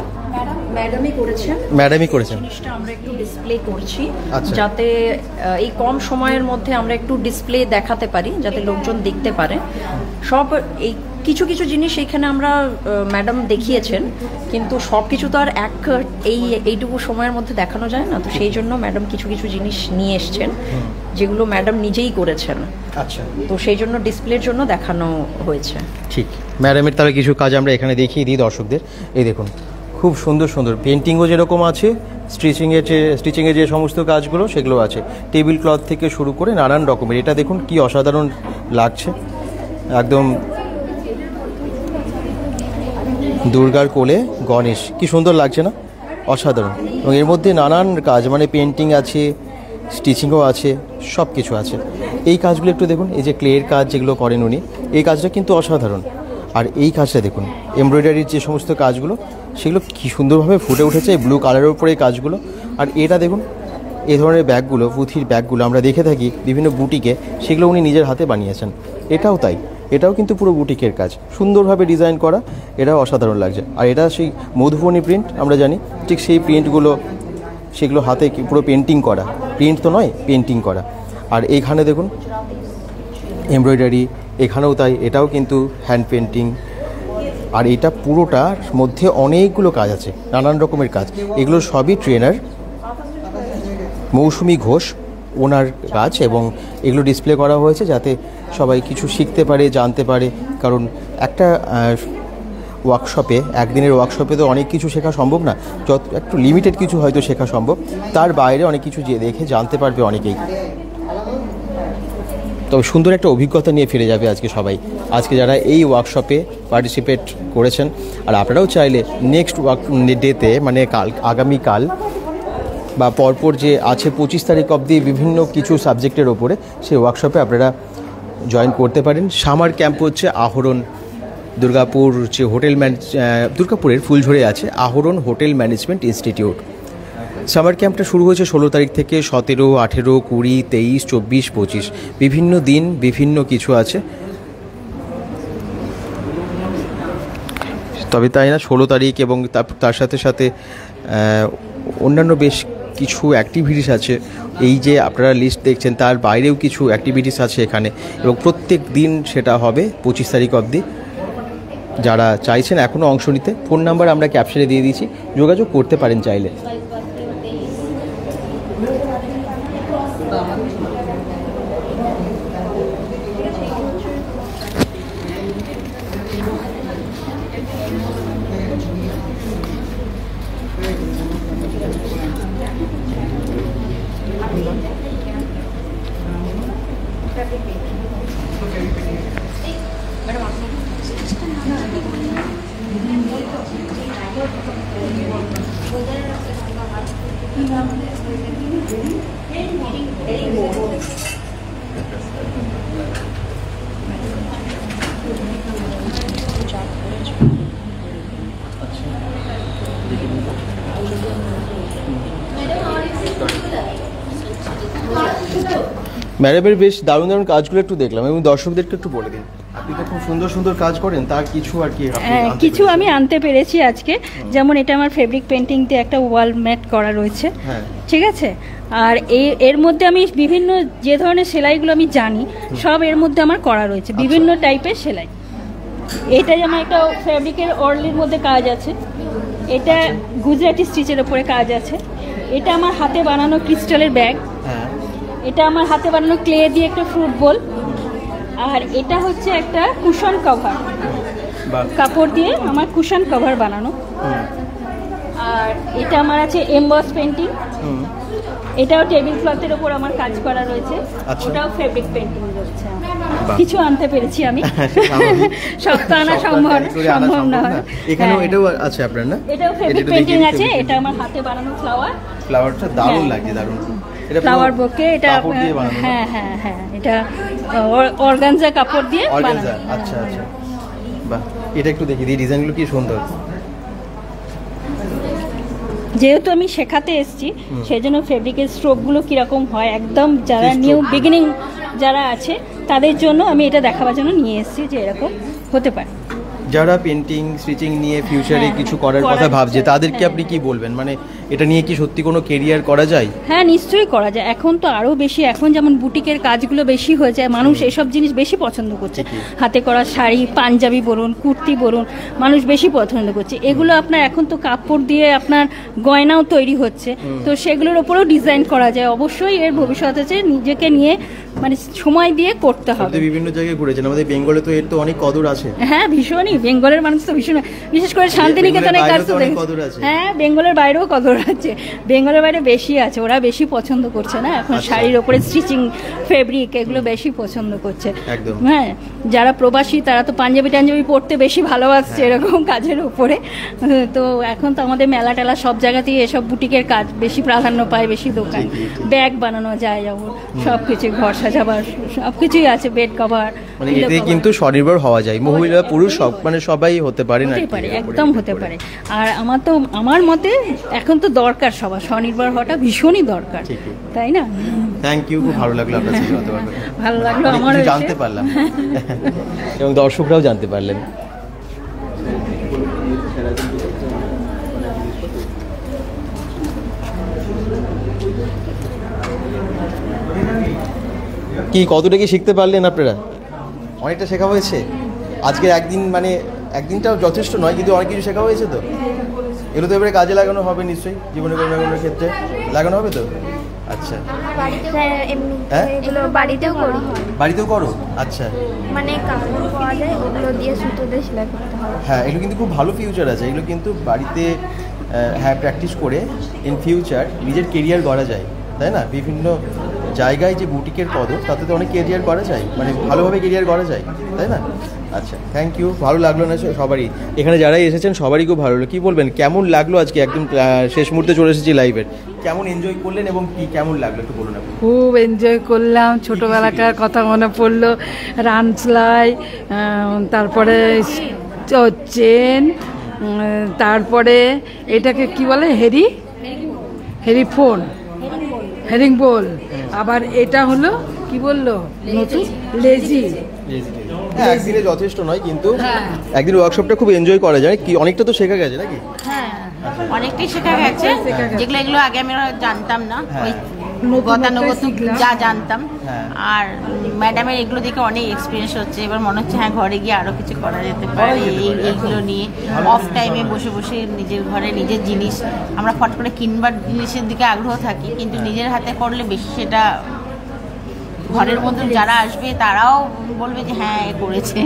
ম্যাডামই করেছেন। ম্যাডামই করেছেন। জিনিসটা আমরা একটু ডিসপ্লে করছি আচ্ছা। যাতে এই কম সময়ের মধ্যে আমরা একটু ডিসপ্লে দেখাতে পারি, যাতে লোকজন দেখতে পারে। সব এই কিছু কিছু জিনিস এখানে আমরা ম্যাডাম দেখিয়েছেন, কিন্তু সব কিছু তো আর এইটুকু সময়ের মধ্যে দেখানো যায় না, তো সেই জন্য ম্যাডাম কিছু কিছু জিনিস নিয়ে এসছেন যেগুলো ম্যাডাম নিজেই করেছেন। আচ্ছা, তো সেই জন্য ডিসপ্লের জন্য দেখানো হয়েছে। ঠিক, ম্যাডামের তাহলে কিছু কাজ আমরা এখানে দেখিয়ে দিই দর্শকদের। এই দেখুন, খুব সুন্দর সুন্দর পেন্টিংও যেরকম আছে, স্টিচিংয়ের যে সমস্ত কাজগুলো সেগুলো আছে, টেবিল ক্লথ থেকে শুরু করে নানান রকমের। এটা দেখুন কি অসাধারণ লাগছে, একদম দুর্গার কোলে গণেশ, কি সুন্দর লাগছে না, অসাধারণ। এবং এর মধ্যে নানান কাজ, মানে পেন্টিং আছে, স্টিচিংও আছে, সব কিছু আছে। এই কাজগুলো একটু দেখুন, এই যে ক্লের কাজ যেগুলো করেন উনি, এই কাজটা কিন্তু অসাধারণ। আর এই কাজটা দেখুন, এমব্রয়ডারির যে সমস্ত কাজগুলো সেগুলো কী সুন্দরভাবে ফুটে উঠেছে এই ব্লু কালারের উপরে এই কাজগুলো। আর এটা দেখুন, এই ধরনের ব্যাগগুলো, পুঁথির ব্যাগগুলো আমরা দেখে থাকি বিভিন্ন বুটিকে, সেগুলো উনি নিজের হাতে বানিয়েছেন। এটাও তাই, এটাও কিন্তু পুরো বুটিকের কাজ, সুন্দরভাবে ডিজাইন করা, এটাও অসাধারণ লাগছে। আর এটা সেই মধুবনী প্রিন্ট আমরা জানি, ঠিক সেই প্রিন্টগুলো, সেগুলো হাতে পুরো পেন্টিং করা, প্রিন্ট তো নয়, পেন্টিং করা। আর এইখানে দেখুন এমব্রয়ডারি, এখানেও তাই, এটাও কিন্তু হ্যান্ড পেন্টিং। আর এটা পুরোটার মধ্যে অনেকগুলো কাজ আছে, নানান রকমের কাজ। এগুলো সবই ট্রেনার মৌসুমী ঘোষ ওনার কাজ, এবং এগুলো ডিসপ্লে করা হয়েছে যাতে সবাই কিছু শিখতে পারে, জানতে পারে। কারণ একটা ওয়ার্কশপে, একদিনের ওয়ার্কশপে তো অনেক কিছু শেখা সম্ভব না, যত একটু লিমিটেড কিছু হয়তো শেখা সম্ভব, তার বাইরে অনেক কিছু যে দেখে জানতে পারবে অনেকেই। তবে সুন্দর একটা অভিজ্ঞতা নিয়ে ফিরে যাবে আজকে সবাই, আজকে যারা এই ওয়ার্কশপে পার্টিসিপেট করেছেন। আর আপনারাও চাইলে নেক্সট ডেতে, মানে আগামীকাল বা পরপর যে আছে 25 তারিখ অবধি বিভিন্ন কিছু সাবজেক্টের ওপরে, সেই ওয়ার্কশপে আপনারা জয়েন করতে পারেন। সামার ক্যাম্প হচ্ছে আহরণ দুর্গাপুর যে দুর্গাপুরের ফুলঝড়ে আছে আহরণ হোটেল ম্যানেজমেন্ট ইনস্টিটিউট। সামার ক্যাম্পটা শুরু হয়েছে 16 তারিখ থেকে, 17, 18, 20, 23, 24, 25 বিভিন্ন দিন বিভিন্ন কিছু আছে। তবে তাই না, 16 তারিখ এবং তার সাথে সাথে অন্যান্য বেশ কিছু অ্যাক্টিভিটিস আছে। এই যে আপনারা লিস্ট দেখছেন তার বাইরেও কিছু অ্যাক্টিভিটিস আছে এখানে, এবং প্রত্যেক দিন সেটা হবে 25 তারিখ অবধি। যারা চাইছেন এখনও অংশ নিতে, ফোন নাম্বার আমরা ক্যাপশনে দিয়ে দিয়েছি, যোগাযোগ করতে পারেন চাইলে। ম্যাডামের বেশ দারুণ দারুণ কাজগুলো একটু দেখলাম, এবং দর্শকদেরকে একটু বলে দিন, আপনি তো খুব সুন্দর সুন্দর কাজ করেন, তার কিছু আর কি কিছু আমি আনতে পেরেছি আজকে। যেমন এটা আমার ফেব্রিক পেন্টিং দিয়ে একটা ওয়াল ম্যাট করা রয়েছে, ঠিক আছে। আর এর মধ্যে আমি বিভিন্ন যে ধরনের সেলাইগুলো আমি জানি সব এর মধ্যে আমার করা রয়েছে, বিভিন্ন টাইপের সেলাই। এটা যেমন একটা ফেব্রিকের অর্লির মধ্যে কাজ আছে, এটা গুজরাটি স্টিচের উপরে কাজ আছে, এটা আমার হাতে বানানো ক্রিস্টালের ব্যাগ, এটা আমার হাতে বানানো ক্লে দিয়ে একটা ফ্রুট বোল, আর এটা হচ্ছে একটা কুশন কভার, কাপড় দিয়ে আমার কুশন কভার বানানো। আর এটা আমার আছে এমবস পেন্টিং, এটাও টেবিল ক্লথের উপর আমার কাজ করা রয়েছে, ওটাও ফেব্রিক পেন্টিং রয়েছে। কিছু আনতে পেরেছি আমি, সব তো আনা সম্ভব না। এখানেও এটাও আছে আপনার না? এটাও ফেব্রিক পেন্টিং আছে, এটা আমার হাতে বানানো ফ্লাওয়ারটা দারুণ লাগে, দারুণ। Flower bouquet. এটা হ্যাঁ হ্যাঁ হ্যাঁ, এটা অর্গানজা কাপড় দিয়ে বানানো। আচ্ছা আচ্ছা, বাহ, এটা একটু দেখি দিই, ডিজাইনগুলো কি সুন্দর। যেহেতু আমি শেখাতে এসেছি সেই জন্য ফেব্রিকের স্ট্রোকগুলো কীরকম হয় একদম যারা নিউ বিগিনিং যারা আছে তাদের জন্য আমি এটা দেখাবার জন্য নিয়ে এসেছি যে এরকম হতে পারে। যারা পেন্টিং স্টিচিং নিয়ে ফিউচারে কিছু করার কথা ভাবছে তাদেরকে আপনি কি বলবেন, মানে এটা নিয়ে কি সত্যি কোনো কেরিয়ার করা যায়? হ্যাঁ নিশ্চয়ই করা যায়, এখন তো আরও বেশি, এখন যেমন বুটিকের কাজগুলো বেশি হয়ে যায়, মানুষ এসব জিনিস বেশি পছন্দ করছে, হাতে করা শাড়ি, পাঞ্জাবি বলুন, কুর্তি বলুন, মানুষ বেশি পছন্দ করছে। এগুলো আপনার এখন তো কাপড় দিয়ে আপনার গয়নাও তৈরি হচ্ছে, তো সেগুলোর ওপরেও ডিজাইন করা যায়। অবশ্যই এর ভবিষ্যৎ আছে, নিজেকে নিয়ে মানে সময় দিয়ে করতে হবে। বিভিন্ন জায়গায় ঘুরেছেন, আমাদের বেঙ্গলে তো এর তো অনেক কদর আছে। হ্যাঁ ভীষণই, বেঙ্গলের মানুষ তো ভীষণ, বিশেষ করে শান্তিনিকেতনের কাজ তো হ্যাঁ, বেঙ্গলের বাইরেও কদর আছে, বেঙ্গলের বাইরে বেশি আছে, ওরা বেশি পছন্দ করছে না এখন শাড়ির ওপরে স্টিচিং ফেব্রিক এগুলো বেশি পছন্দ করছে। হ্যাঁ, যারা প্রবাসী তারা তো পাঞ্জাবি টাঞ্জাবি পরতে বেশি ভালোবাসছে এরকম কাজের উপরে। তো এখন তো আমাদের মেলা টেলা সব জায়গাতেই এসব বুটিকের কাজ বেশি প্রাধান্য পায়, বেশি দোকান, ব্যাগ বানানো যায় যেমন, সব কিছু ঘর সাজাবার সব কিছুই আছে, বেড কভার, মানে এতে কিন্তু স্বনির্ভর হওয়া যায়, মহিলা পুরুষ সব মানে সবাই হতে পারে না, একদম হতে পারে। আর আমার মতে এখন তো দরকার সবার স্বনির্ভর হওয়াটা ভীষণই দরকার, তাই না? থ্যাংক ইউ, খুব ভালো লাগলো আপনার সাথে কথা বলে, ভালো লাগলো আমার, জানতে পারলাম এবং দর্শকরাও জানতে পারলেন। কি কতটা কি শিখতে পারলেন আপনারা? অনেকটা শেখা হয়েছে আজকে একদিন, মানে একদিনটাও যথেষ্ট নয়, কিন্তু অনেক কিছু শেখা হয়েছে। তো এগুলো তো এবারে কাজে লাগানো হবে নিশ্চয়ই, জীবনে কোনো না কোনো ক্ষেত্রে লাগানো হবে তো। আচ্ছা, এগুলো বাড়িতেও করি। বাড়িতেও করো? আচ্ছা, মানে কাপড় পাওয়া যায় ওগুলো দিয়ে সুতো দিয়ে সেলাই করতে হয়। হ্যাঁ, এগুলো কিন্তু খুব ভালো ফিউচার আছে, এগুলো কিন্তু বাড়িতে হ্যাঁ প্র্যাকটিস করে ইন ফিউচার নিজের কেরিয়ার গড়া যায়, তাই না? বিভিন্ন জায়গায় যে বুটিকের কদর, তাতে তো অনেক কেরিয়ার করা যায়, মানে ভালোভাবে কেরিয়ার করা যায়, তাই না? আচ্ছা, থ্যাংক ইউ, ভালো লাগলো না সবারই, এখানে যারাই এসেছেন সবারই খুব ভালো লাগলো। কী বলবেন, কেমন লাগলো আজকে? একদম শেষ মুহূর্তে চলে এসেছি লাইভের, কেমন এনজয় করলেন এবং কি কেমন লাগলো একটু বলুন। খুব এনজয় করলাম, ছোটোবেলাকার কথা মনে পড়লো, রান সেলাই, তারপরে চেন, তারপরে এটাকে কি বলে হেরিফোন, হেরিং বোল, আবার এটা হলো কি বললো নতুন লেজি। হ্যাঁ, একদিনে যথেষ্ট নয়, কিন্তু একদিন ওয়ার্কশপটা খুব এনজয় করা যায়, কি অনেকটা তো শেখা গেছে নাকি? হ্যাঁ, অনেকটাই শেখা গেছে, যেগুলো এগুলো আগে আমি জানতাম না, ওই গতানুগতিক যা জানতাম। আর ম্যাডামের এগুলো দেখে অনেক এক্সপিরিয়েন্স হচ্ছে, এবার মনে হচ্ছে হ্যাঁ ঘরে গিয়ে আরো কিছু করা যেতে পারে এইগুলো নিয়ে। অফ টাইমে বসে বসে নিজের ঘরে নিজের জিনিস, আমরা ফট করে কিনবার জিনিসের দিকে আগ্রহ থাকি, কিন্তু নিজের হাতে করলে বেশি সেটা ঘরের মধ্যে যারা আসবে তারাও বলবে যে হ্যাঁ এ করেছে।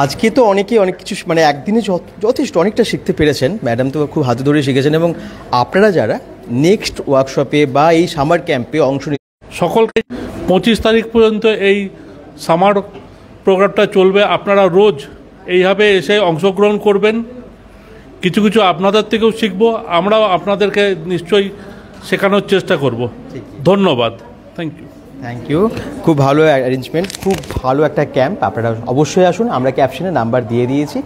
আজকে তো অনেকেই অনেক কিছু, মানে একদিনে যথেষ্ট অনেকটা শিখতে পেরেছেন, ম্যাডাম তো খুব হাতে ধরে শিখেছেন, এবং আপনারা যারা নেক্সট ওয়ার্কশপে বা এই সামার ক্যাম্পে অংশ সকলকে 25 তারিখ পর্যন্ত এই সামার প্রোগ্রামটা চলবে, আপনারা রোজ এইভাবে এসে অংশগ্রহণ করবেন, কিছু কিছু আপনাদের থেকেও শিখবো, আমরাও আপনাদেরকে নিশ্চয়ই শেখানোর চেষ্টা করব। ধন্যবাদ, থ্যাংক ইউ। থ্যাংক ইউ, খুব ভালো অ্যারেঞ্জমেন্ট, খুব ভালো একটা ক্যাম্প, আপনারা অবশ্যই আসুন, আমরা ক্যাপশনে নাম্বার দিয়ে দিয়েছি।